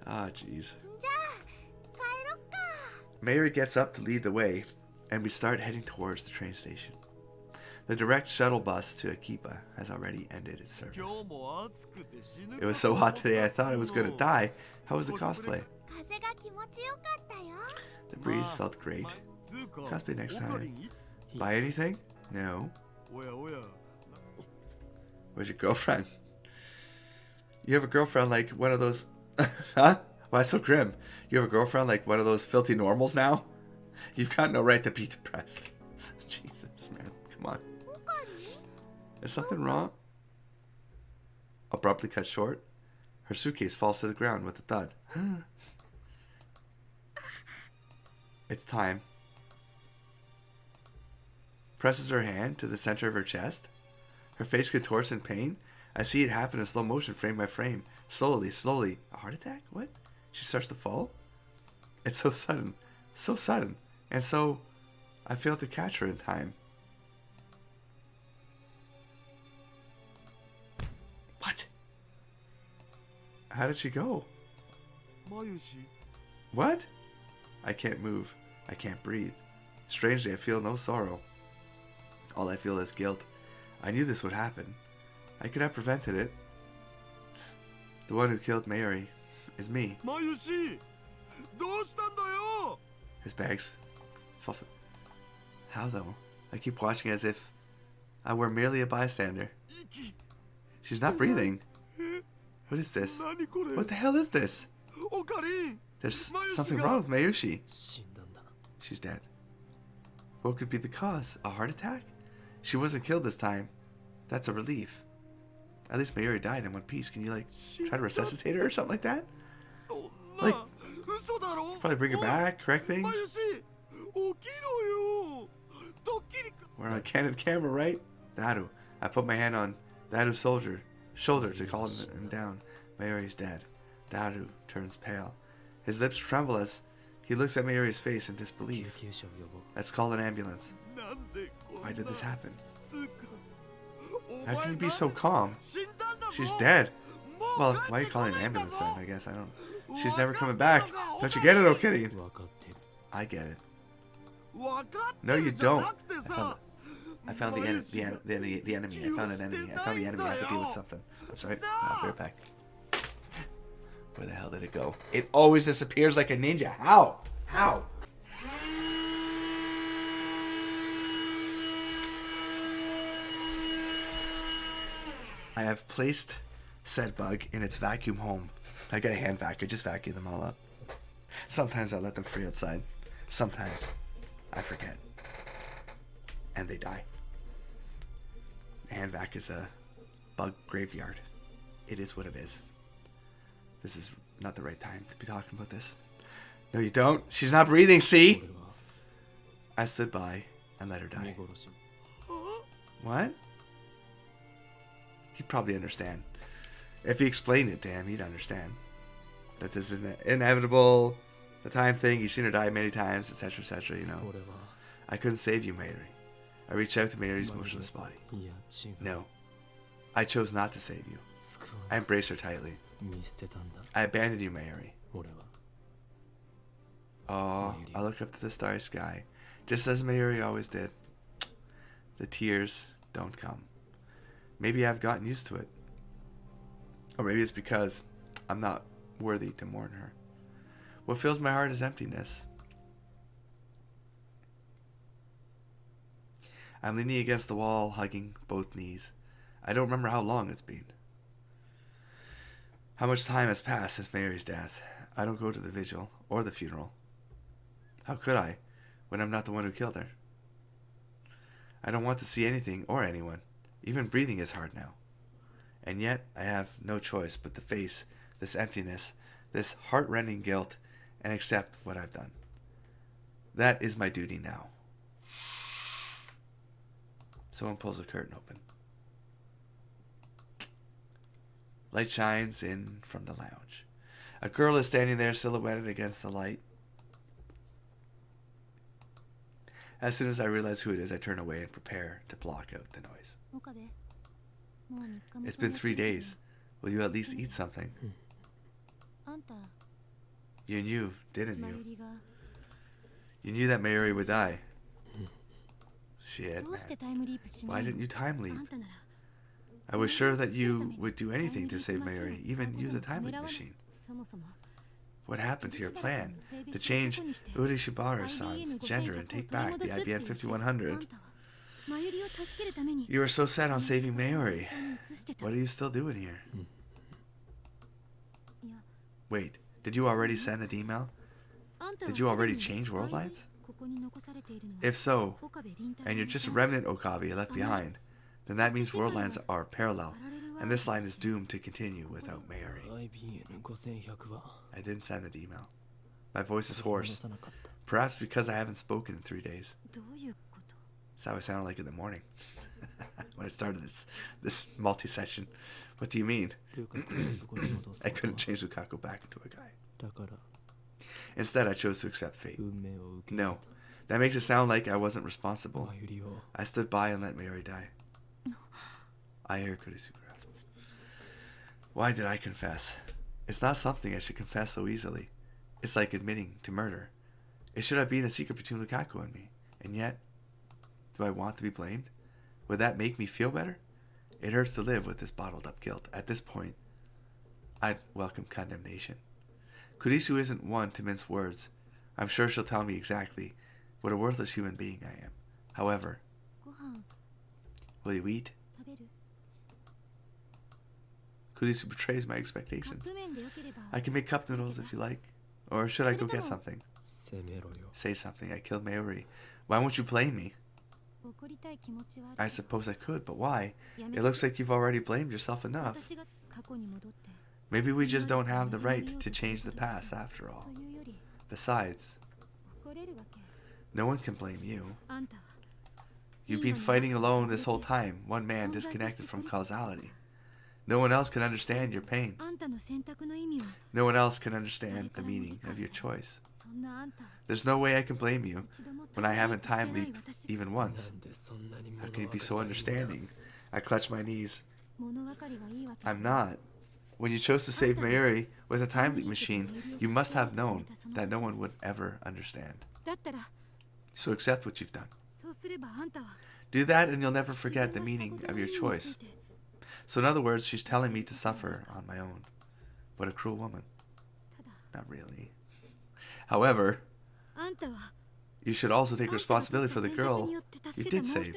[SPEAKER 1] Ah, jeez. Mayuri gets up to lead the way, and we start heading towards the train station. The direct shuttle bus to Akiba has already ended its service. It was so hot today I thought I was going to die. How was the cosplay? The breeze felt great. Cosplay next time. Buy anything? No. Where's your girlfriend? You have a girlfriend like one of those... Huh? Why so grim? You have a girlfriend like one of those filthy normals now? You've got no right to be depressed. Jesus, man. Come on. Is something wrong? Abruptly cut short, her suitcase falls to the ground with a thud. It's time. Presses her hand to the center of her chest. Her face contorts in pain. I see it happen in slow motion, frame by frame. Slowly. A heart attack? What? She starts to fall? It's so sudden. So sudden. And so, I failed to catch her in time. What? How did she go? What? I can't move. I can't breathe. Strangely, I feel no sorrow. All I feel is guilt. I knew this would happen. I could have prevented it. The one who killed Mayuri is me. His bags. How though? I keep watching as if I were merely a bystander. She's not breathing. What is this? What the hell is this? There's something wrong with Mayushi.
[SPEAKER 2] 死んだんだ
[SPEAKER 1] She's dead. What could be the cause? A heart attack? She wasn't killed this time. That's a relief. At least Mayuri died in one piece. Can you, like, try to resuscitate her or something like that? Like, probably bring her back, correct things? We're on a candid camera, right? Daru. I put my hand on Daru's shoulder to calm him down. Mayuri's dead. Daru turns pale. His lips tremble as he looks at Mayuri's face in disbelief.
[SPEAKER 2] 救急車を呼ぼう
[SPEAKER 1] Let's call an ambulance. Why did this happen? How can you be so calm? She's dead. Well, why are you calling an ambulance then? I guess I don't. She's never coming back. Don't you get it, Okitty?
[SPEAKER 2] 分かってる
[SPEAKER 1] I get it. No, you don't. I found the enemy. I found an enemy. I found the enemy. I have to deal with something. I'm sorry. I'll be right back. Where the hell did it go? It always disappears like a ninja. How? How? I have placed said Bug in its vacuum home. I got a hand vac. I just vacuum them all up. Sometimes I let them free outside. Sometimes I forget. And they die. The hand vac is a bug graveyard. It is what it is. This is not the right time to be talking about this. No, you don't. She's not breathing, see? I stood by and let her die. What? He'd probably understand. If he explained it to him, he'd understand. That this is inevitable, the time thing, you've seen her die many times, etc., you know. I couldn't save you, Mayuri. I reached out to Mayuri's motionless body. No. I chose not to save you. I embraced her tightly. I abandoned you, Mayuri. Oh, I look up to the starry sky, just as Mayuri always did. The tears don't come. Maybe I've gotten used to it. Or maybe it's because I'm not worthy to mourn her. What fills my heart is emptiness. I'm leaning against the wall, hugging both knees. I don't remember how long it's been. How much time has passed since Mary's death. I don't go to the vigil or the funeral. How could I, when I'm not the one who killed her? I don't want to see anything or anyone. Even breathing is hard now. And yet, I have no choice but to face this emptiness, this heart-rending guilt, and accept what I've done. That is my duty now. Someone pulls the curtain open. Light shines in from the lounge. A girl is standing there silhouetted against the light. As soon as I realize who it is, I turn away and prepare to block out the noise. It's been 3 days. Will you at least eat something? You knew, didn't you? You knew that Mayuri would die. Shit, man. Why didn't you time leap? I was sure that you would do anything to save Mayuri, even use a time leap machine. What happened to your plan to change Urishibara-san's gender and take back the IBN 5100? You were so set on saving Mayuri. What are you still doing here? Wait, did you already send an email? Did you already change world lines? If so, and you're just a remnant Okabe left behind, then that means world lines are parallel, and this line is doomed to continue without Mayuri. I didn't send an email. My voice is hoarse, perhaps because I haven't spoken in 3 days. That's how I sounded like in the morning when I started this multi-session. What do you mean? I couldn't change Lukako back into a guy. Instead, I chose to accept fate. No, that makes it sound like I wasn't responsible. I stood by and let Mayuri die. I hear Kurisu grasp. Why did I confess? It's not something I should confess so easily. It's like admitting to murder. It should have been a secret between Lukako and me. And yet, do I want to be blamed? Would that make me feel better? It hurts to live with this bottled up guilt. At this point, I'd welcome condemnation. Kurisu isn't one to mince words. I'm sure she'll tell me exactly what a worthless human being I am. However, will you eat? Kurisu betrays my expectations. I can make cup noodles if you like. Or should I go get something? Say something. I killed Mayuri. Why won't you blame me? I suppose I could, but why? It looks like you've already blamed yourself enough. Maybe we just don't have the right to change the past after all. Besides, no one can blame you. You've been fighting alone this whole time, one man disconnected from causality. No one else can understand your pain. No one else can understand the meaning of your choice. There's no way I can blame you when I haven't time leaped even once. How can you be so understanding? I clutch my knees. I'm not. When you chose to save Mayuri with a time leap machine, you must have known that no one would ever understand. So accept what you've done. Do that and you'll never forget the meaning of your choice. So in other words, she's telling me to suffer on my own. What a cruel woman. Not really. However, you should also take responsibility for the girl you did save.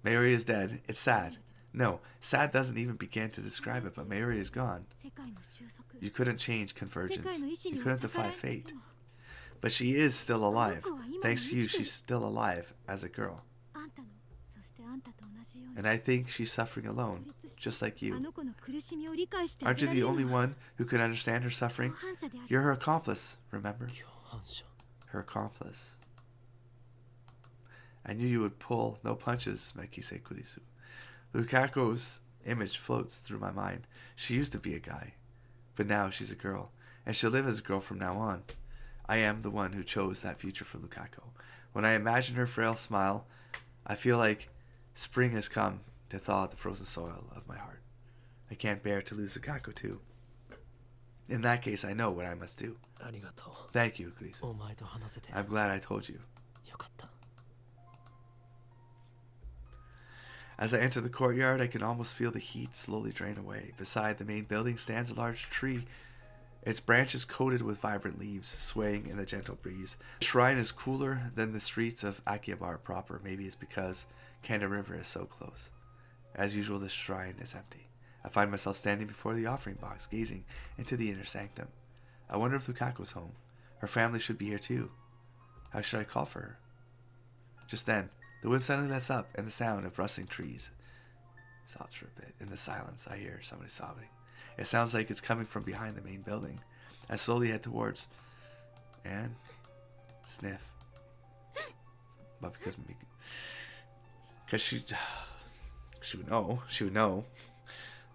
[SPEAKER 1] Mayuri is dead. It's sad, No, sad doesn't even begin to describe it, but Mayuri is gone. You couldn't change convergence. You couldn't defy fate. But she is still alive. Thanks to you, she's still alive as a girl. And I think she's suffering alone, just like you. Aren't you the only one who could understand her suffering? You're her accomplice, remember? Her accomplice. I knew you would pull no punches, Maikise Kurisu. Lukako's image floats through my mind. She used to be a guy, but now she's a girl, and she'll live as a girl from now on. I am the one who chose that future for Lukako. When I imagine her frail smile, I feel like spring has come to thaw the frozen soil of my heart. I can't bear to lose Lukako too. In that case, I know what I must do. Thank you, Kurisu. I'm glad I told you. As I enter the courtyard, I can almost feel the heat slowly drain away. Beside the main building stands a large tree, its branches coated with vibrant leaves, swaying in the gentle breeze. The shrine is cooler than the streets of Akihabara proper. Maybe it's because Kanda River is so close. As usual, this shrine is empty. I find myself standing before the offering box, gazing into the inner sanctum. I wonder if Lukako's home. Her family should be here too. How should I call for her? Just then, the wind suddenly lets up, and the sound of rustling trees stops for a bit. In the silence, I hear somebody sobbing. It sounds like it's coming from behind the main building. I slowly head towards and sniff. But because she would know.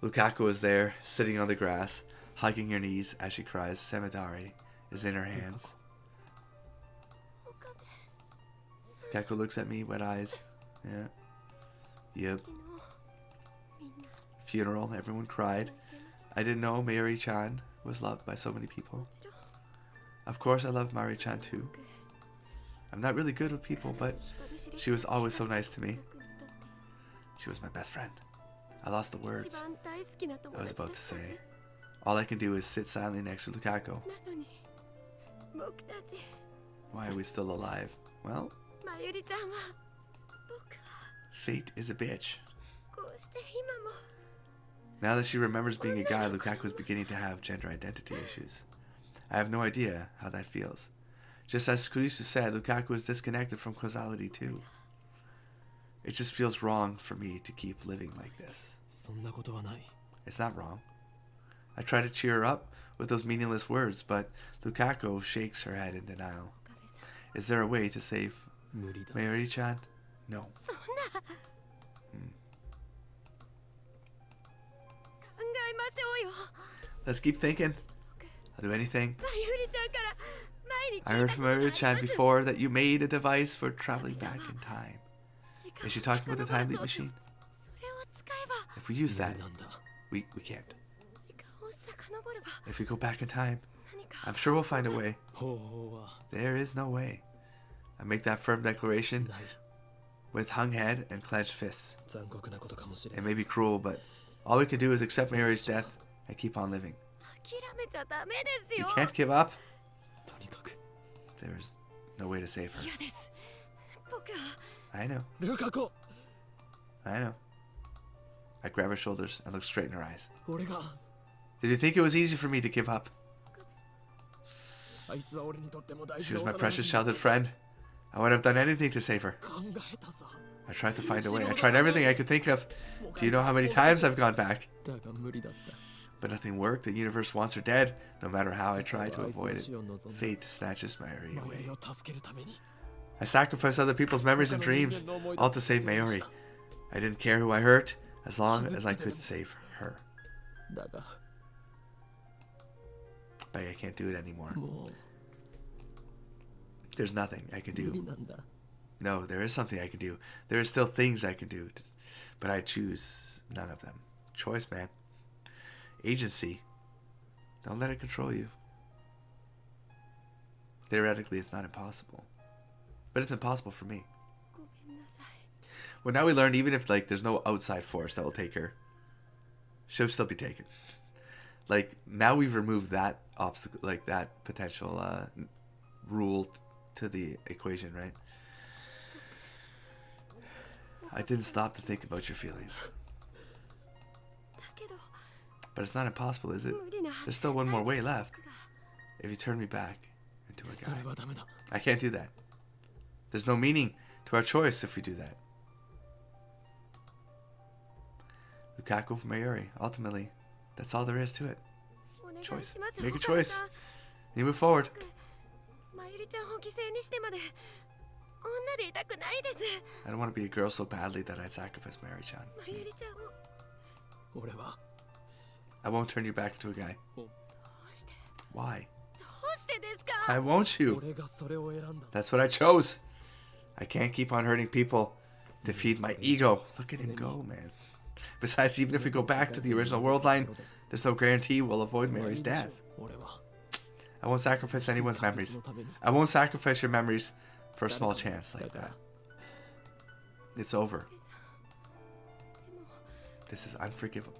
[SPEAKER 1] Lukako is there, sitting on the grass, hugging her knees as she cries. Semidari is in her hands. Lukako looks at me, wet eyes. Yeah. Yep. Funeral, everyone cried. I didn't know Mayuri-chan was loved by so many people. Of course I love Mayuri-chan too. I'm not really good with people, but she was always so nice to me. She was my best friend. I lost the words I was about to say. All I can do is sit silently next to Lukako. Why are we still alive? Well, fate is a bitch. Now that she remembers being a guy, Lukaku is beginning to have gender identity issues. I have no idea how that feels. Just as Kurisu said, Lukaku is disconnected from causality too. It just feels wrong for me to keep living like this. It's not wrong. I try to cheer her up with those meaningless words, but Lukako shakes her head in denial. Is there a way to save Mayuri-chan? No. Let's keep thinking. I'll do anything. I heard from Mayuri-chan before that you made a device for traveling back in time. Is she talking about the time leap machine? If we use that, we can't. If we go back in time, I'm sure we'll find a way. There is no way. I make that firm declaration with hung head and clenched fists. It may be cruel, but all we can do is accept Mayuri's death and keep on living. You can't give up. There's no way to save her. I know. I know. I grab her shoulders and look straight in her eyes. Did you think it was easy for me to give up? She was my precious childhood friend. I would have done anything to save her. I tried to find a way. I tried everything I could think of. Do you know how many times I've gone back? But nothing worked. The universe wants her dead, no matter how I try to avoid it. Fate snatches Mayuri away. I sacrificed other people's memories and dreams, all to save Mayuri. I didn't care who I hurt, as long as I could save her. But I can't do it anymore. There's nothing I can do. No, there is something I can do. There are still things I can do, but I choose none of them. Choice, man. Agency. Don't let it control you. Theoretically, it's not impossible. But it's impossible for me. Well, now we learned even if there's no outside force that will take her, she'll still be taken. Now we've removed that obstacle, that potential rule to the equation, right? I didn't stop to think about your feelings. But it's not impossible, is it? There's still one more way left. If you turn me back into a guy. I can't do that. There's no meaning to our choice if we do that. Lukako for Mayuri. Ultimately, that's all there is to it. Choice. Make a choice. You move forward. I don't want to be a girl so badly that I'd sacrifice Mayuri-chan. I won't turn you back into a guy. Why? Why won't you? That's what I chose. I can't keep on hurting people to feed my ego. Look at him go, man. Besides, even if we go back to the original world line, there's no guarantee we'll avoid Mary's death. I won't sacrifice anyone's memories. I won't sacrifice your memories for a small chance like that. It's over. This is unforgivable.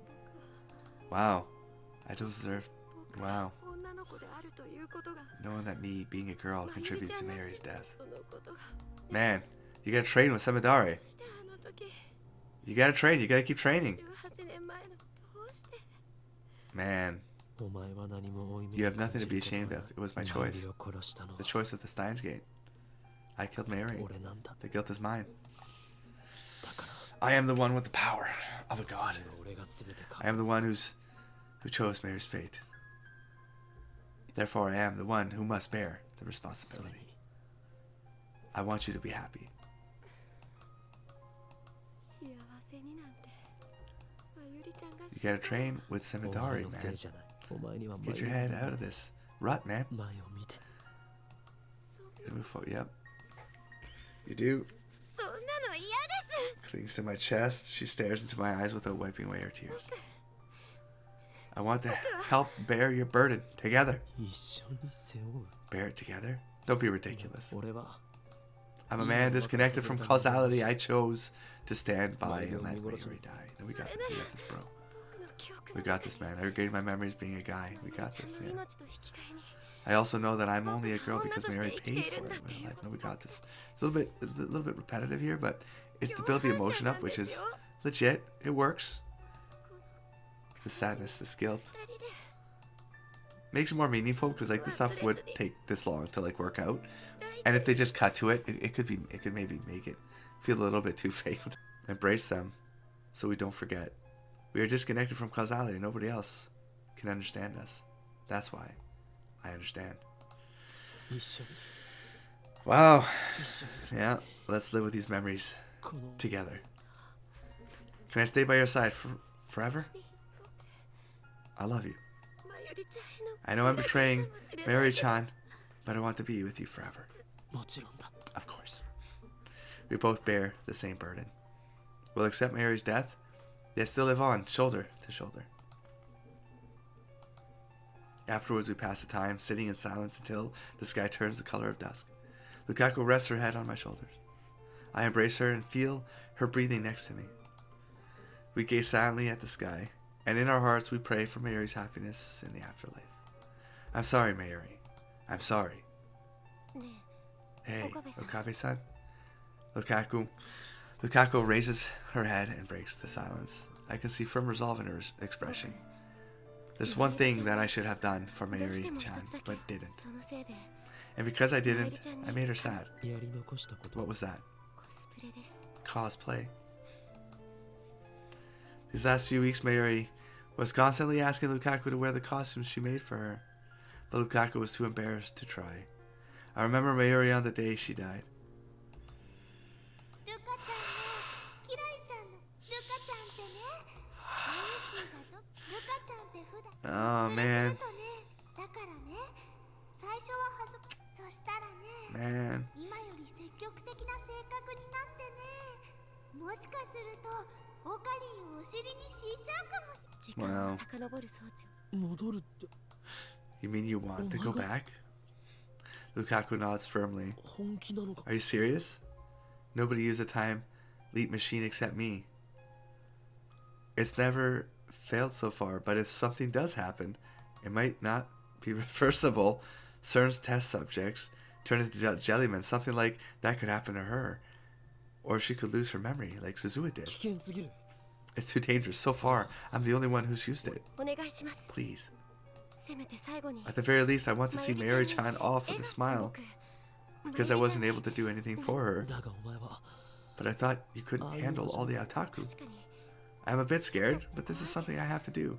[SPEAKER 1] Wow. I deserve... Wow. Knowing that me, being a girl, contributed to Mary's death. Man, you gotta train with Samidare. You gotta train, you gotta keep training. Man, you have nothing to be ashamed of. It was my choice. The choice of the Steins Gate. I killed Mary. The guilt is mine. I am the one with the power of a god. I am the one who chose Mary's fate. Therefore, I am the one who must bear the responsibility. I want you to be happy. You gotta train with Samidare, man. Get your head out of this rut, man. Move forward. Yep. You do. Clings to my chest. She stares into my eyes without wiping away her tears. I want to help bear your burden together. Bear it together? Don't be ridiculous. I'm a man disconnected from causality. I chose to stand by and let Mayuri die. No, we got this. We got this, bro. We got this, man. I regained my memories being a guy. We got this, yeah. I also know that I'm only a girl because Mary paid for it. No, we got this. It's a little bit repetitive here, but it's to build the emotion up, which is legit. It works. The sadness, this guilt makes it more meaningful because like this stuff would take this long to like work out, and if they just cut to it, it could maybe make it feel a little bit too fake. Embrace them, so we don't forget. We are disconnected from causality. Nobody else can understand us. That's why I understand. Wow. Yeah, let's live with these memories together. Can I stay by your side forever? I love you. I know I'm betraying Mary-chan, but I want to be with you forever. Of course. We both bear the same burden. We'll accept Mary's death, yet still live on, shoulder to shoulder. Afterwards, we pass the time, sitting in silence until the sky turns the color of dusk. Lukako rests her head on my shoulders. I embrace her and feel her breathing next to me. We gaze silently at the sky, and in our hearts we pray for Mayuri's happiness in the afterlife. I'm sorry, Mayuri. I'm sorry. Hey, Okabe-san. Lukako raises her head and breaks the silence. I can see firm resolve in her expression. There's one thing that I should have done for Mayuri-chan, but didn't. And because I didn't, I made her sad. What was that? Cosplay. These last few weeks, Mayuri was constantly asking Lukako to wear the costumes she made for her, but Lukako was too embarrassed to try. I remember Mayuri on the day she died. Oh, man. Man. Wow. You mean you want to go back? Lukako nods firmly. Are you serious? Nobody used a time leap machine except me. It's never failed so far, but if something does happen, it might not be reversible. CERN's test subjects turn into jellymen. Something like that could happen to her. Or she could lose her memory, like Suzuha did. It's too dangerous. So far, I'm the only one who's used it.
[SPEAKER 3] お願いします
[SPEAKER 1] Please.
[SPEAKER 3] せめて最後に
[SPEAKER 1] At the very least, I want to see Mayuri shine off with a smile. Because I wasn't able to do anything for her.
[SPEAKER 2] だがお前は
[SPEAKER 1] But I thought you couldn't handle all the otaku.
[SPEAKER 3] 確かに
[SPEAKER 1] I'm a bit scared, but this is something I have to do.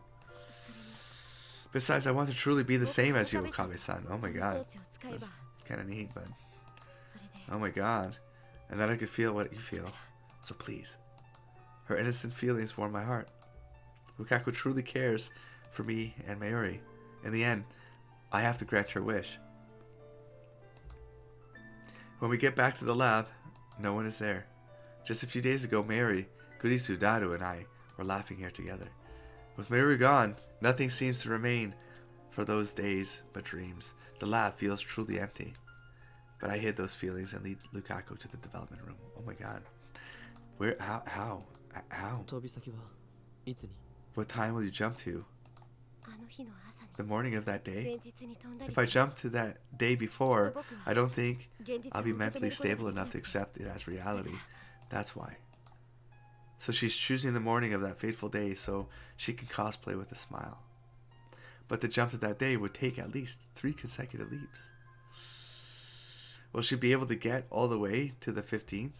[SPEAKER 1] Besides, I want to truly be the same as you, Okabe-san. Oh my
[SPEAKER 3] その
[SPEAKER 1] god.
[SPEAKER 3] 装置を使えば
[SPEAKER 1] That's kind of neat, but...
[SPEAKER 3] それで
[SPEAKER 1] Oh my god. And then I could feel what you feel. So please. Her innocent feelings warm my heart. Lukako truly cares for me and Mayuri. In the end, I have to grant her wish. When we get back to the lab, no one is there. Just a few days ago, Mayuri, Kurisu, Daru, and I were laughing here together. With Mayuri gone, nothing seems to remain for those days but dreams. The lab feels truly empty. But I hid those feelings and lead Lukako to the development room. Oh my god. Where? How?
[SPEAKER 2] 飛び先はいつに
[SPEAKER 1] What time will you jump to?
[SPEAKER 3] あの日の朝に
[SPEAKER 1] The morning of that day?
[SPEAKER 3] 前日に飛んだり
[SPEAKER 1] If I jump to that day before,
[SPEAKER 3] 僕は
[SPEAKER 1] I don't think
[SPEAKER 3] 現実を
[SPEAKER 1] I'll be
[SPEAKER 3] 受け止め
[SPEAKER 1] mentally
[SPEAKER 3] ることが
[SPEAKER 1] stable
[SPEAKER 3] できな
[SPEAKER 1] enough
[SPEAKER 3] く
[SPEAKER 1] to accept it as reality. That's why. So she's choosing the morning of that fateful day so she can cosplay with a smile. But the jump to that day would take at least 3 consecutive leaps. Will she be able to get all the way to the 15th?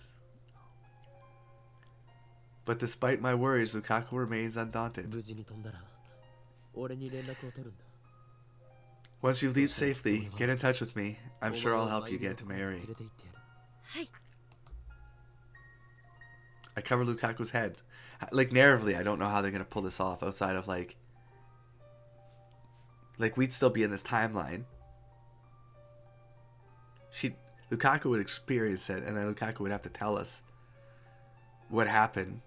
[SPEAKER 1] But despite my worries, Lukako remains undaunted.
[SPEAKER 2] 無事に飛んだら俺に連絡を取るんだ
[SPEAKER 1] Once you leap safely, get in touch with me. I'm sure I'll help you get to
[SPEAKER 2] 連
[SPEAKER 1] Mayuri.
[SPEAKER 2] れて行ってやる
[SPEAKER 3] はい
[SPEAKER 1] I cover Lukaku's head. Like, narratively, I don't know how they're gonna pull this off outside of, like, we'd still be in this timeline. Lukaku would experience it, and then Lukaku would have to tell us what happened.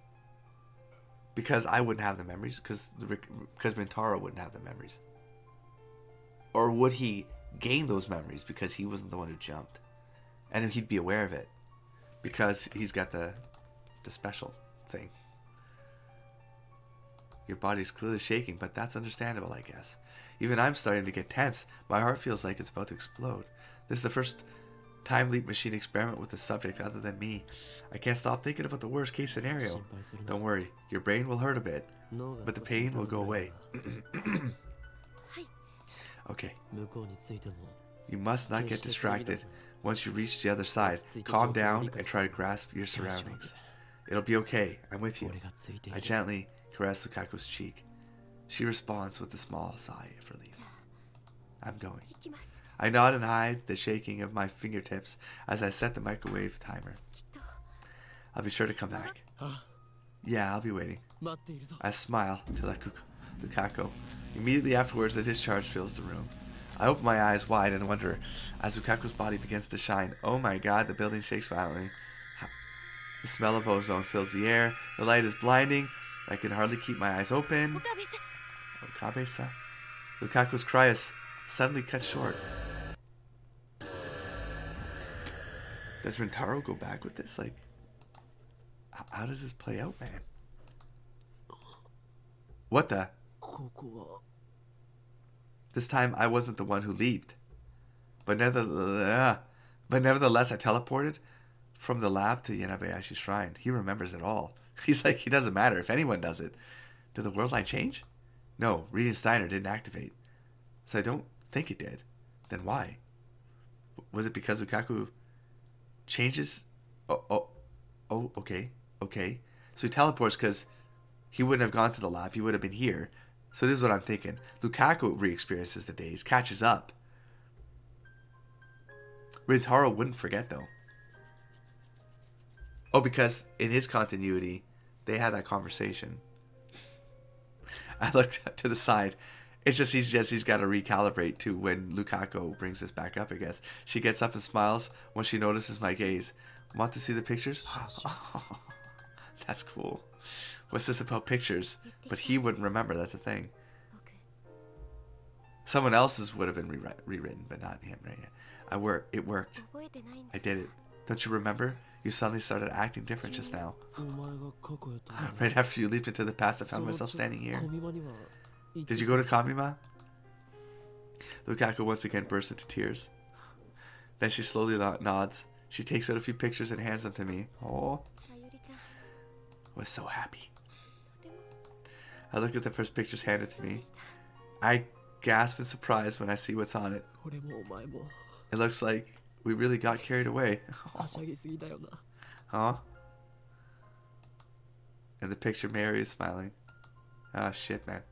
[SPEAKER 1] Because I wouldn't have the memories, because Mintaro wouldn't have the memories. Or would he gain those memories because he wasn't the one who jumped? And he'd be aware of it. Because he's got the special thing. Your body's clearly shaking, but that's understandable, I guess. Even I'm starting to get tense. My heart feels like it's about to explode. This is the first time leap machine experiment with a subject other than me. I can't stop thinking about the worst case scenario.
[SPEAKER 2] 心配するな
[SPEAKER 1] Don't worry, your brain will hurt a bit,
[SPEAKER 2] 脳が
[SPEAKER 1] but the
[SPEAKER 2] 少し
[SPEAKER 1] pain
[SPEAKER 2] 痛
[SPEAKER 1] will
[SPEAKER 2] む
[SPEAKER 1] go
[SPEAKER 2] ぐら
[SPEAKER 1] away.
[SPEAKER 2] いだ
[SPEAKER 1] Okay,
[SPEAKER 2] 向こうに着いても
[SPEAKER 1] you must not get distracted. Once you reach the other side, calm down and try to grasp your surroundings. It'll be okay, I'm with you.
[SPEAKER 2] 俺がついてい
[SPEAKER 1] I
[SPEAKER 2] る
[SPEAKER 1] gently caress Lukaku's cheek. She responds with a small sigh of relief. I'm going.
[SPEAKER 3] 行きます
[SPEAKER 1] I nod and hide the shaking of my fingertips as I set the microwave timer.
[SPEAKER 3] きっと
[SPEAKER 1] I'll be sure to come back.
[SPEAKER 2] あ
[SPEAKER 1] Yeah, I'll be waiting.
[SPEAKER 2] 待っているぞ
[SPEAKER 1] I smile to Lukako. Immediately afterwards, the discharge fills the room. I open my eyes wide and wonder as Lukaku's body begins to shine. Oh my god, the building shakes violently. The smell of ozone fills the air. The light is blinding. I can hardly keep my eyes open.
[SPEAKER 3] 岡部さん
[SPEAKER 1] Okabe-san. Lukaku's cry is suddenly cut short. Does Rintaro go back with this? Like, how does this play out, man? What the?
[SPEAKER 2] ここは
[SPEAKER 1] This time I wasn't the one who leaped. But nevertheless, I teleported from the lab to Yanabayashi's shrine. He remembers it all. He's like, he doesn't matter if anyone does it. Did the world line change? No, Reading Steiner didn't activate. So I don't think it did. Then why? Was it because Lukaku changes? Oh, okay. So he teleports because he wouldn't have gone to the lab. He would have been here. So this is what I'm thinking. Lukaku re-experiences the days, catches up. Rintaro wouldn't forget though. Oh, because in his continuity, they had that conversation. I looked to the side. It's just he's got to recalibrate to when Lukako brings this back up, I guess. She gets up and smiles when she notices my gaze. Want to see the pictures? That's cool. What's this about pictures? But he wouldn't remember, that's the thing.
[SPEAKER 3] 僕
[SPEAKER 1] Someone else's would have been rewritten, but not him, right? It worked.
[SPEAKER 3] 覚えてないん
[SPEAKER 1] I
[SPEAKER 3] です
[SPEAKER 1] did it. Don't you remember? You suddenly started acting different just now.
[SPEAKER 2] お前が過去へと
[SPEAKER 1] Right after you leaped into the past, I
[SPEAKER 2] そ
[SPEAKER 1] found
[SPEAKER 2] の
[SPEAKER 1] myself
[SPEAKER 2] 時
[SPEAKER 1] standing here.
[SPEAKER 2] 小見間には行って
[SPEAKER 1] Did you go to Kamima? Lukako once again bursts into tears. Then she slowly nods. She takes out a few pictures and hands them to me. Oh,
[SPEAKER 3] あゆりちゃん
[SPEAKER 1] was so happy.
[SPEAKER 3] とて
[SPEAKER 1] I look at the first pictures handed to me. I gasp in surprise when I see what's on it.
[SPEAKER 2] 俺もお前も
[SPEAKER 1] It looks like we really got carried away.
[SPEAKER 2] はしゃぎすぎだよな
[SPEAKER 1] Huh? In the picture, Mary is smiling. Oh shit, man.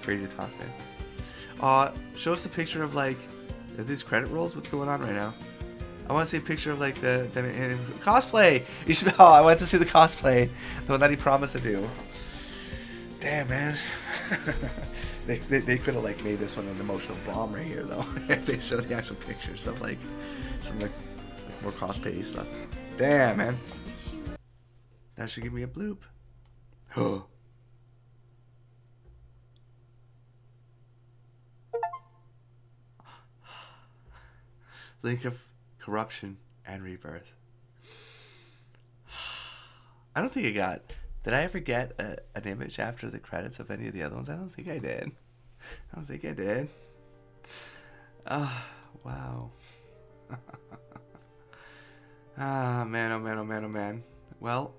[SPEAKER 1] Crazy talk, man. Show us the picture of like, are these credit rolls? What's going on right now? I want to see a picture of like the in cosplay. You should. Oh, I want to see the cosplay, the one that he promised to do. Damn, man. they could have like made this one an emotional bomb right here though, if they show the actual pictures of like some like more cosplay stuff. Damn, man. That should give me a bloop. Oh. Link of corruption and rebirth. I don't think I got. Did I ever get an image after the credits of any of the other ones? I don't think I did. I don't think I did. Ah, wow. Ah, man, oh man, oh man, oh man. Well.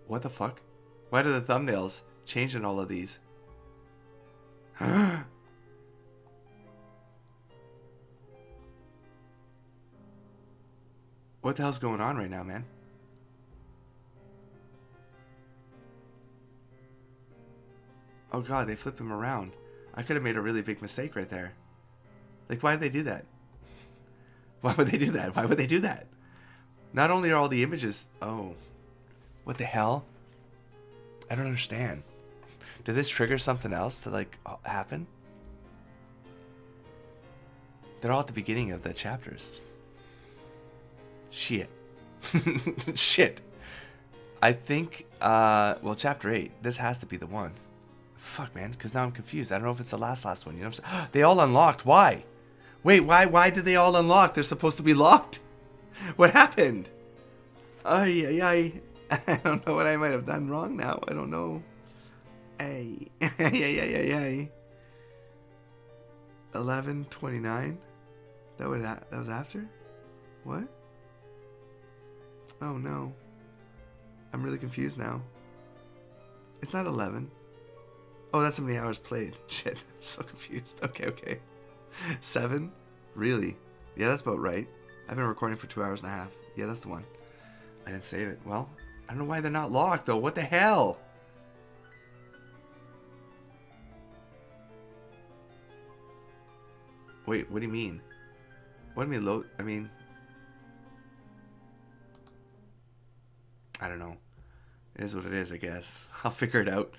[SPEAKER 1] What the fuck? Why do the thumbnails change in all of these? What the hell's going on right now, man? Oh god, they flipped them around. I could have made a really big mistake right there. Like, why did they do that? Why would they do that? Why would they do that? Not only are all the images... Oh. What the hell? I don't understand. Did this trigger something else to, like, happen? They're all at the beginning of the chapters. Shit. Shit. I think, well, chapter 8. This has to be the one. Fuck, man, because now I'm confused. I don't know if it's the last one. You know what I'm saying? They all unlocked. Why? Wait, why did they all unlock? They're supposed to be locked? What happened? Ay. I don't know what I might have done wrong now. I don't know. Ay. 11:29? That was after? What? Oh no. I'm really confused now. It's not 11. Oh, that's how many hours played. Shit, I'm so confused. Okay. 7? Really? Yeah, that's about right. I've been recording for 2 hours and a half. Yeah, that's the one. I didn't save it. Well, I don't know why they're not locked, though. What the hell? Wait, what do you mean? What do you mean load? I mean... I don't know. It is what it is, I guess. I'll figure it out.